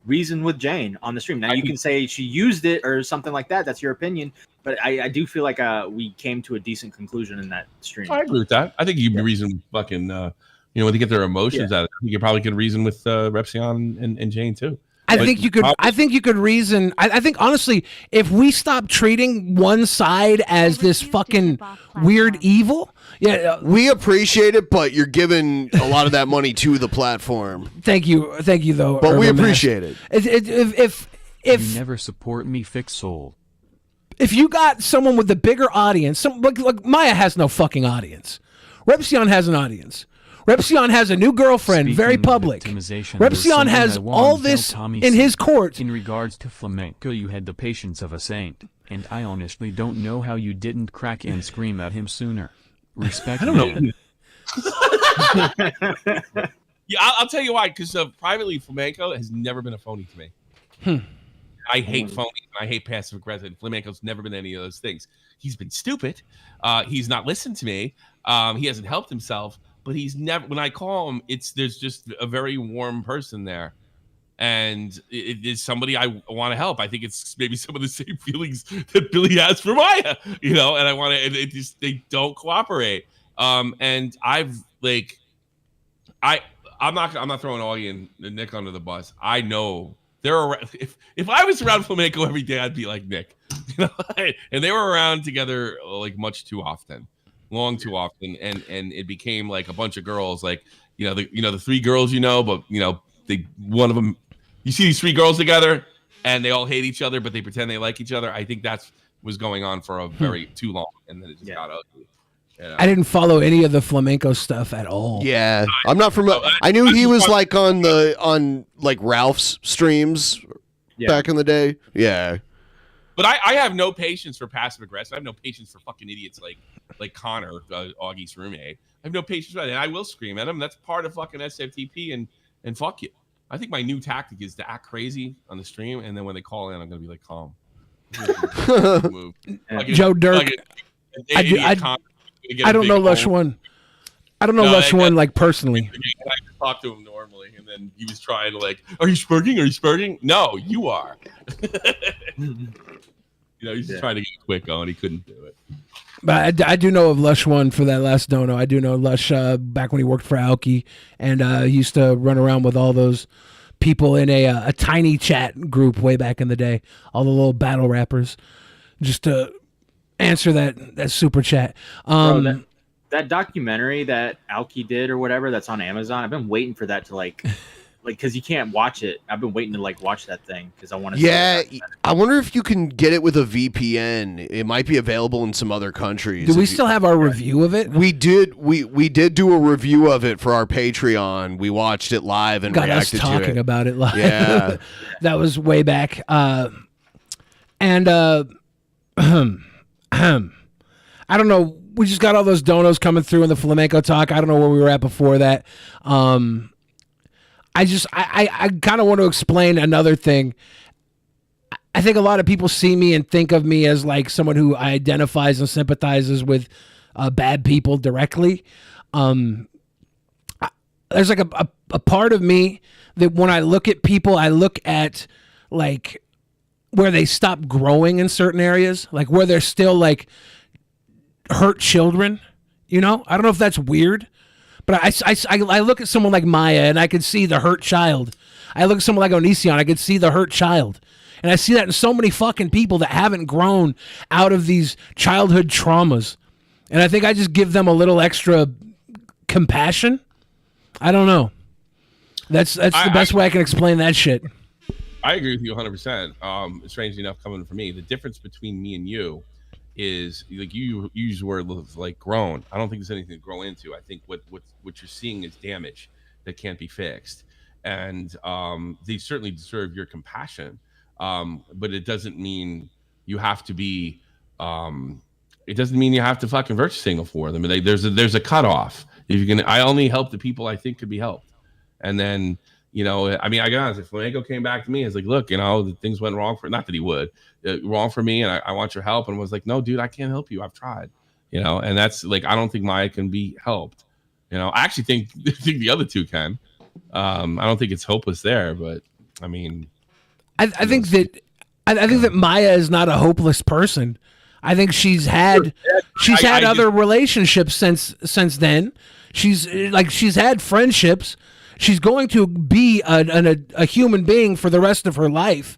reason with Jane on the stream. Now, you can say she used it or something like that. That's your opinion. But I do feel like we came to a decent conclusion in that stream. I agree with that. I think you can reason with fucking, when they get their emotions out of it, I think you probably can reason with Repsion and Jane, too. I think you could reason. I think honestly, if we stop treating one side as this fucking weird evil, we appreciate it, but you're giving a lot of that money to the platform. Thank you though. But we appreciate it. If you never support me, fix soul. If you got someone with a bigger audience, like Maya has no fucking audience. Repsion has an audience. Repsion has a new girlfriend, very public. Repsion has all this in his court. In regards to flamenco, you had the patience of a saint, and I honestly don't know how you didn't crack and scream at him sooner. Respect. I don't know. Yeah, I'll tell you why. Because privately, flamenco has never been a phony to me. I hate phonies and I hate passive aggressive. Flamenco's never been any of those things. He's been stupid. He's not listened to me. He hasn't helped himself. But he's never. When I call him, there's just a very warm person there, and it is somebody I want to help. I think it's maybe some of the same feelings that Billy has for Maya, And I want to. And they don't cooperate. And I've like, I'm not throwing Augie and Nick under the bus. I know they're around. If I was around flamenco every day, I'd be like Nick, And they were around together like much too often. Long too often, and it became like a bunch of girls, like the 3 girls, but one of them, you see these 3 girls together, and they all hate each other, but they pretend they like each other. I think that's was going on for a very too long, and then it just got ugly. I didn't follow any of the flamenco stuff at all. Yeah, I'm not from. I knew he was like on Ralph's streams back in the day. Yeah. But I have no patience for passive aggressive. I have no patience for fucking idiots like Connor, Augie's roommate. have no patience with it. And I will scream at them. That's part of fucking SFTP and fuck you. I think my new tactic is to act crazy on the stream, and then when they call in, I'm gonna be like calm. Joe Dirk. I don't know Lush One. I don't know Lush One like personally. I just talked to him normally, and then he was trying to like, "Are you spurting? Are you spurting?" No, you are. He's just trying to get quick going. He couldn't do it. But I do know of Lush One for that last dono. I do know Lush back when he worked for Aoki, and he used to run around with all those people in a tiny chat group way back in the day. All the little battle rappers, just to answer that super chat. Bro, that documentary that Aoki did or whatever that's on Amazon. I've been waiting for that to like because you can't watch it. I've been waiting to like watch that thing because I want to. Yeah, I wonder if you can get it with a VPN. It might be available in some other countries. Do we still have our review of it? We did. We did do a review of it for our Patreon. We watched it live and Got us reacted to it. talking about it live. Yeah, that was way back. I don't know. We just got all those donos coming through in the flamenco talk. I don't know where we were at before that. I kind of want to explain another thing. I think a lot of people see me and think of me as like someone who identifies and sympathizes with bad people directly. There's like a part of me that when I look at people, I look at like where they stop growing in certain areas, like where they're still like hurt children. I don't know if that's weird. But I look at someone like Maya and I can see the hurt child. I look at someone like Onision, I can see the hurt child. And I see that in so many fucking people that haven't grown out of these childhood traumas. And I think I just give them a little extra compassion. I don't know. That's the best way I can explain that shit. I agree with you 100%. Strangely enough, coming from me, the difference between me and you is like you use the word like grown. I don't think there's anything to grow into. I think what you're seeing is damage that can't be fixed, and they certainly deserve your compassion. But it doesn't mean you have to be. It doesn't mean you have to fucking virtue signal for them. There's a cutoff. If you can, I only help the people I think could be helped, and then. I got honest. If Flamenco came back to me, it's like, look, the things went wrong for, not that he would, wrong for me, and I want your help. And was like, no, dude, I can't help you. I've tried, and that's like, I don't think Maya can be helped. I actually think the other two can. I don't think it's hopeless there, but I mean, I think that Maya is not a hopeless person. I think she's had other relationships since then. She's had friendships. She's going to be a human being for the rest of her life.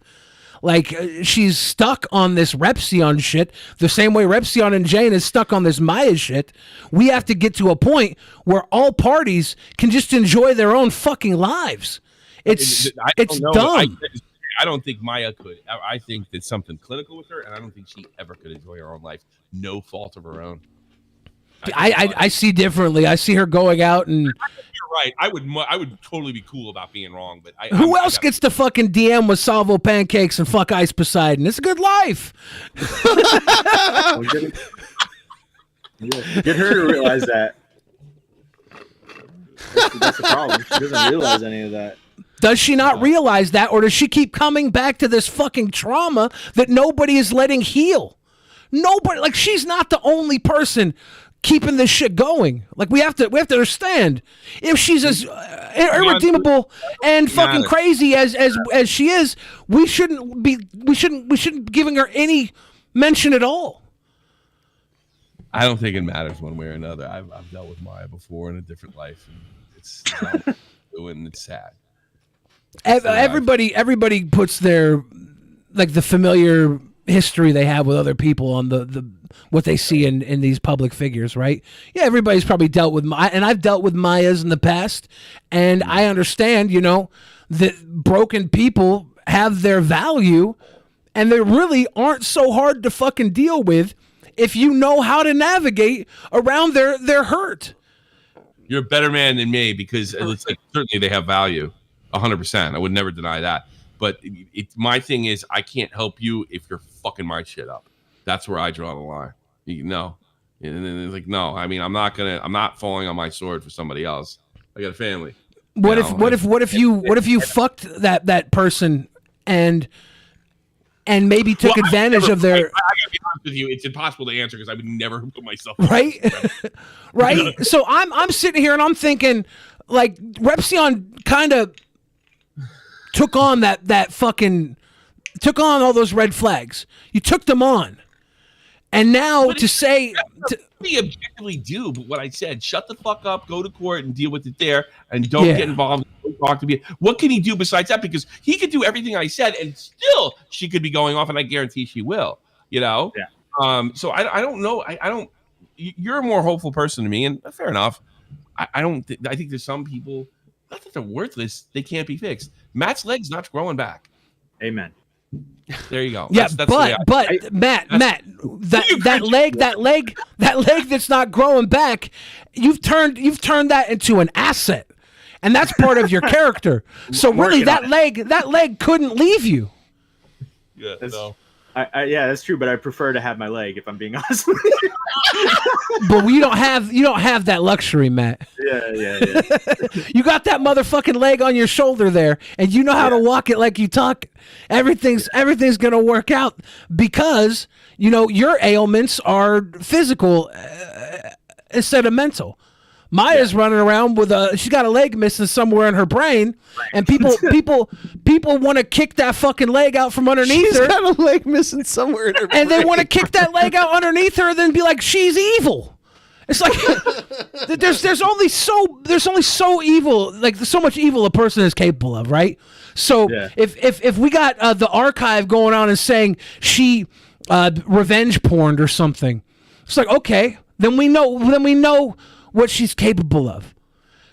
Like, she's stuck on this Repsion shit the same way Repsion and Jane is stuck on this Maya shit. We have to get to a point where all parties can just enjoy their own fucking lives. It's dumb. I don't think Maya could. I think there's something clinical with her, and I don't think she ever could enjoy her own life. No fault of her own. I see differently. I see her going out and. You're right. I would totally be cool about being wrong, but who else gets to fucking DM with Salvo pancakes and fuck Ice Poseidon? It's a good life. Get her to realize that. That's the problem. She doesn't realize any of that. Does she not realize that, or does she keep coming back to this fucking trauma that nobody is letting heal? Nobody, like, she's not the only person keeping this shit going. Like, we have to understand, if she's as irredeemable and fucking crazy as she is, we shouldn't be giving her any mention at all. I don't think it matters one way or another. I've dealt with Maya before in a different life, and it's sad. Everybody puts their, like, the familiar history they have with other people on the what they see in these public figures, right? Yeah, everybody's probably dealt with Maya, and I've dealt with Mayas in the past, and I understand, that broken people have their value, and they really aren't so hard to fucking deal with if you know how to navigate around their hurt. You're a better man than me, because it's like, certainly they have value, 100%. I would never deny that. But my thing is, I can't help you if you're fucking my shit up. That's where I draw the line. And then it's like, no, I mean, I'm not falling on my sword for somebody else. I got a family. What if you fucked that person and maybe took advantage of their? I gotta be honest with you, it's impossible to answer because I would never put myself right. Right. So I'm sitting here and I'm thinking, like, Repsion kind of took on took on all those red flags. You took them on, and now to say. We objectively do, but what I said, shut the fuck up, go to court and deal with it there, and don't get involved. Don't talk to me. What can he do besides that? Because he could do everything I said, and still she could be going off, and I guarantee she will. You know. Yeah. So I don't know. I don't. You're a more hopeful person to me, and fair enough. I don't. I think there's some people. Not that they're worthless. They can't be fixed. Matt's leg's not growing back. Amen. There you go. Yeah, Matt, that leg that's not growing back, you've turned that into an asset, and that's part of your character. So really, that leg couldn't leave you. Yeah, no. Yeah, that's true, but I prefer to have my leg if I'm being honest with you. But you don't have that luxury, Matt. Yeah. You got that motherfucking leg on your shoulder there, and you know how to walk it like you talk. Everything's gonna work out because your ailments are physical instead of mental. Maya's running around with she's got a leg missing somewhere in her brain, and people want to kick that fucking leg out from underneath her. She's got a leg missing somewhere in her brain. And they want to kick that leg out underneath her, and then be like, she's evil. It's like there's only so evil, like so much evil a person is capable of, right? So if we got the archive going on and saying she revenge porned or something, it's like, okay, then we know what she's capable of.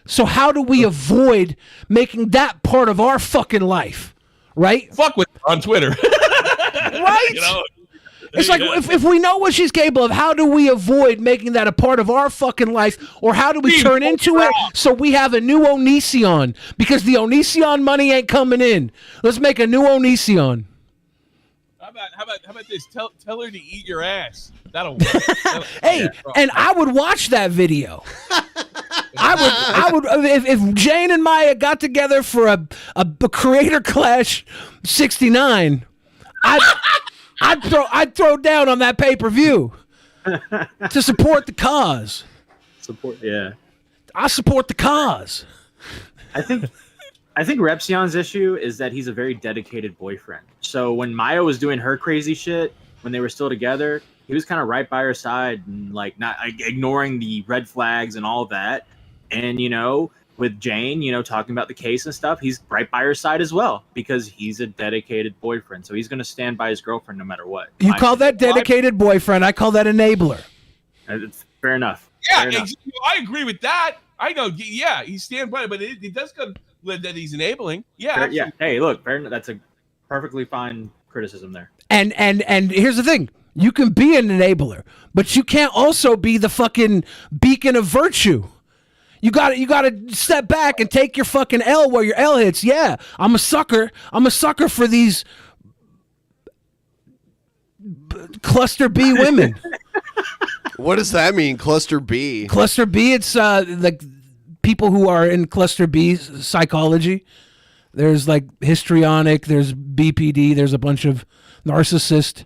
So how do we avoid making that part of our fucking life, right? Fuck with her on Twitter. Right? It's like, if we know what she's capable of, how do we avoid making that a part of our fucking life? Or how do we turn into it so we have a new Onision? Because the Onision money ain't coming in. Let's make a new Onision. How about this? Tell her to eat your ass. That'll work. Hey, and I would watch that video. I would if Jane and Maya got together for a Creator Clash 69. I'd throw down on that pay-per-view to support the cause. I support the cause. I think Repsion's issue is that he's a very dedicated boyfriend. So when Maya was doing her crazy shit when they were still together, he was kind of right by her side and like not ignoring the red flags and all of that. And with Jane, talking about the case and stuff, he's right by her side as well because he's a dedicated boyfriend. So he's going to stand by his girlfriend no matter what. You call that dedicated boyfriend? I call that enabler. It's fair enough. Yeah, I agree with that. I know. Yeah, he's standing by it, but it does come that he's enabling. Yeah. Yeah. Hey, look, that's a perfectly fine criticism there. And here's the thing. You can be an enabler, but you can't also be the fucking beacon of virtue. You got to step back and take your fucking L where your L hits. Yeah, I'm a sucker. I'm a sucker for these cluster B women. What does that mean, cluster B? Cluster B, it's like people who are in cluster B psychology. There's like histrionic, there's BPD, there's a bunch of narcissist.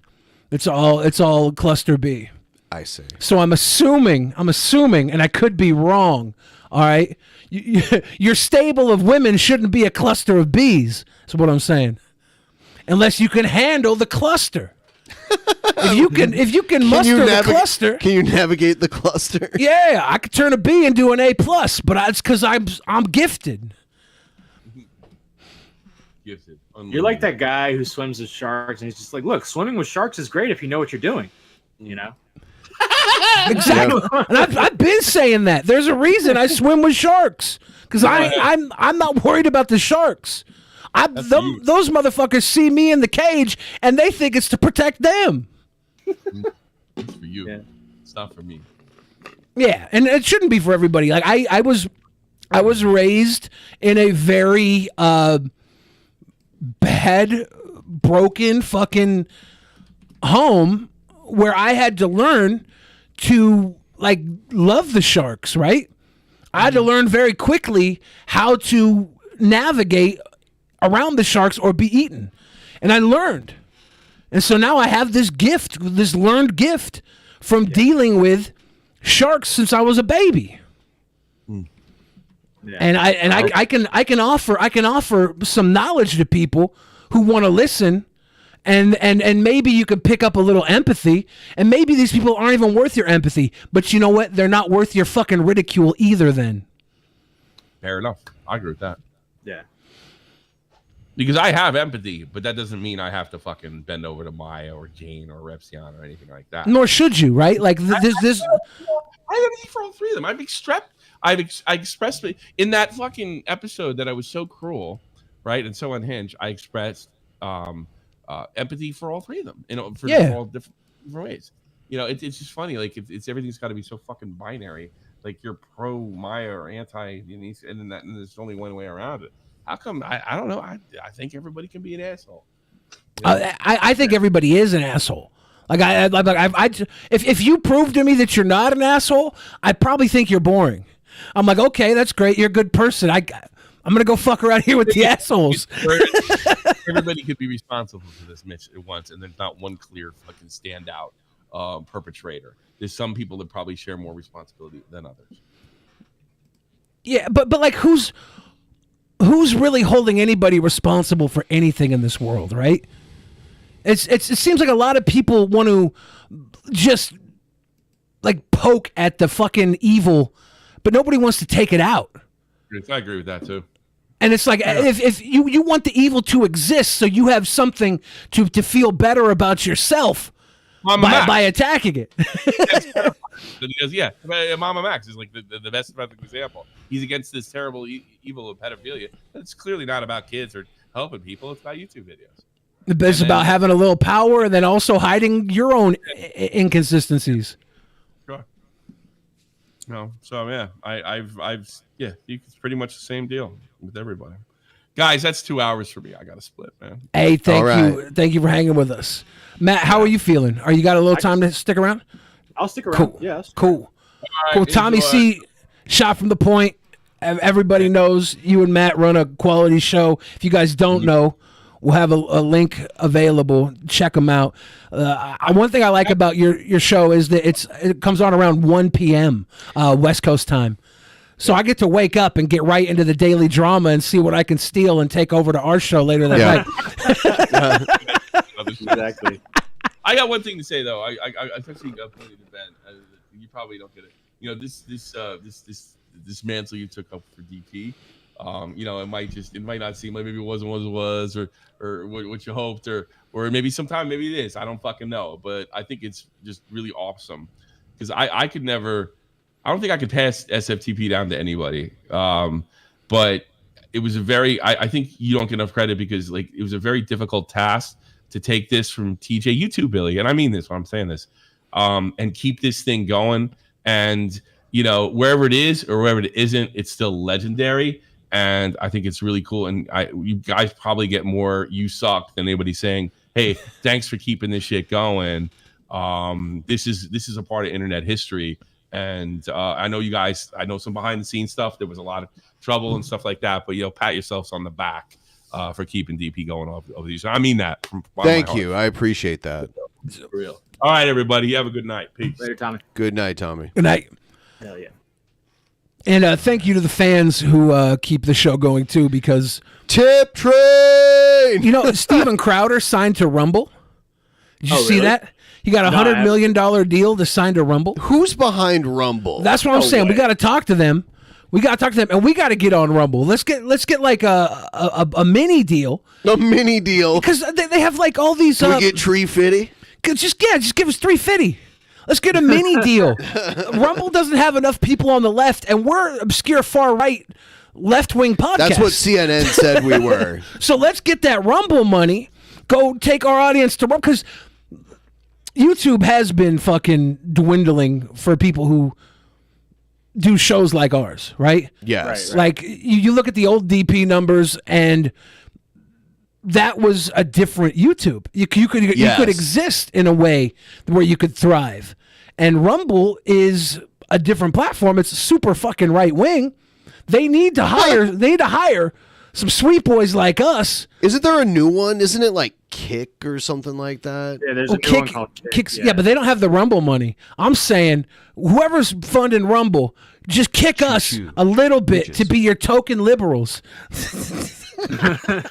It's all cluster B. I see. So I'm assuming, and I could be wrong. All right, your stable of women shouldn't be a cluster of bees. That's what I'm saying. Unless you can handle the cluster. If you can muster the cluster, can you navigate the cluster? Yeah, I could turn a B into an A+, but it's because I'm gifted. You're like that guy who swims with sharks, and he's just like, "Look, swimming with sharks is great if you know what you're doing." Exactly. And I've been saying that. There's a reason I swim with sharks because I'm not worried about the sharks. Those motherfuckers see me in the cage and they think it's to protect them. It's for you. Yeah. It's not for me. Yeah, and it shouldn't be for everybody. Like I was raised in a very bad, broken fucking home where I had to learn to like love the sharks, right? I had to learn very quickly how to navigate around the sharks or be eaten. And I learned. And so now I have this gift, this learned gift from dealing with sharks since I was a baby. Yeah. And I can offer some knowledge to people who want to listen, and maybe you could pick up a little empathy, and maybe these people aren't even worth your empathy, but you know what? They're not worth your fucking ridicule either then. Fair enough. I agree with that. Yeah. Because I have empathy, but that doesn't mean I have to fucking bend over to Maya or Jane or Repsion or anything like that. Nor should you, right? Like this. I have empathy for all three of them. I expressed in that fucking episode that I was so cruel, right, and so unhinged. I expressed empathy for all three of them, for all different ways. It's just funny. Like it's everything's got to be so fucking binary. Like you're pro Maya or anti, and there's only one way around it. How come? I don't know. I think everybody can be an asshole. I think everybody is an asshole. Like if you prove to me that you're not an asshole, I probably think you're boring. I'm like, okay, that's great. You're a good person. I'm gonna go fuck around here with the assholes. Everybody could be responsible for this at once, and there's not one clear fucking standout perpetrator. There's some people that probably share more responsibility than others. Yeah, but like who's really holding anybody responsible for anything in this world, right? It seems like a lot of people want to just like poke at the fucking evil, but nobody wants to take it out. I agree with that too. And it's like if you want the evil to exist, so you have something to feel better about yourself by attacking it. Because Mama Max is like the best perfect example. He's against this terrible evil of pedophilia. It's clearly not about kids or helping people. It's about YouTube videos. It's about having a little power and then also hiding your own inconsistencies. Sure. No, so yeah, it's pretty much the same deal with everybody. Guys, that's 2 hours for me. I got to split, man. Hey, thank you for hanging with us, Matt. How are you feeling? Are you got a little time to stick around? I'll stick around. Cool. Yes. Cool. Cool. Tommy C. Shot from the point. Everybody knows you and Matt run a quality show. If you guys don't know, we'll have a link available. Check them out. One thing I like about your show is that it comes on around 1 p.m. West Coast time. So I get to wake up and get right into the daily drama and see what I can steal and take over to our show later that night. Exactly. I got one thing to say though. I especially pointed to Ben. You probably don't get it. This mantle you took up for DP. It might not seem like maybe it wasn't what it was, or what you hoped, or maybe sometime maybe it is. I don't fucking know, but I think it's just really awesome because I could never. I don't think I could pass SFTP down to anybody. But it was I think you don't get enough credit because like it was a very difficult task to take this from TJ, you too, Billy, and I mean this when I'm saying this, and keep this thing going. And wherever it is or wherever it isn't, it's still legendary. And I think it's really cool. And you guys probably get more "you suck" than anybody saying, "Hey, thanks for keeping this shit going." This is a part of internet history. And I know you guys. I know some behind the scenes stuff. There was a lot of trouble and stuff like that. But pat yourselves on the back for keeping DP going over these. I mean that. Thank you. I appreciate that. For real. All right, everybody. You have a good night. Peace. Later, Tommy. Good night, Tommy. Good night. Hell yeah. And thank you to the fans who keep the show going too, because Tip Train. Steven Crowder signed to Rumble. Did you see that? He got $100 million deal to sign to Rumble. Who's behind Rumble? That's what I'm saying. We got to talk to them. And we got to get on Rumble. Let's get like a mini deal. A mini deal because they have like all these. Can we get $350? Just give us $350. Let's get a mini deal. Rumble doesn't have enough people on the left, and we're obscure far right left-wing podcast. That's what CNN said we were. So let's get that Rumble money. Go take our audience to Rumble, because YouTube has been fucking dwindling for people who do shows like ours, right? Yes. Right. Like you look at the old DP numbers, and that was a different YouTube. You could exist in a way where you could thrive. and Rumble is a different platform. It's super fucking right wing. They need to hire some sweet boys like us. Isn't there a new one? Isn't it like Kick or something like that? Yeah, there's a new one called Kick. Yeah, but they don't have the Rumble money. I'm saying whoever's funding Rumble, just kick us a little bit to be your token liberals.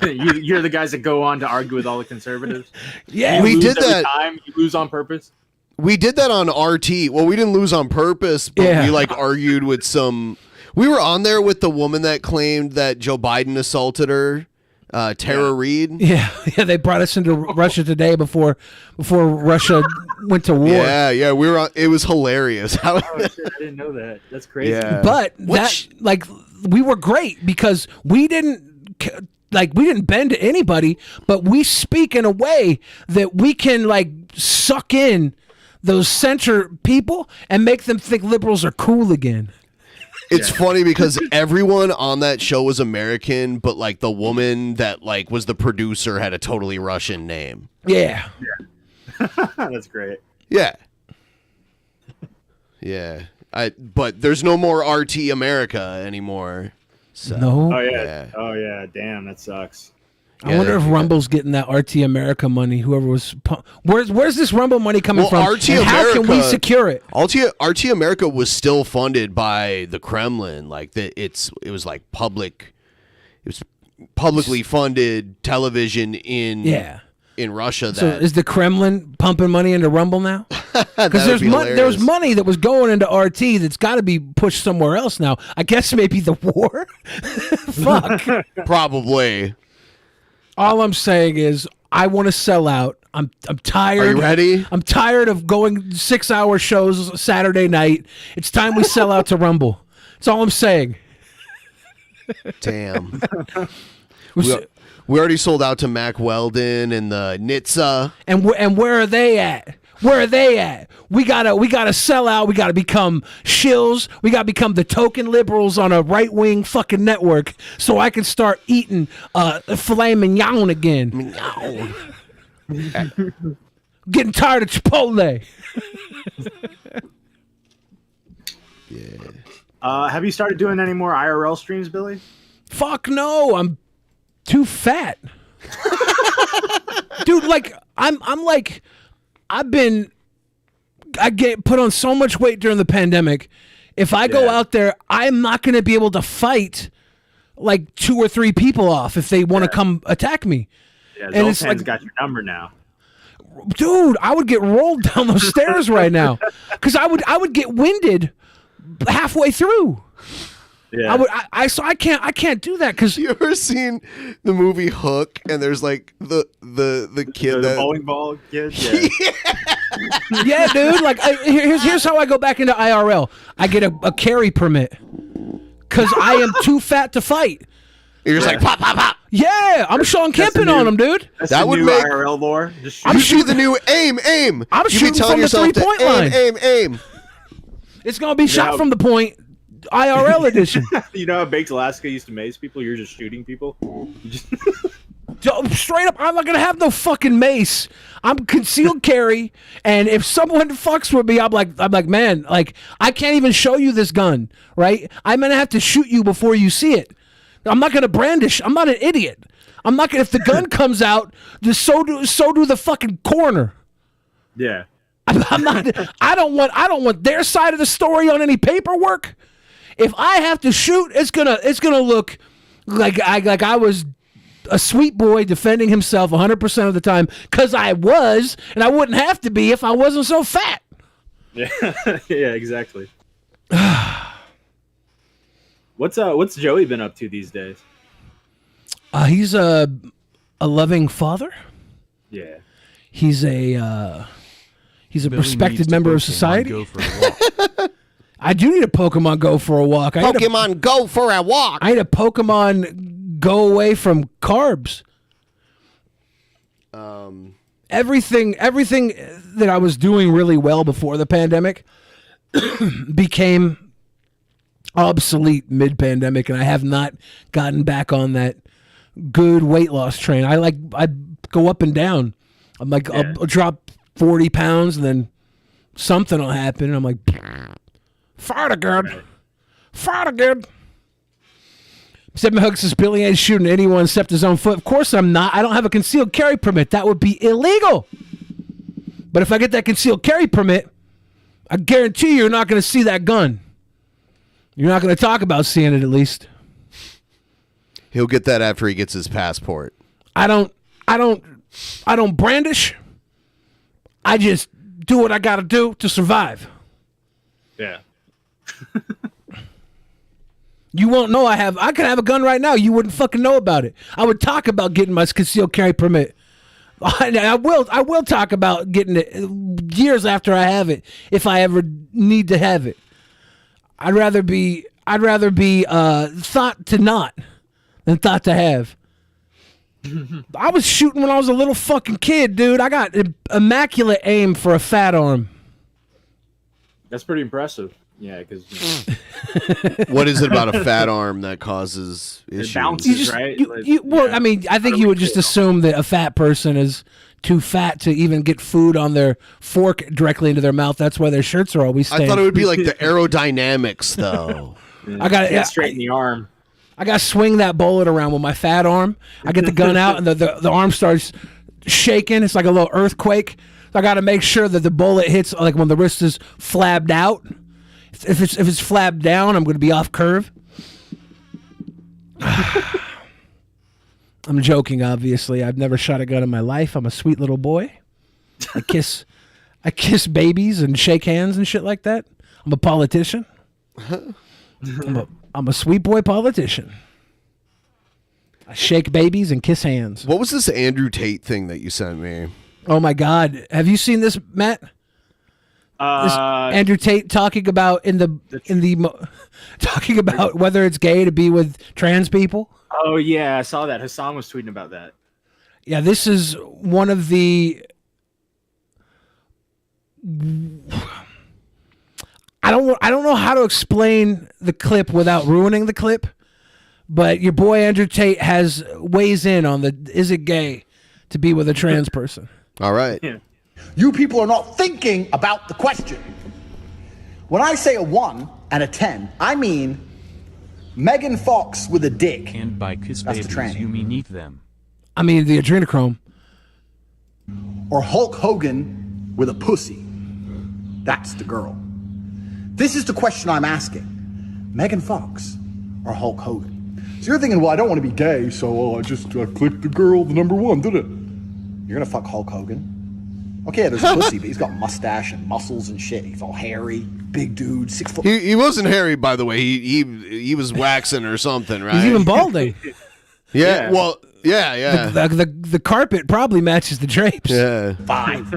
You're the guys that go on to argue with all the conservatives. Yeah, we did that. Time. You lose on purpose. We did that on RT. Well, we didn't lose on purpose, but we like argued with some. We were on there with the woman that claimed that Joe Biden assaulted her, Tara Reid. Yeah, they brought us into Russia today before Russia went to war. Yeah, we were on. It was hilarious. Oh shit, I didn't know that. That's crazy. Yeah. But we were great because we didn't bend to anybody, but we speak in a way that we can like suck in those center people and make them think liberals are cool again. It's funny because everyone on that show was American, but like the woman that like was the producer had a totally Russian name. Yeah. That's great. Yeah. But there's no more RT America anymore. So, No. Oh yeah. Damn, that sucks. I wonder if Rumble's getting that RT America money. Whoever was, where's this Rumble money coming from? RT and America, how can we secure it? RT America was still funded by the Kremlin. Like it was like public. It was publicly funded television in Russia. So is the Kremlin pumping money into Rumble now? Because there was money that was going into RT that's got to be pushed somewhere else now. I guess maybe the war. Fuck. Probably. All I'm saying is I want to sell out. I'm tired. Are you ready? I'm tired of going 6-hour shows Saturday night. It's time we sell out to Rumble. That's all I'm saying. Damn. We already sold out to Mac Weldon and the Nitsa. And where are they at? Where are they at? We gotta sell out. We gotta become shills. We gotta become the token liberals on a right wing fucking network, so I can start eating filet mignon again. Getting tired of Chipotle. Have you started doing any more IRL streams, Billy? Fuck no. I'm too fat. Dude, like I'm like I get put on so much weight during the pandemic. If I go out there, I'm not going to be able to fight like 2 or 3 people off if they want to come attack me. Yeah, and it's Zoltan's got your number now. Dude, I would get rolled down those stairs right now because I would get winded halfway through. Yeah. I can't do that because you ever seen the movie Hook and there's like the kid the bowling ball kid. Yeah, yeah, dude. Like here's how I go back into IRL. I get a carry permit because I am too fat to fight. You're just like pop pop pop. Yeah, I'm Sean Kempin on him, dude. That would make IRL lore. I'm shooting the new aim. I'm shooting from the 3-point line. Aim. It's gonna be shot from the point. IRL edition. You know how Baked Alaska used to maze people? You're just shooting people. Straight up, I'm not gonna have no fucking mace. I'm concealed carry, and if someone fucks with me, I'm like, man, like I can't even show you this gun, right? I'm gonna have to shoot you before you see it. I'm not gonna brandish. I'm not an idiot. I'm not gonna. If the gun comes out, so do the fucking coroner. Yeah. I'm not. I don't want their side of the story on any paperwork. If I have to shoot, it's gonna look like I was a sweet boy defending himself 100% of the time because I was, and I wouldn't have to be if I wasn't so fat. Yeah, yeah, exactly. What's Joey been up to these days? He's a loving father. Yeah. He's a respected member of society. Go for a walk. I do need a Pokemon Go for a walk. Pokemon Go for a walk. I need a Pokemon Go away from carbs. Everything that I was doing really well before the pandemic became obsolete mid-pandemic, and I have not gotten back on that good weight loss train. I go up and down. I'm like, I'll drop 40 pounds and then something will happen. And I'm like, fart again. Fart again. 7 Hooks says Billy ain't shooting anyone except his own foot. Of course I'm not. I don't have a concealed carry permit. That would be illegal. But if I get that concealed carry permit, I guarantee you're not going to see that gun. You're not going to talk about seeing it, at least. He'll get that after he gets his passport. I don't brandish. I just do what I got to do to survive. Yeah. You won't know I could have a gun right now. You wouldn't fucking know about it. I would talk about getting my concealed carry permit. I will talk about getting it years after I have it if I ever need to have it. I'd rather be thought to not than thought to have. I was shooting when I was a little fucking kid, dude. I got immaculate aim for a fat arm. That's pretty impressive. Yeah, because what is it about a fat arm that causes issues? It bounces, right? I mean, I think you would just assume that a fat person is too fat to even get food on their fork directly into their mouth. That's why their shirts are always stained. I thought it would be like the aerodynamics, though. I got to straighten the arm. I got to swing that bullet around with my fat arm. I get the gun out, and the arm starts shaking. It's like a little earthquake. So I got to make sure that the bullet hits like when the wrist is flabbed out. If it's flabbed down, I'm going to be off curve. I'm joking, obviously. I've never shot a gun in my life. I'm a sweet little boy. I kiss babies and shake hands and shit like that. I'm a politician. I'm a sweet boy politician. I shake babies and kiss hands. What was this Andrew Tate thing that you sent me? Oh my God! Have you seen this, Matt? This Andrew Tate talking about talking about whether it's gay to be with trans people. Oh yeah, I saw that. Hassan was tweeting about that. Yeah, this is one of the. I don't know how to explain the clip without ruining the clip, but your boy Andrew Tate weighs in on is it gay to be with a trans person? All right. Yeah. You people are not thinking about the question. When I say a 1 and a 10, I mean Megan Fox with a dick. And by kiss That's babies, the tranny. you mean eat them. I mean the adrenochrome. Or Hulk Hogan with a pussy. That's the girl. This is the question I'm asking. Megan Fox or Hulk Hogan? So you're thinking, well, I don't want to be gay, so I just clicked the girl, the number 1, did it? You're going to fuck Hulk Hogan? Okay, yeah, there's a pussy, but he's got mustache and muscles and shit. He's all hairy, big dude, 6 foot. He wasn't hairy, by the way. He was waxing or something, right? He's even balding. Yeah. Well, yeah. The carpet probably matches the drapes. Yeah. 5.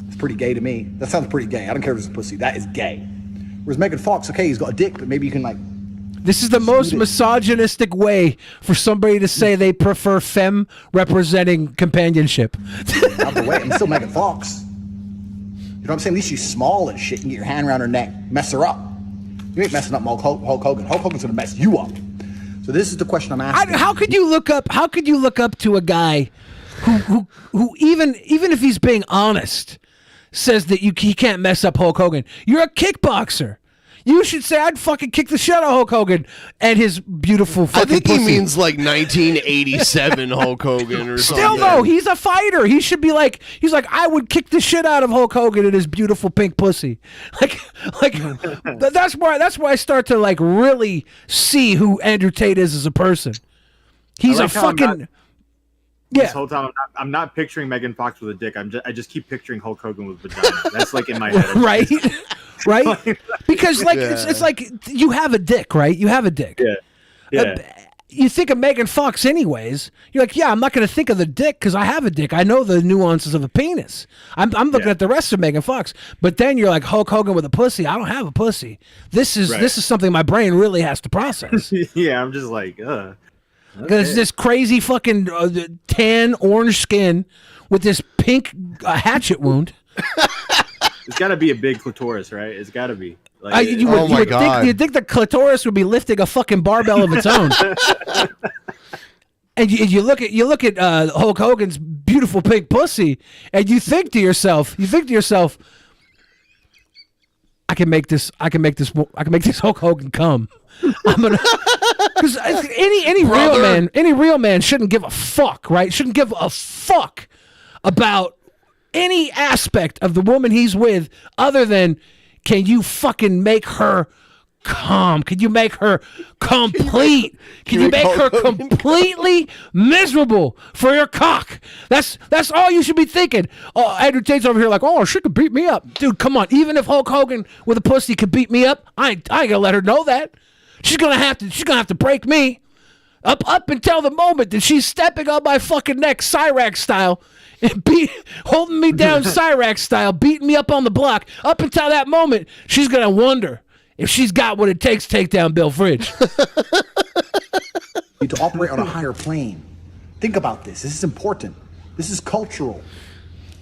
It's pretty gay to me. That sounds pretty gay. I don't care if it's a pussy. That is gay. Whereas Megan Fox, okay, he's got a dick, but maybe you can like. This is the most misogynistic way for somebody to say they prefer femme representing companionship. Out of the way. I'm still Megan Fox. You know what I'm saying? At least she's small and shit. You can get your hand around her neck, mess her up. You ain't messing up Hulk Hogan. Hulk Hogan's gonna mess you up. So this is the question I'm asking. How could you look up to a guy who even if he's being honest, says that he can't mess up Hulk Hogan? You're a kickboxer. You should say I'd fucking kick the shit out of Hulk Hogan and his beautiful fucking I think pussy. he means like 1987 Hulk Hogan or something. Still though, he's a fighter. He should be like, I would kick the shit out of Hulk Hogan and his beautiful pink pussy. Like that's why I start to like really see who Andrew Tate is as a person. He's a fucking This whole time, I'm not picturing Megan Fox with a dick. I just keep picturing Hulk Hogan with a vagina. That's like in my head. Right? Because like it's like you have a dick, right? You have a dick. Yeah. You think of Megan Fox anyways. You're like, yeah, I'm not going to think of the dick because I have a dick. I know the nuances of a penis. I'm looking at the rest of Megan Fox. But then you're like Hulk Hogan with a pussy. I don't have a pussy. This is something my brain really has to process. Yeah, I'm just like, Because it's this crazy fucking tan orange skin with this pink hatchet wound. It's got to be a big clitoris, right? It's got to be. Like, you would think the clitoris would be lifting a fucking barbell of its own. And you look at Hulk Hogan's beautiful pink pussy, and you think to yourself, I can make this Hulk Hogan come. I'm gonna, because any real man shouldn't give a fuck, right? Shouldn't give a fuck about any aspect of the woman he's with other than, can you fucking make her come? Can you make her complete? Can you make her completely miserable for your cock? That's all you should be thinking. Oh, Andrew Tate's over here like, oh, she could beat me up. Dude, come on. Even if Hulk Hogan with a pussy could beat me up, I ain't gonna let her know that. She's gonna have to break me. Up until the moment that she's stepping on my fucking neck, Cyrax style, and holding me down Cyrax style, beating me up on the block. Up until that moment, she's gonna wonder if she's got what it takes to take down Bill Fridge. Need to operate on a higher plane. Think about this. This is important. This is cultural.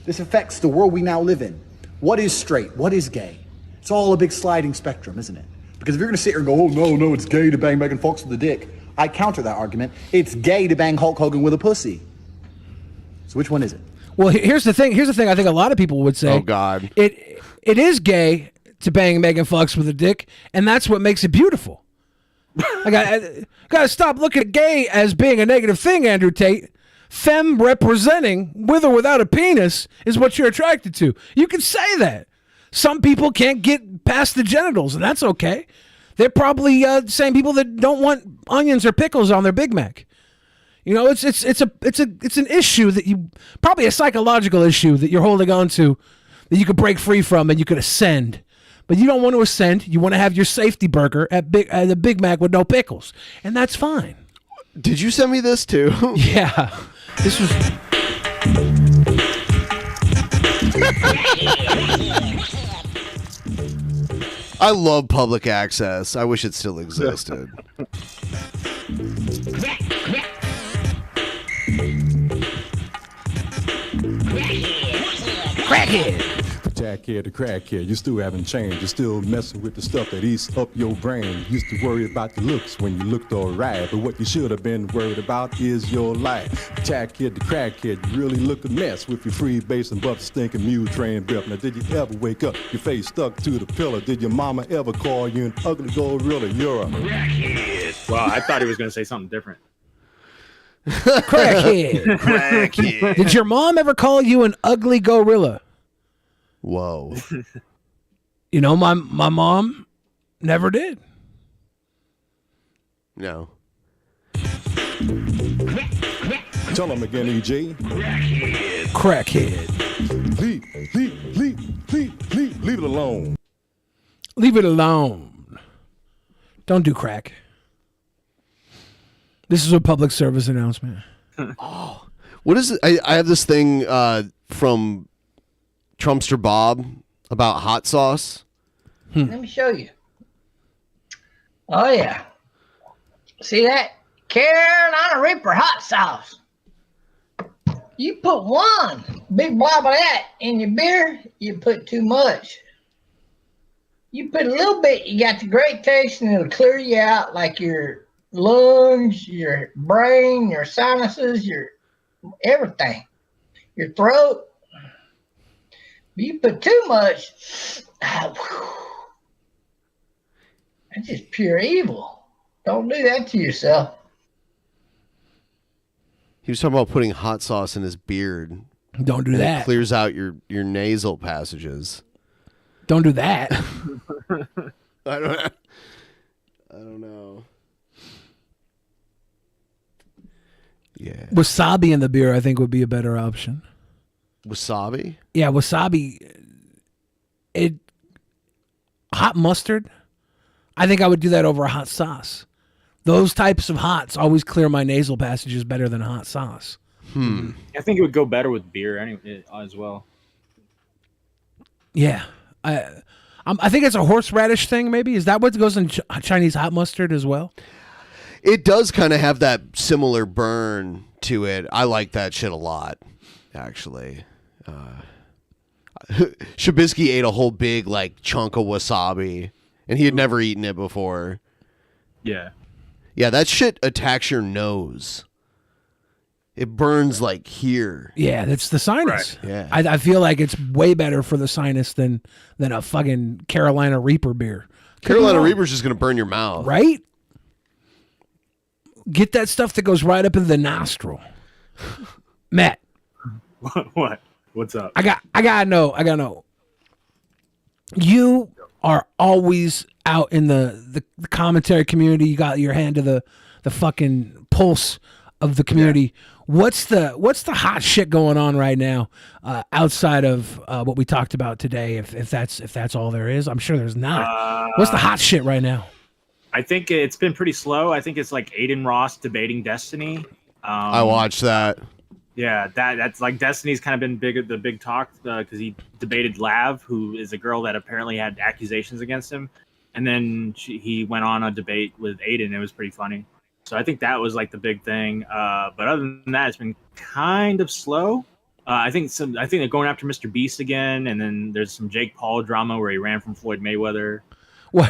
This affects the world we now live in. What is straight? What is gay? It's all a big sliding spectrum, isn't it? Because if you're going to sit here and go, oh, no, it's gay to bang Megan Fox with a dick, I counter that argument. It's gay to bang Hulk Hogan with a pussy. So which one is it? Well, here's the thing. I think a lot of people would say, oh, God. It is gay to bang Megan Fox with a dick, and that's what makes it beautiful. I gotta stop looking at gay as being a negative thing, Andrew Tate. Femme representing, with or without a penis, is what you're attracted to. You can say that. Some people can't get past the genitals, and that's okay. They're probably the same people that don't want onions or pickles on their Big Mac. You know, it's an issue that you, probably a psychological issue that you're holding on to, that you could break free from and you could ascend. But you don't want to ascend. You want to have your safety burger at the Big Mac with no pickles, and that's fine. Did you send me this too? Yeah, this was. I love public access. I wish it still existed. Crackhead. Jackhead to crackhead, you still haven't changed. You're still messing with the stuff that eats up your brain. Used to worry about the looks when you looked alright, but what you should have been worried about is your life. Jackhead to crackhead, you really look a mess with your free bass and buff stinking mule train breath. Now did you ever wake up, your face stuck to the pillow? Did your mama ever call you an ugly gorilla? You're a crackhead. Well, I thought he was going to say something different. Crackhead. Crackhead. Did your mom ever call you an ugly gorilla? Whoa. You know, my mom never did. No. Tell him again, EJ. Crackhead. Leave it alone. Leave it alone. Don't do crack. This is a public service announcement. Oh, what is it? I have this thing from Trumpster Bob about hot sauce. Let me show you. Oh, yeah. See that? Carolina Reaper hot sauce. You put one big blob of that in your beer, you put too much. You put a little bit, you got the great taste, and it'll clear you out like your lungs, your brain, your sinuses, your everything. Your throat. You put too much, that's just pure evil. Don't do that to yourself. He was talking about putting hot sauce in his beard. Don't do and that. It clears out your nasal passages. Don't do that. I don't know. Yeah. Wasabi in the beer, I think, would be a better option. Wasabi? Yeah, wasabi. Hot mustard. I think I would do that over a hot sauce. Those types of hots always clear my nasal passages better than hot sauce. I think it would go better with beer as well. Yeah, I think it's a horseradish thing. Maybe is that what goes in Chinese hot mustard as well? It does kind of have that similar burn to it. I like that shit a lot, actually. Shabisky ate a whole big chunk of wasabi, and he had never eaten it before. Yeah. Yeah, that shit attacks your nose. it burns like here. Yeah, that's the sinus. Right. Yeah. I feel like it's way better for the sinus than a fucking Carolina Reaper beer. Carolina Reaper's just gonna burn your mouth, right? Get that stuff that goes right up into the nostril. Matt, What? What's up? I gotta know. You are always out in the commentary community. You got your hand to the fucking pulse of the community. What's the hot shit going on right now outside of what we talked about today? If that's all there is, I'm sure there's not. What's the hot shit right now? I think it's been pretty slow. I think it's like Aiden Ross debating Destiny. I watched that. Yeah, that's like Destiny's kind of been the big talk because he debated Lav, who is a girl that apparently had accusations against him, and then he went on a debate with Aiden. It was pretty funny. So I think that was like the big thing. But other than that, it's been kind of slow. I think they're going after Mr. Beast again, and then there's some Jake Paul drama where he ran from Floyd Mayweather. Well,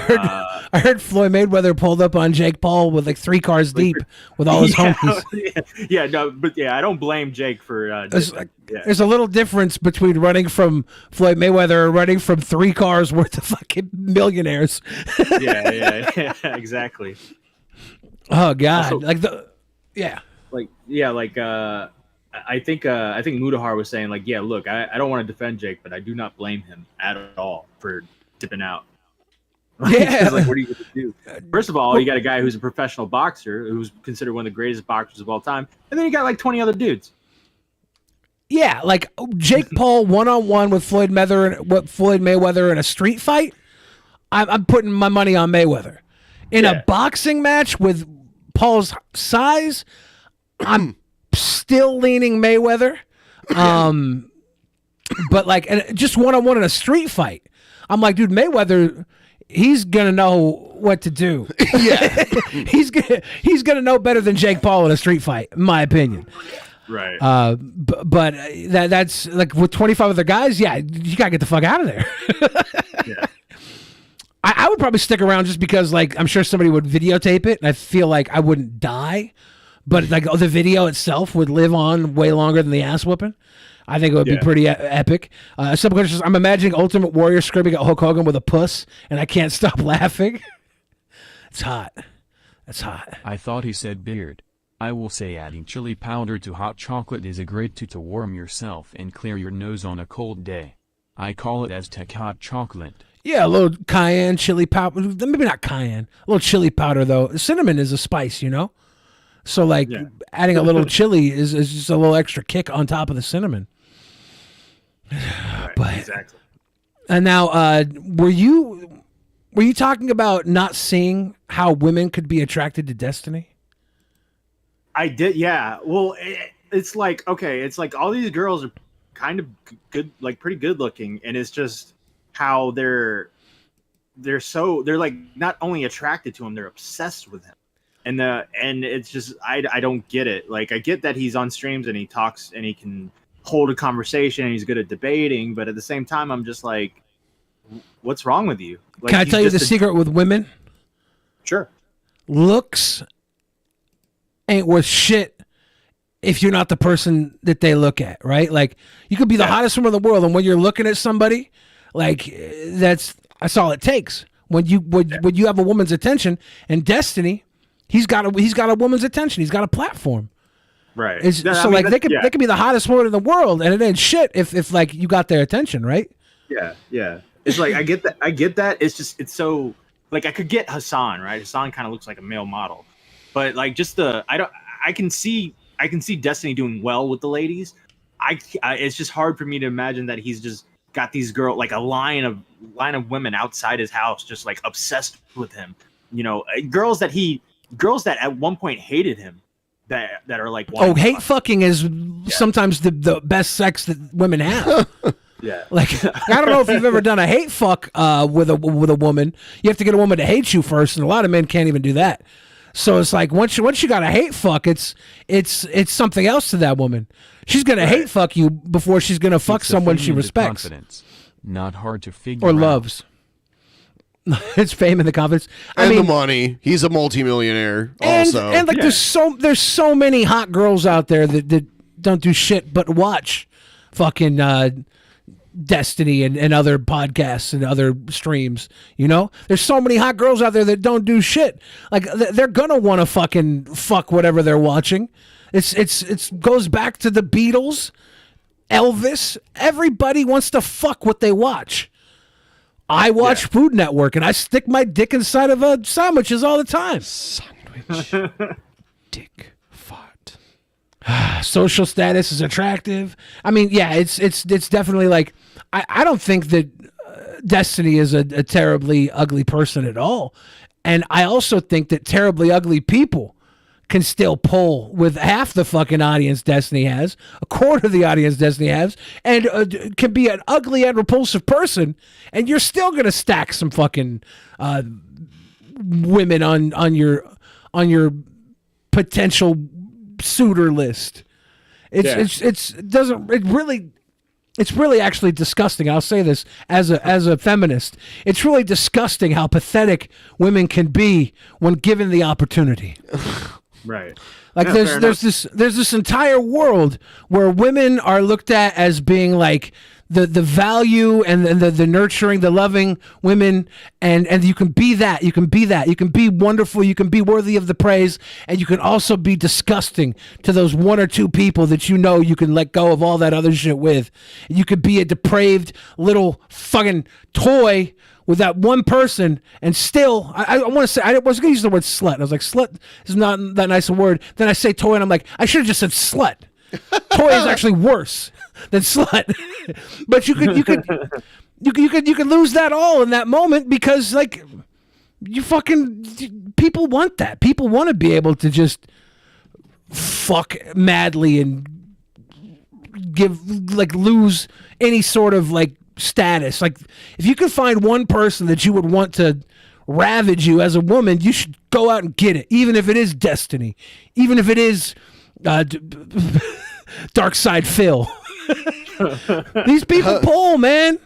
I heard Floyd Mayweather pulled up on Jake Paul with like 3 cars deep with all his homies. I don't blame Jake for. There's a little difference between running from Floyd Mayweather and running from 3 cars worth of fucking millionaires. yeah, exactly. Oh God! Also, I think Mudahar was saying like, yeah, look, I don't want to defend Jake, but I do not blame him at all for dipping out. Yeah. Like, what are you going to do? First of all, you got a guy who's a professional boxer, who's considered one of the greatest boxers of all time, and then you got like 20 other dudes. Yeah, like Jake Paul one-on-one with Floyd Mayweather in a street fight. I'm putting my money on Mayweather. In a boxing match with Paul's size, I'm still leaning Mayweather. But like just one-on-one in a street fight, I'm like, dude, Mayweather, he's gonna know what to do. Yeah, he's gonna know better than Jake Paul in a street fight, in my opinion. Right. But that's like with 25 other guys. Yeah, you gotta get the fuck out of there. Yeah. I would probably stick around just because, like, I'm sure somebody would videotape it, and I feel like I wouldn't die, but like the video itself would live on way longer than the ass whooping. I think it would be pretty epic. I'm imagining Ultimate Warrior screaming at Hulk Hogan with a puss, and I can't stop laughing. It's hot. That's hot. I thought he said beard. I will say adding chili powder to hot chocolate is a great to warm yourself and clear your nose on a cold day. I call it Aztec hot chocolate. Yeah, a little cayenne, chili powder. Maybe not cayenne. A little chili powder, though. Cinnamon is a spice, you know? So, like, adding a little chili is just a little extra kick on top of the cinnamon. Right, exactly. And now, were you talking about not seeing how women could be attracted to Destiny? I did, yeah. Well, it's like, okay, it's like all these girls are kind of good, like pretty good looking, and it's just how they're like not only attracted to him, they're obsessed with him. And it's just I don't get it. Like, I get that he's on streams and he talks and he can hold a conversation and he's good at debating, but at the same time I'm just like, what's wrong with you? Like, can I tell you the secret with women? Sure. Looks ain't worth shit if you're not the person that they look at, right? Like, you could be the hottest woman in the world, and when you're looking at somebody, like, that's all it takes. When you have a woman's attention, and Destiny, he's got a woman's attention. He's got a platform. Right. They could be the hottest woman in the world, and it ain't shit if like you got their attention, right? Yeah. It's like I get that. It's just it's so like I could get Hassan, right? Hassan kind of looks like a male model, but like just I can see Destiny doing well with the ladies. It's just hard for me to imagine that he's just got these girls, like a line of women outside his house, just like obsessed with him. You know, girls that at one point hated him, that are like, hate fucking is sometimes the best sex that women have. Yeah. Like, I don't know if you've ever done a hate fuck with a woman. You have to get a woman to hate you first, and a lot of men can't even do that. So it's like once you got a hate fuck, it's something else to that woman. She's gonna hate fuck you before she's gonna fuck someone she respects. Confidence. Not hard to figure or out. loves. It's fame and the confidence. And the money. He's a multimillionaire also. And like there's so many hot girls out there that don't do shit but watch fucking Destiny and other podcasts and other streams. You know? There's so many hot girls out there that don't do shit. Like they're gonna want to fucking fuck whatever they're watching. It's goes back to the Beatles, Elvis. Everybody wants to fuck what they watch. I watch Food Network and I stick my dick inside of sandwiches all the time. Sandwich. Dick fart. Social status is attractive. I mean, yeah, it's definitely like I don't think that Destiny is a terribly ugly person at all. And I also think that terribly ugly people can still pull with half the fucking audience Destiny has, a quarter of the audience Destiny has, and can be an ugly and repulsive person, and you're still gonna stack some fucking women on your potential suitor list. It's really actually disgusting. I'll say this as a feminist. It's really disgusting how pathetic women can be when given the opportunity. Right. Like there's this entire world where women are looked at as being like the value and the nurturing, the loving women, and you can be that. You can be wonderful, you can be worthy of the praise, and you can also be disgusting to those one or two people that you know you can let go of all that other shit with. You could be a depraved little fucking toy with that one person, and still, I want to say, I was going to use the word slut. I was like, slut is not that nice a word. Then I say toy, and I'm like, I should have just said slut. Toy is actually worse than slut. But you could lose that all in that moment because, like, people want that. People want to be able to just fuck madly and lose any sort of status. Like, if you could find one person that you would want to ravage you as a woman, you should go out and get it, even if it is Destiny, even if it is Dark Side Phil. These people pull, man.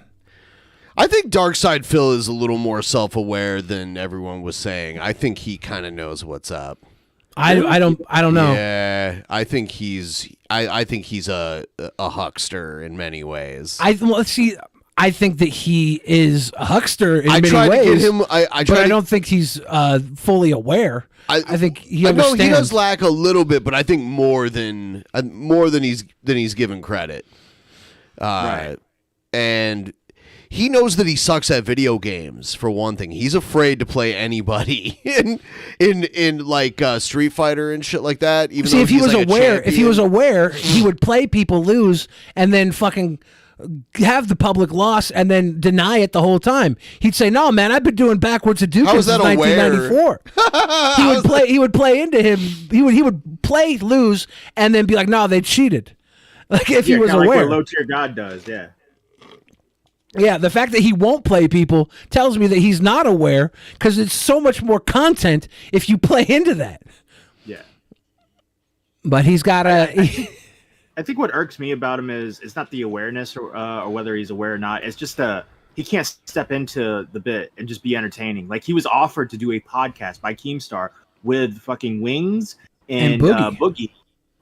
I think Dark Side Phil is a little more self-aware than everyone was saying. I think he kind of knows what's up. I don't know. Yeah, I think he's a huckster in many ways. I think that he is a huckster in many try ways. To get him, but I don't think he's fully aware. I think he understands. No, he does lack a little bit, but I think more than he's given credit. Right. And he knows that he sucks at video games. For one thing, he's afraid to play anybody in like Street Fighter and shit like that. Even See, though if he he's was like aware, he would play people lose and then fucking have the public loss and then deny it the whole time. He'd say, "No, man, I've been doing backwards Hadouken since 1994." He would play into him. He would play lose and then be like, "No, they cheated." Like if he was like aware. what Low Tier God does, yeah. Yeah, the fact that he won't play people tells me that he's not aware because it's so much more content if you play into that. Yeah. But he's got I think what irks me about him is it's not the awareness or whether he's aware or not. It's just he can't step into the bit and just be entertaining. Like he was offered to do a podcast by Keemstar with fucking Wings and Boogie.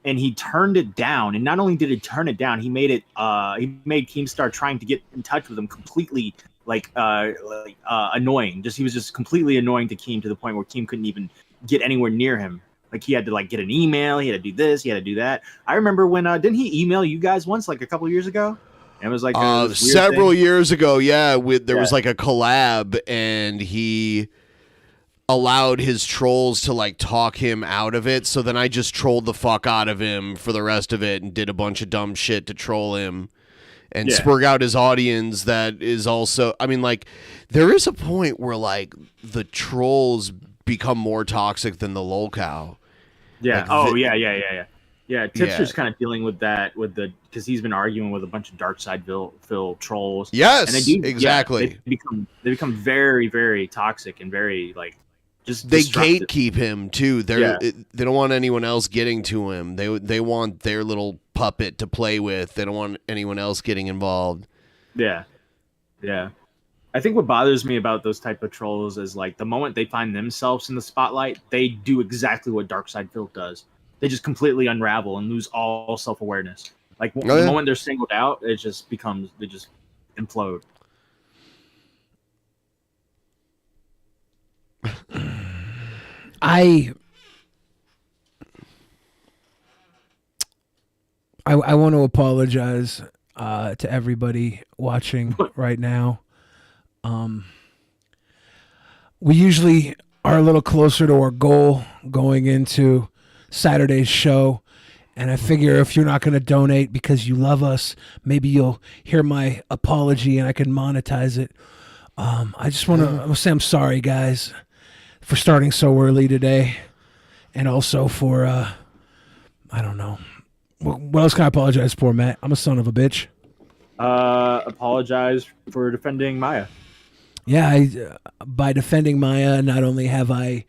And he turned it down. And not only did he turn it down, he made Keemstar trying to get in touch with him completely annoying. He was just completely annoying to Keem to the point where Keem couldn't even get anywhere near him. Like he had to get an email, he had to do this, he had to do that. I remember when didn't he email you guys once, like a couple years ago? And it was like several years ago, yeah. There was like a collab, and he allowed his trolls to talk him out of it. So then I just trolled the fuck out of him for the rest of it and did a bunch of dumb shit to troll him and spurg out his audience. That is also, I mean, there is a point where the trolls become more toxic than the lolcow. Yeah. Yeah. Tipster's kind of dealing with that because he's been arguing with a bunch of Dark Side Phil trolls. Yes, and exactly. They become very, very toxic and very they gatekeep him too. They don't want anyone else getting to him. They want their little puppet to play with. They don't want anyone else getting involved. Yeah. I think what bothers me about those type of trolls is like the moment they find themselves in the spotlight, they do exactly what Darkside Phil does. They just completely unravel and lose all self-awareness. Like the moment they're singled out, it just becomes, they just implode. I want to apologize to everybody watching right now. We usually are a little closer to our goal going into Saturday's show, and I figure if you're not going to donate because you love us, maybe you'll hear my apology and I can monetize it. I just want to say I'm sorry, guys, for starting so early today, and also for I don't know. What else can I apologize for, Matt? I'm a son of a bitch. Apologize for defending Maya. Yeah, by defending Maya, not only have I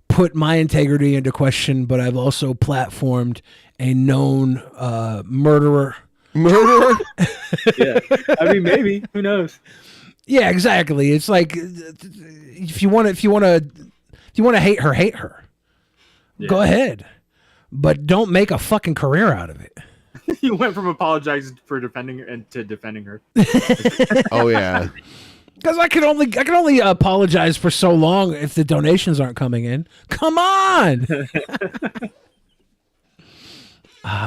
put my integrity into question, but I've also platformed a known murderer. Murderer? Yeah, I mean, maybe. Who knows? Yeah, exactly. It's like if you want to hate her. Yeah. Go ahead, but don't make a fucking career out of it. You went from apologizing for defending her to defending her. Oh yeah. Because I can only apologize for so long if the donations aren't coming in. Come on.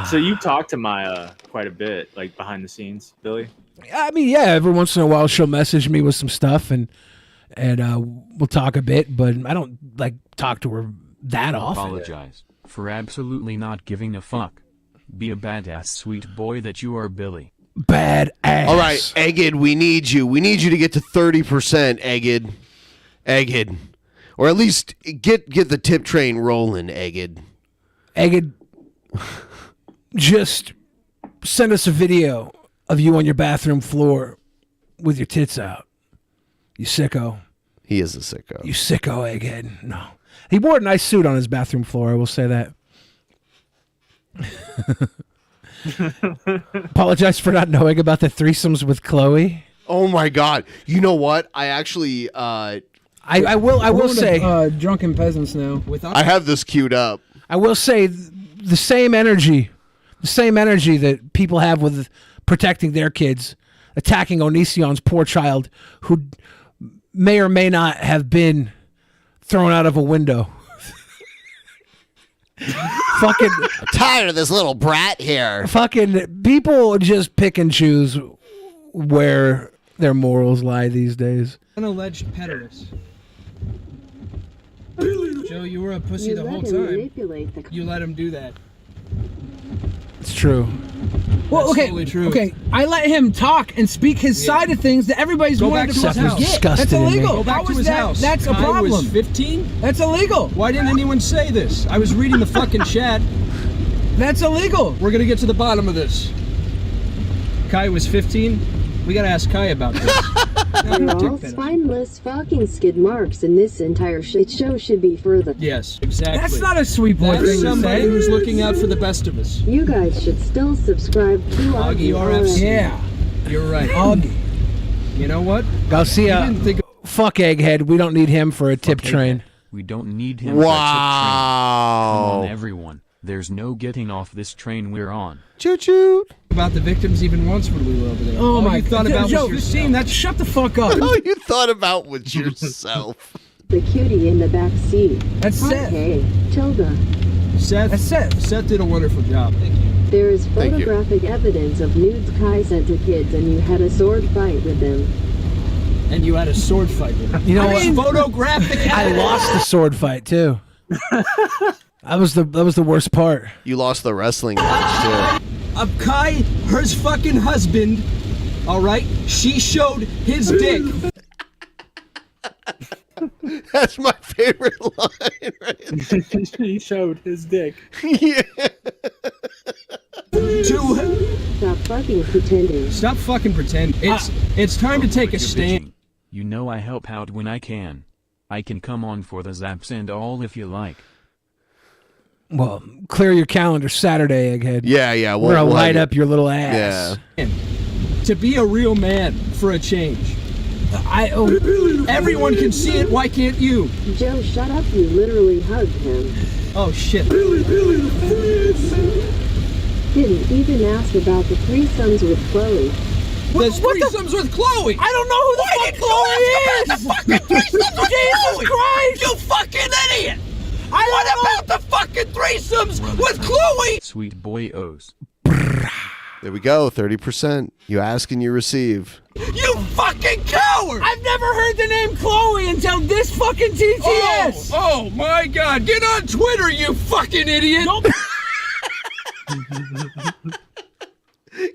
So you talk to Maya quite a bit, like behind the scenes, Billy? I mean, yeah, every once in a while she'll message me with some stuff and we'll talk a bit, but I don't like talk to her that often. Apologize for absolutely not giving a fuck. Be a badass sweet boy that you are, Billy. Badass. All right, Egged, we need you. We need you to get to 30%, Egged. Egged. Or at least get the tip train rolling, Egged. Egged, just send us a video of you on your bathroom floor with your tits out. You sicko. He is a sicko. You sicko, Egghead. No. He wore a nice suit on his bathroom floor, I will say that. Apologize for not knowing about the threesomes with Chloe. Oh my God! You know what? I actually, I will say, Drunken Peasants now. I have this queued up. I will say the same energy that people have with protecting their kids, attacking Onision's poor child, who may or may not have been thrown out of a window. Fucking tired of this little brat here. Fucking people just pick and choose where their morals lie these days. An alleged pederast. Joe, you were a pussy the whole time. You let him do that. It's true. Well, okay, okay. I let him talk and speak his side of things that everybody's wanted to forget. That's illegal. Go back to his house. That's a Kai problem. was 15? That's illegal. Why didn't anyone say this? I was reading the fucking chat. That's illegal. We're gonna get to the bottom of this. Kai was 15? We gotta ask Kai about this. There are all spineless fucking skid marks, and this entire shit show should be further. Yes, exactly. That's not a sweet boy That's thing to somebody say. who's looking out for the best of us. You guys should still subscribe to Augie RFC. Yeah. You're right. Augie. You know what? Garcia, fuck Egghead. We don't need him for a tip train. We don't need him for a tip train. Come on, everyone. There's no getting off this train we're on. Choo-choo. About the victims even once when we were over there. Oh All my you thought God. about Joe, was 15, yourself. that's shut the fuck up. All you thought about was yourself. The cutie in the back seat. That's Seth. Okay, Tilda. Seth. That's Seth. Seth did a wonderful job. Thank you. There is Thank you. photographic evidence of nudes Kai sent to kids, and you had a sword fight with them. And you had a sword fight with him. You know I mean, what? photographic I lost the sword fight too. That was the worst part. You lost the wrestling match too. Of Kai, her fucking husband, all right? She showed his dick. That's my favorite line. Right? He showed his dick. Yeah. Stop fucking pretending. Stop fucking pretending. It's time to take a stand. You know I help out when I can. I can come on for the zaps and all if you like. Well, clear your calendar Saturday, Egghead. Yeah. We're gonna light up your little ass. Yeah. To be a real man for a change. Everyone can see it. Why can't you? Joe, shut up. You literally hugged him. Oh, shit. Didn't even ask about the threesomes with Chloe. There's threesomes with Chloe. I don't know who the fuck Chloe is. The fucking threesomes with Jesus Chloe. Christ! You fucking idiot! What about the fucking threesomes with Chloe? Sweet boy-os. There we go, 30%. You ask and you receive. You fucking coward! I've never heard the name Chloe until this fucking TTS. Oh my God! Get on Twitter, you fucking idiot!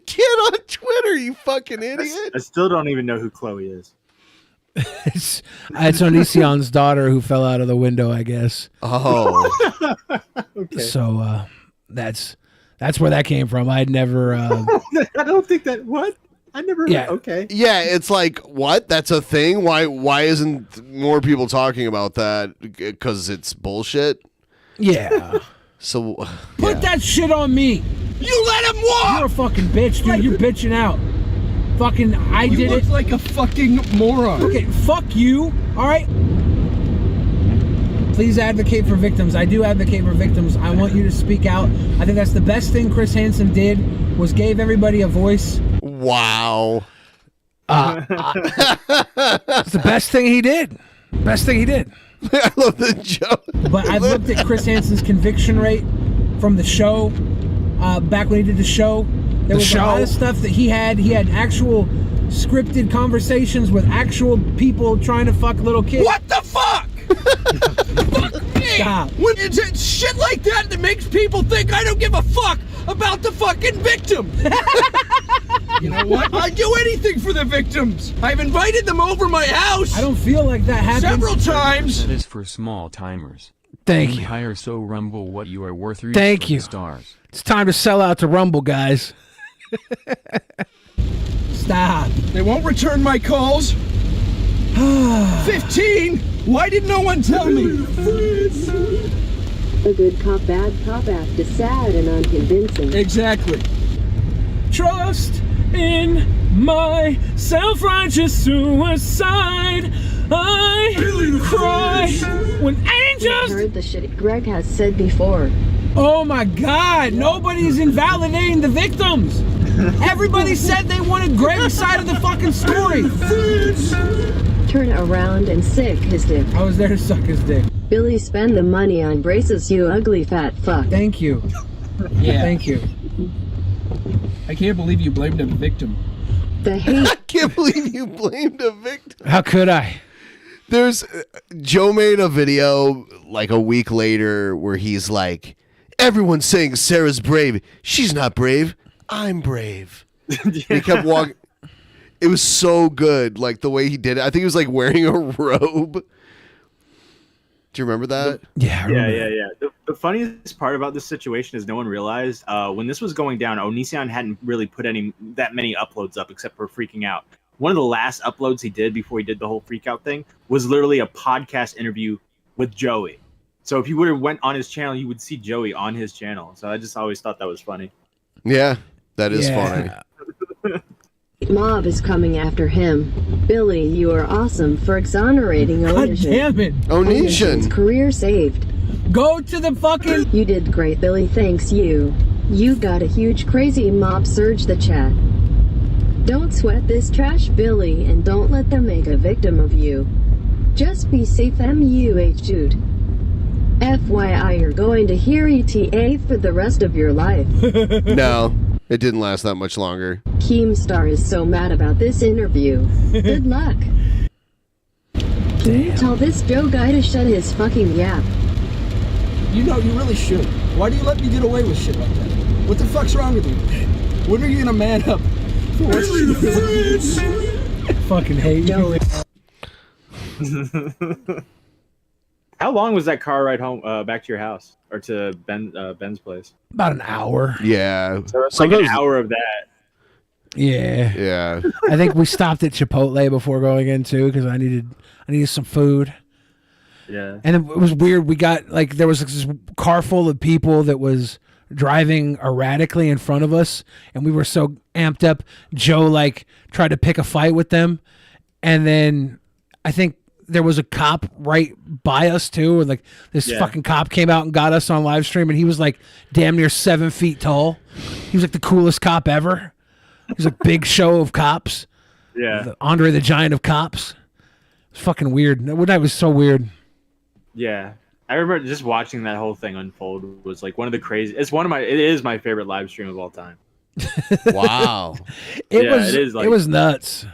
Get on Twitter, you fucking idiot. I still don't even know who Chloe is. It's Onision's daughter who fell out of the window, I guess. Oh. Okay. So that's where that came from. I'd never. I don't think that. What? I never. Yeah. Okay. Yeah, it's like, what? That's a thing? Why isn't more people talking about that? Because it's bullshit? Yeah. So Put that shit on me. You let him walk. You're a fucking bitch, dude. You're bitching out. Fucking, I did it. You look like a fucking moron. Okay, fuck you. All right. Please advocate for victims. I do advocate for victims. I want you to speak out. I think that's the best thing Chris Hansen did, was gave everybody a voice. Wow. It's the best thing he did. Best thing he did. I love the joke. But I've looked at Chris Hansen's conviction rate from the show, back when he did the show. There was a lot of stuff that he had. He had actual scripted conversations with actual people trying to fuck little kids. What the fuck? Fuck me! Stop. When it's shit like that that makes people think I don't give a fuck about the fucking victim. You know what? I'd do anything for the victims. I've invited them over my house. I don't feel like that happened several times. That is for small timers. Thank you. Hire so Rumble what you are worth. Thank you. Stars. It's time to sell out to Rumble, guys. Stop. They won't return my calls. 15? Why did no one tell me? A good cop, bad cop act is sad and unconvincing. Exactly. Trust in my self-righteous suicide. I cry when angels. I heard the shit Greg has said before. Oh my God! Nobody's invalidating the victims. Everybody said they wanted Greg's side of the fucking story. Turn around and sick his dick. I was there to suck his dick. Billy, spend the money on braces, you ugly fat fuck. Thank you. Yeah. Thank you. I can't believe you blamed a victim. The hate. I can't believe you blamed a victim. How could I? There's Joe made a video like a week later where he's like, everyone's saying Sarah's brave. She's not brave. I'm brave. He kept walking. It was so good, like the way he did it. I think he was like wearing a robe. Do you remember that? Yeah, I remember. Yeah. The funniest part about this situation is no one realized when this was going down, Onision hadn't really put that many uploads up except for freaking out. One of the last uploads he did before he did the whole freak out thing was literally a podcast interview with Joey. So if you would have went on his channel, you would see Joey on his channel. So I just always thought that was funny. Yeah, that is funny. Mob is coming after him. Billy, you are awesome for exonerating Onision. God damn it. Onision's career saved. Go to the fucking... You did great, Billy, thanks you. You got a huge crazy mob surge the chat. Don't sweat this trash, Billy, and don't let them make a victim of you. Just be safe, MUH dude. FYI, you're going to hear ETA for the rest of your life. No, it didn't last that much longer. Keemstar is so mad about this interview. Good luck. Can you tell this Joe guy to shut his fucking yap? You know, you really should. Why do you let me get away with shit like that? What the fuck's wrong with you? When are you gonna man up? Fucking hate you. How long was that car ride home back to your house or to Ben's place? About an hour. Yeah. So it's like an hour of that. Yeah. Yeah. I think we stopped at Chipotle before going in too because I needed some food. Yeah. And it was weird. We got like there was this car full of people that was driving erratically in front of us, and we were so amped up. Joe like tried to pick a fight with them, and then I think there was a cop right by us too, and like this fucking cop came out and got us on live stream, and he was like damn near 7 feet tall. He was like the coolest cop ever. He was like big show of cops. Yeah. Andre the Giant of cops. It was fucking weird. That was so weird. Yeah. I remember just watching that whole thing unfold was like one of the crazy. It is my favorite live stream of all time. Wow. It was nuts.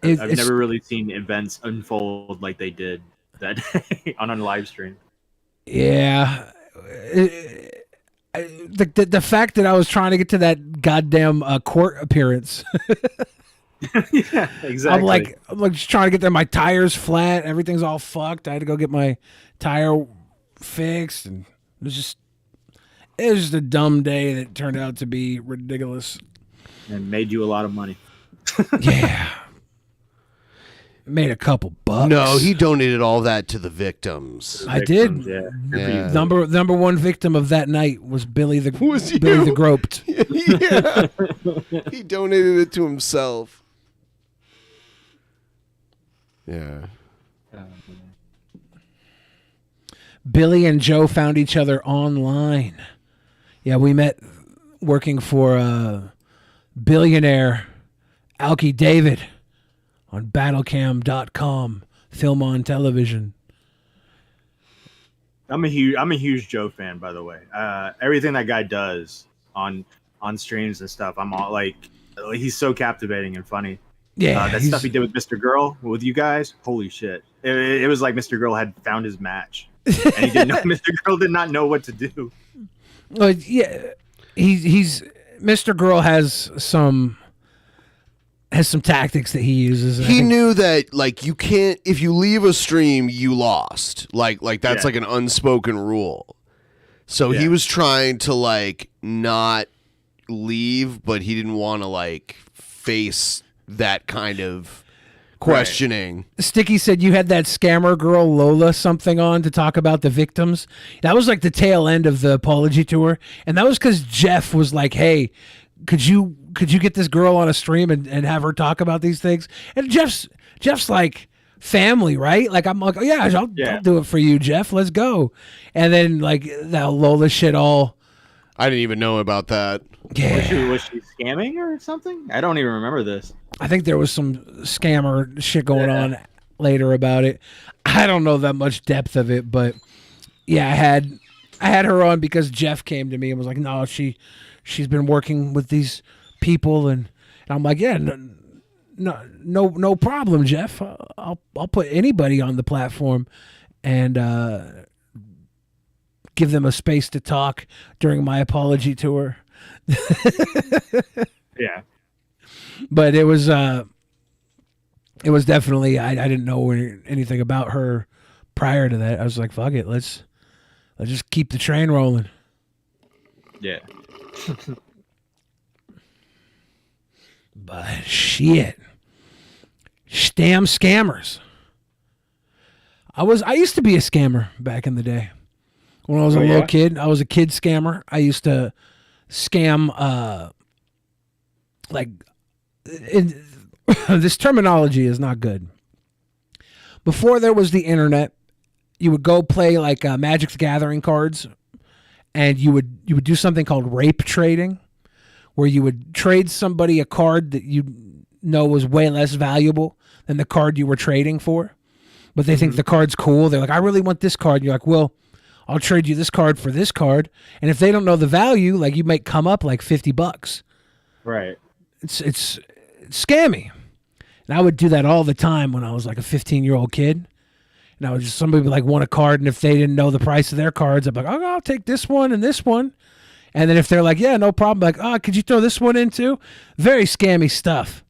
I've never really seen events unfold like they did that day on a live stream. Yeah. The fact that I was trying to get to that goddamn court appearance. Yeah, exactly. I'm like just trying to get there. My tire's flat. Everything's all fucked. I had to go get my tire fixed, and it was just a dumb day that turned out to be ridiculous. And made you a lot of money. Yeah. Made a couple bucks. No, he donated all that to the victims. I did. Yeah. Number one victim of that night was Billy the Groped. Yeah. He donated it to himself. Yeah. Billy and Joe found each other online. Yeah, we met working for billionaire Alki David on battlecam.com, film on television. I'm a huge Joe fan, by the way. Everything that guy does on streams and stuff, I'm all like, he's so captivating and funny. Yeah, that stuff he did with Mr. Girl with you guys, holy shit! It was like Mr. Girl had found his match, and he didn't know. Mr. Girl did not know what to do. Well, yeah, he's Mr. Girl has some tactics that he uses. He knew that like you can't, if you leave a stream, you lost. Like that's like an unspoken rule. So he was trying to like not leave, but he didn't want to like face that kind of questioning. Sticky said you had that scammer girl Lola something on to talk about the victims. That was like the tail end of the apology tour, and that was because Jeff was like, "Hey, could you get this girl on a stream and have her talk about these things?" And Jeff's like family, right? Like I'm like, "Oh yeah, I'll do it for you, Jeff. Let's go." And then like that Lola shit all. I didn't even know about that. Yeah. Was she scamming or something? I don't even remember this. I think there was some scammer shit going on later about it. I don't know that much depth of it, but yeah, I had her on because Jeff came to me and was like, "No, she's been working with these people," and I'm like, "Yeah, no problem, Jeff. I'll put anybody on the platform and give them a space to talk during my apology tour." Yeah. But it was definitely I didn't know anything about her prior to that. I was like, fuck it, let's just keep the train rolling. Yeah. But shit. Damn scammers. I used to be a scammer back in the day. When I was a little kid, I was a kid scammer. I used to scam this terminology is not good. Before there was the internet, you would go play like Magic the Gathering cards, and you would do something called rape trading, where you would trade somebody a card that you know was way less valuable than the card you were trading for, but they think the card's cool. They're like, "I really want this card." And you're like, "Well, I'll trade you this card for this card." And if they don't know the value, like you might come up like $50. Right. It's scammy. And I would do that all the time when I was like a 15-year-old kid. And I would just, somebody would like want a card, and if they didn't know the price of their cards, I'd be like, "Oh, I'll take this one and this one." And then if they're like, "Yeah, no problem," like, "Oh, could you throw this one in too?" Very scammy stuff.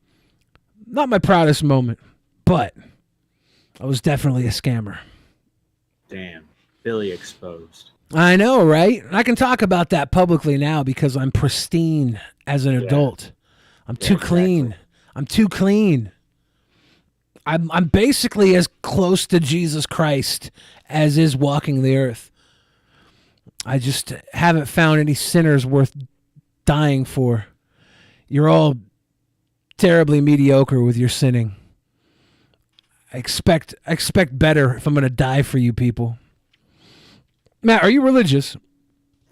Not my proudest moment, but I was definitely a scammer. Damn. Billy exposed. I know, right? And I can talk about that publicly now because I'm pristine as an adult. I'm too clean. I'm too clean. I'm basically as close to Jesus Christ as is walking the earth. I just haven't found any sinners worth dying for. You're all terribly mediocre with your sinning. I expect better if I'm going to die for you people. Matt, are you religious?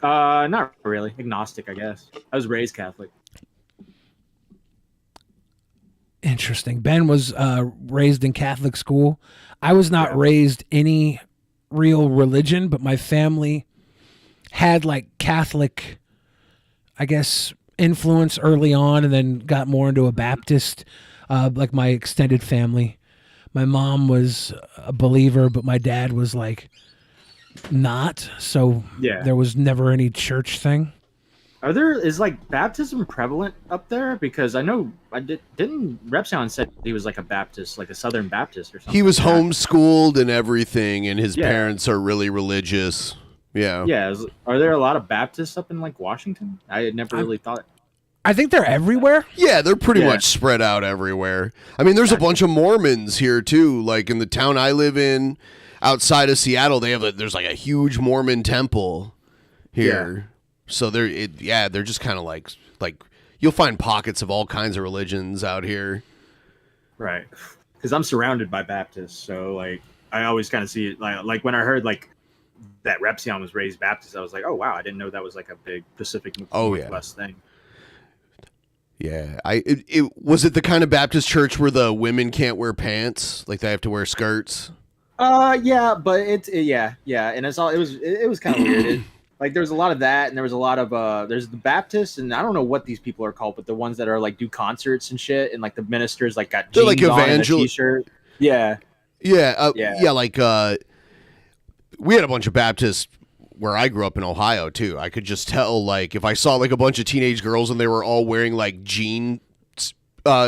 Not really. Agnostic, I guess. I was raised Catholic. Interesting. Ben was raised in Catholic school. I was not raised any real religion, but my family had like Catholic, I guess, influence early on, and then got more into a Baptist, like my extended family. My mom was a believer, but my dad was like not, so there was never any church thing. Is like baptism prevalent up there? Because I know didn't Repsion said he was like a Baptist, like a Southern Baptist or something. He was homeschooled and everything, and his parents are really religious. Yeah. Yeah. Are there a lot of Baptists up in like Washington? I had never really thought. I think they're everywhere. Yeah, they're pretty much spread out everywhere. I mean, there's a bunch of Mormons here too. Like in the town I live in, outside of Seattle, there's like a huge Mormon temple here. So they're just kind of like you'll find pockets of all kinds of religions out here. Right. Because I'm surrounded by Baptists, so like I always kind of see it like when I heard like that Repsion was raised Baptist, I was like, oh wow, I didn't know that was like a big Pacific Northwest thing. Yeah, was it the kind of Baptist church where the women can't wear pants, like they have to wear skirts? Yeah, but and it's all it was kind of weird. Like there's a lot of that, and there was a lot of there's the Baptists, and I don't know what these people are called, but the ones that are like do concerts and shit, and like the ministers like got jeans on and a t-shirt. Yeah. Like we had a bunch of Baptists where I grew up in Ohio too. I could just tell, like, if I saw like a bunch of teenage girls and they were all wearing like jean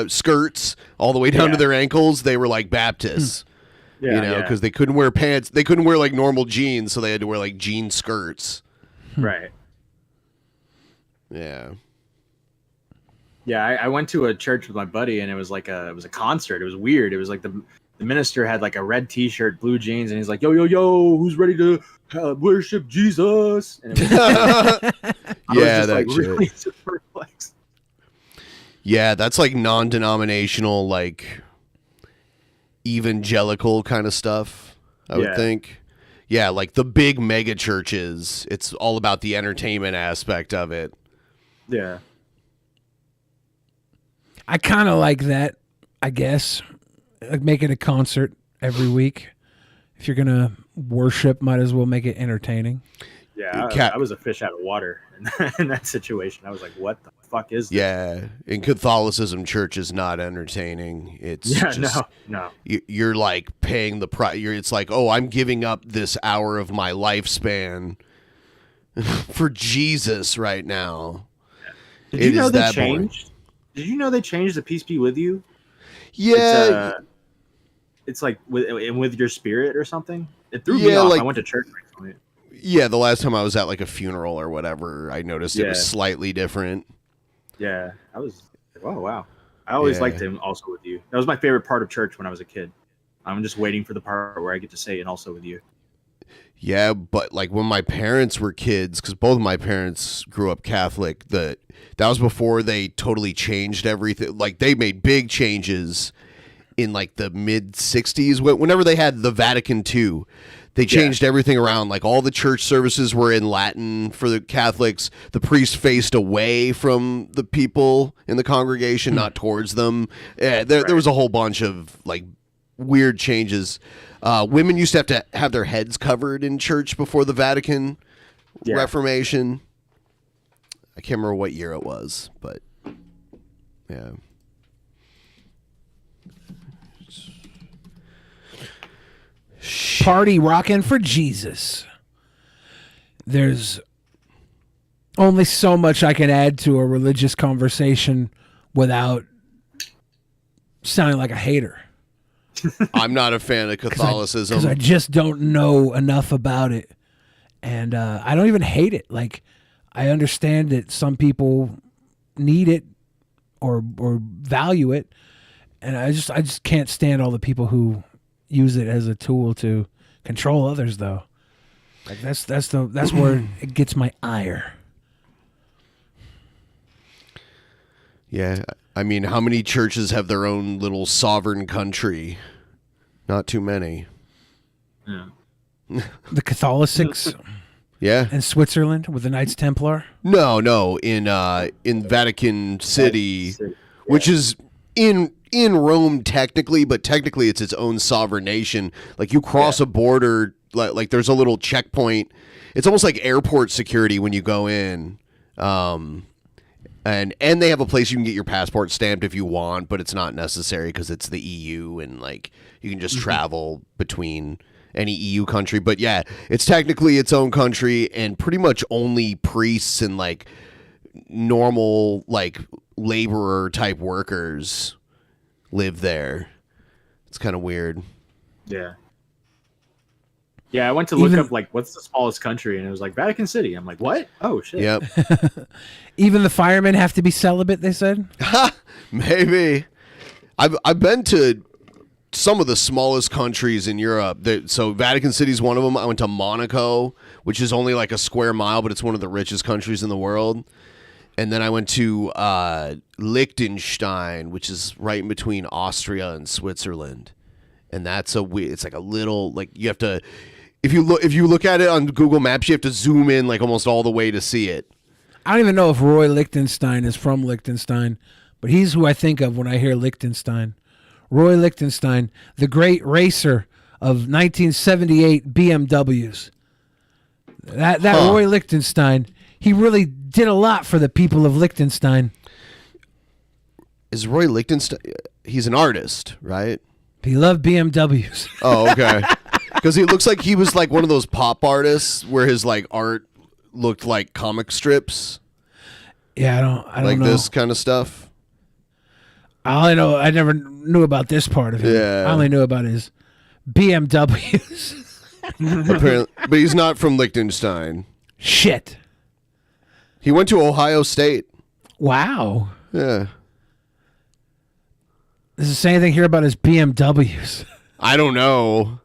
skirts all the way down to their ankles, they were like Baptists. Because they couldn't wear pants. They couldn't wear like normal jeans, so they had to wear like jean skirts. Right. Yeah. Yeah, I went to a church with my buddy, and it was like a concert. It was weird. It was like the minister had like a red T-shirt, blue jeans, and he's like, "Yo, who's ready to worship Jesus?" And it was that's really it. super perplexed. Yeah, that's like non-denominational, like evangelical kind of stuff, I would think. Yeah, like the big mega churches, it's all about the entertainment aspect of it. Yeah. I kind of like that, I guess. Like making a concert every week. If you're going to worship, might as well make it entertaining. Yeah, I was a fish out of water in that situation. I was like, what the fuck is this? Yeah, in Catholicism, church is not entertaining. It's no. You're like paying the price. It's like, oh, I'm giving up this hour of my lifespan for Jesus right now. Did you know they changed? Did you know they changed the Peace Be With You? Yeah. It's like with your spirit or something. It threw me off. I went to church recently. Yeah, the last time I was at like a funeral or whatever, I noticed it was slightly different. Yeah, I was like, oh, wow. I always liked him also with you. That was my favorite part of church when I was a kid. I'm just waiting for the part where I get to say and also with you. Yeah, but like when my parents were kids, because both of my parents grew up Catholic, that was before they totally changed everything. Like they made big changes in like the mid 60s. Whenever they had the Vatican II, they changed everything around. Like all the church services were in Latin for the Catholics. The priest faced away from the people in the congregation, not towards them. Yeah, there was a whole bunch of like weird changes. Women used to have their heads covered in church before the Vatican Reformation. I can't remember what year it was, but yeah. Party rocking for Jesus. There's only so much I can add to a religious conversation without sounding like a hater. I'm not a fan of Catholicism. Because I just don't know enough about it. And I don't even hate it. Like, I understand that some people need it or value it. And I just can't stand all the people who use it as a tool to control others, though. Like that's where it gets my ire. Yeah, I mean, how many churches have their own little sovereign country? Not too many. Yeah. The Catholics. Yeah. In Switzerland with the Knights Templar. No, in Vatican City, which is in Rome technically, but technically it's its own sovereign nation. Like you cross a border, like there's a little checkpoint. It's almost like airport security when you go in. And they have a place you can get your passport stamped if you want, but it's not necessary because it's the EU and like you can just travel between any EU country. But yeah, it's technically its own country, and pretty much only priests and like normal like laborer type workers live there. It's kind of weird. Yeah. Yeah, I went to look up like what's the smallest country, and it was like Vatican City. I'm like, what? Oh shit. Yep. Even the firemen have to be celibate, they said. Maybe. I've been to some of the smallest countries in Europe. So Vatican City is one of them. I went to Monaco, which is only like a square mile, but it's one of the richest countries in the world. And then I went to Liechtenstein, which is right in between Austria and Switzerland. And that's it's like a little, like you have to, if you look at it on Google Maps, you have to zoom in like almost all the way to see it. I don't even know if Roy Lichtenstein is from Liechtenstein, but he's who I think of when I hear Liechtenstein. Roy Lichtenstein, the great racer of 1978 BMWs. That Roy Lichtenstein, he really did a lot for the people of Liechtenstein. Is Roy Lichtenstein? He's an artist, right? He loved BMWs. Oh, okay. Because he looks like he was like one of those pop artists where his like art looked like comic strips. Yeah, I don't like know. This kind of stuff. I never knew about this part of him. Yeah. I only knew about his BMWs. Apparently, but he's not from Liechtenstein. Shit. He went to Ohio State. Wow. Yeah. Does it say anything here about his BMWs? I don't know.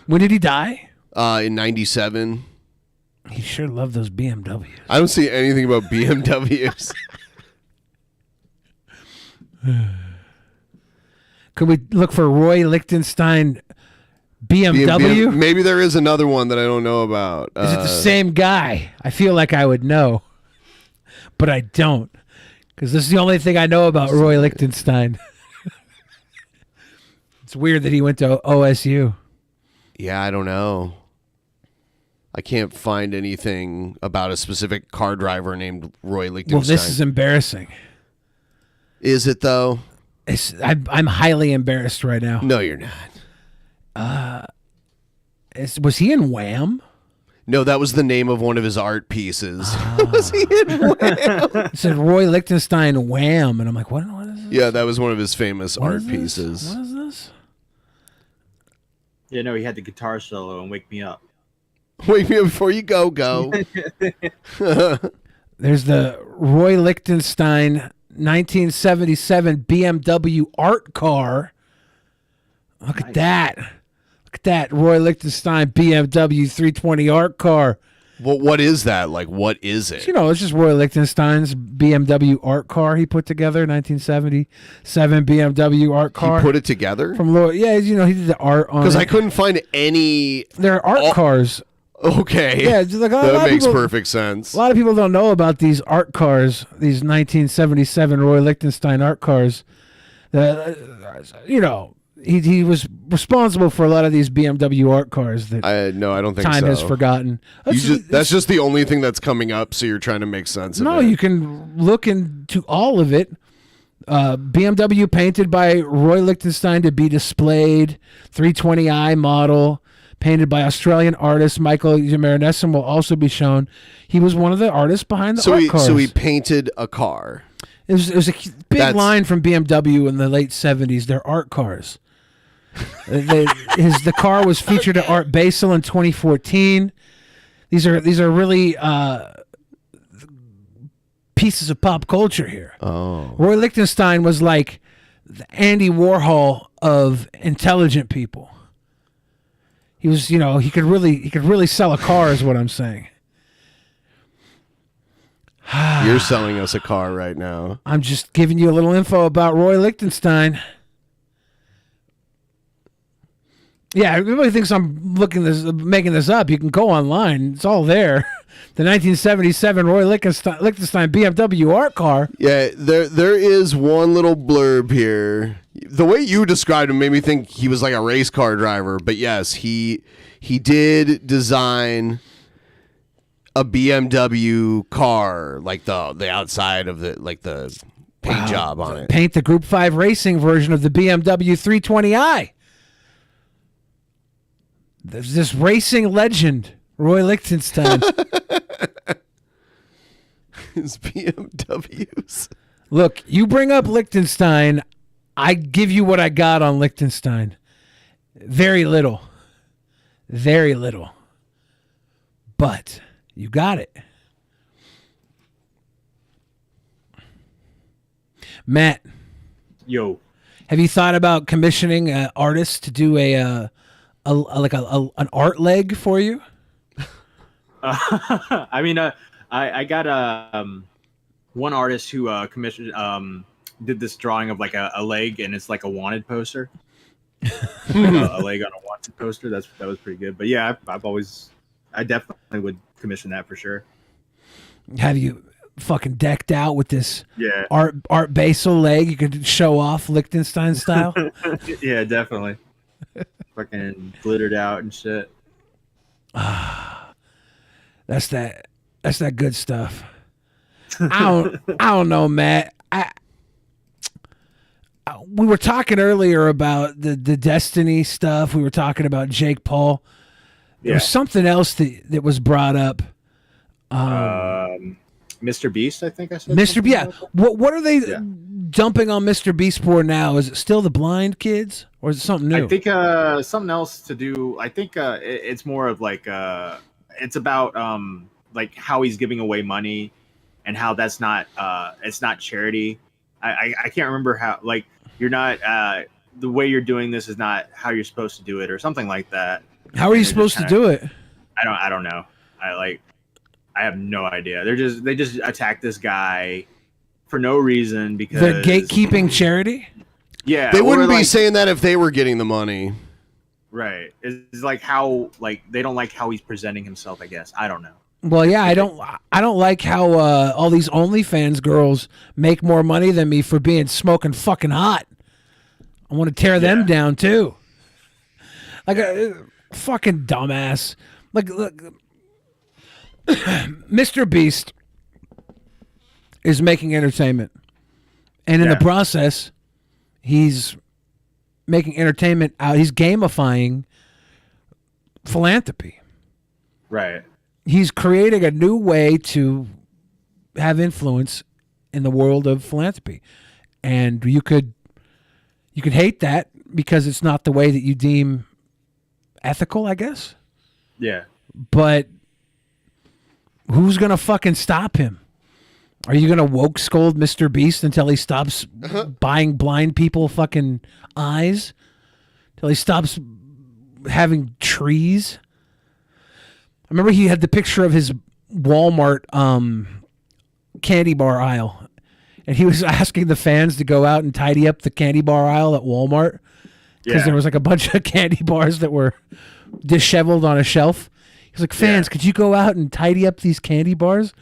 When did he die? In 97. He sure loved those BMWs. I don't see anything about BMWs. Could we look for Roy Lichtenstein BMW? Maybe there is another one that I don't know about. Is it the same guy? I feel like I would know, but I don't, because this is the only thing I know about Roy Lichtenstein. It's weird that he went to OSU. Yeah, I don't know. I can't find anything about a specific car driver named Roy Lichtenstein. Well, this is embarrassing. Is it though? I'm highly embarrassed right now. No, you're not. Was he in Wham? No, that was the name of one of his art pieces. Was he in Wham? It said Roy Lichtenstein Wham, and I'm like, what is this? Yeah, that was one of his famous art pieces. What is this? Yeah, no, he had the guitar solo and Wake Me Up. Wake me up before you go. There's the Roy Lichtenstein 1977 BMW art car. Look at that. Look at that Roy Lichtenstein BMW 320 art car. Well, what is that? Like, what is it? You know, it's just Roy Lichtenstein's BMW art car he put together, 1977 BMW art car. He put it together? From Lloyd. Yeah, you know, he did the art on it. Because I couldn't find any... They're art cars. Okay. Yeah, it's like that makes perfect sense. A lot of people don't know about these art cars, these 1977 Roy Lichtenstein art cars. You know, he was responsible for a lot of these BMW art cars that I don't think time so. has forgotten. That's just the only thing that's coming up, so you're trying to make sense of it. No, you can look into all of it. BMW painted by Roy Lichtenstein to be displayed, 320i model, painted by Australian artist Michael Marinessen will also be shown. He was one of the artists behind the art cars. So he painted a car. It was a big line from BMW in the late 70s. They're art cars. The car was featured at Art Basel in 2014. These are really pieces of pop culture here. Oh, Roy Lichtenstein was like the Andy Warhol of intelligent people. He was, he could really sell a car, is what I'm saying. You're selling us a car right now. I'm just giving you a little info about Roy Lichtenstein. Yeah, everybody thinks I'm making this up. You can go online; it's all there. The 1977 Roy Lichtenstein BMW art car. Yeah, there is one little blurb here. The way you described him made me think he was like a race car driver. But yes, he did design a BMW car, like the outside of the paint job on it. Paint the Group 5 racing version of the BMW 320i. There's this racing legend, Roy Lichtenstein. His BMWs. Look, you bring up Lichtenstein, I give you what I got on Lichtenstein. Very little. Very little. But you got it. Matt. Yo. Have you thought about commissioning artists to do an art leg for you? I mean, I got one artist who commissioned did this drawing of like a leg, and it's like a wanted poster. A leg on a wanted poster. That was pretty good. But yeah, I definitely would commission that for sure. Have you fucking decked out with this Yeah. art basal leg? You could show off Lichtenstein style. Yeah, definitely. Fucking glittered out and shit. That's that good stuff. I don't know, Matt. We were talking earlier about the Destiny stuff. We were talking about Jake Paul. There was something else that was brought up. Mr. Beast, I think I said. Mr. Beast. Yeah. What are they dumping on Mr. Beast for now? Is it still the blind kids, or is it something new? I think something else to do. I think it's more of like it's about like how he's giving away money and how that's not it's not charity. I can't remember how, like, you're not the way you're doing this is not how you're supposed to do it, or something like that. How are you supposed to do it? I don't know. I have no idea. They just attacked this guy for no reason because they're gatekeeping charity. Yeah, They wouldn't be like, saying that if they were getting the money. right. It's like how they don't like how he's presenting himself. I guess I don't know. Well, yeah, I don't like how all these OnlyFans girls make more money than me for being smoking fucking hot. I want to tear them down too. Like a fucking dumbass. Like, look, Mr. Beast is making entertainment, and in the process, he's making entertainment out. He's gamifying philanthropy. Right. He's creating a new way to have influence in the world of philanthropy. And you could hate that because it's not the way that you deem ethical, I guess. Yeah. But who's going to fucking stop him? Are you going to woke scold Mr. Beast until he stops buying blind people fucking eyes? Until he stops having trees? I remember he had the picture of his Walmart candy bar aisle, and he was asking the fans to go out and tidy up the candy bar aisle at Walmart because there was like a bunch of candy bars that were disheveled on a shelf. He's like, fans, could you go out and tidy up these candy bars?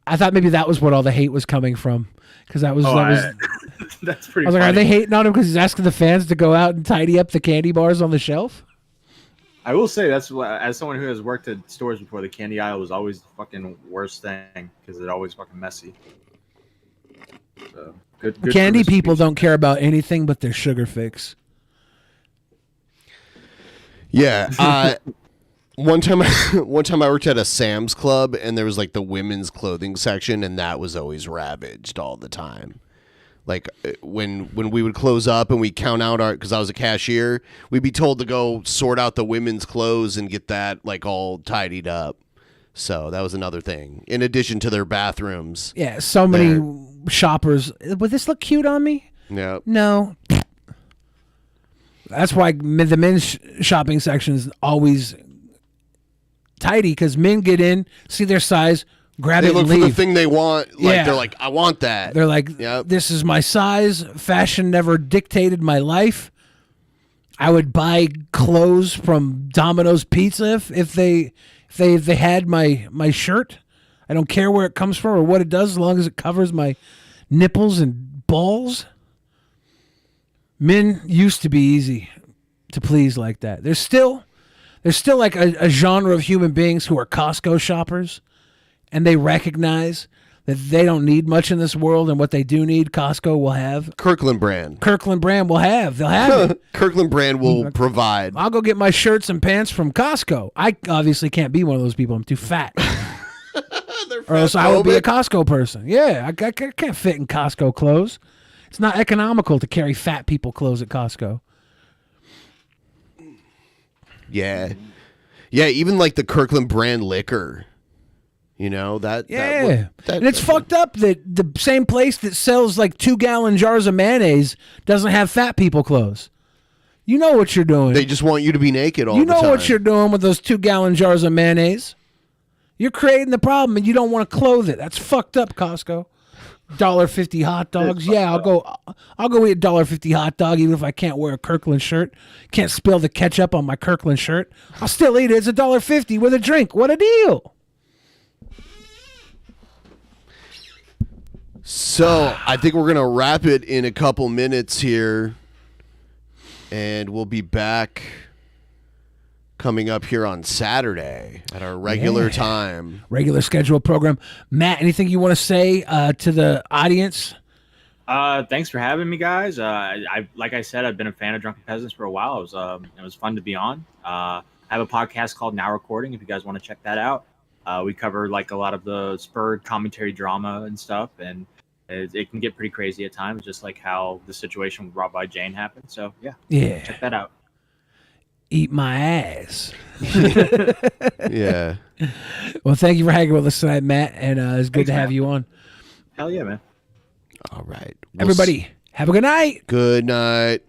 I thought maybe that was what all the hate was coming from, because that was that's pretty. I was like, are they hating on him because he's asking the fans to go out and tidy up the candy bars on the shelf? I will say that's what, as someone who has worked at stores before, the candy aisle was always the fucking worst thing because it's always fucking messy. So, good Candy people don't care about anything but their sugar fix. Yeah. One time I worked at a Sam's Club, and there was like the women's clothing section, and that was always ravaged all the time. Like when we would close up and we count out because I was a cashier, we'd be told to go sort out the women's clothes and get that like all tidied up. So that was another thing, in addition to their bathrooms. Yeah, so many shoppers. Would this look cute on me? Yeah. No. That's why the men's shopping section is always tidy, because men get in, see their size, grab They it look and for the leave. thing they want. Like Yeah. they're like, I want that. They're like, this is my size. Fashion never dictated my life. I would buy clothes from Domino's Pizza if they had my shirt. I don't care where it comes from or what it does, as long as it covers my nipples and balls. Men used to be easy to please like that. There's still like a genre of human beings who are Costco shoppers, and they recognize that they don't need much in this world, and what they do need, Costco will have. Kirkland brand. Kirkland brand will have. They'll have it. Kirkland brand will provide. I'll go get my shirts and pants from Costco. I obviously can't be one of those people. I'm too fat. Or else I would be a Costco person. Yeah, I can't fit in Costco clothes. It's not economical to carry fat people clothes at Costco. Yeah. Yeah, even like the Kirkland brand liquor. You know, that. Yeah. And it's fucked up that the same place that sells like 2-gallon jars of mayonnaise doesn't have fat people clothes. You know what you're doing. They just want you to be naked all the time. You know what you're doing with those 2-gallon jars of mayonnaise. You're creating the problem and you don't want to clothe it. That's fucked up, Costco. $1.50 hot dogs. Yeah, I'll go eat a $1.50 hot dog even if I can't wear a Kirkland shirt. Can't spill the ketchup on my Kirkland shirt. I'll still eat it. It's $1.50 with a drink. What a deal. So I think we're going to wrap it in a couple minutes here. And we'll be back coming up here on Saturday at our regular time. Regular scheduled program. Matt, anything you want to say to the audience? Thanks for having me, guys. Like I said, I've been a fan of Drunken Peasants for a while. It was fun to be on. I have a podcast called Now Recording, if you guys want to check that out. We cover like a lot of the spurred commentary drama and stuff, and it can get pretty crazy at times, just like how the situation with Rob by Jane happened. So yeah, check that out. Eat my ass. Yeah. Well, thank you for hanging with us tonight, Matt, and it's good to have you on. Hell yeah, man. All right. Everybody, have a good night. Good night.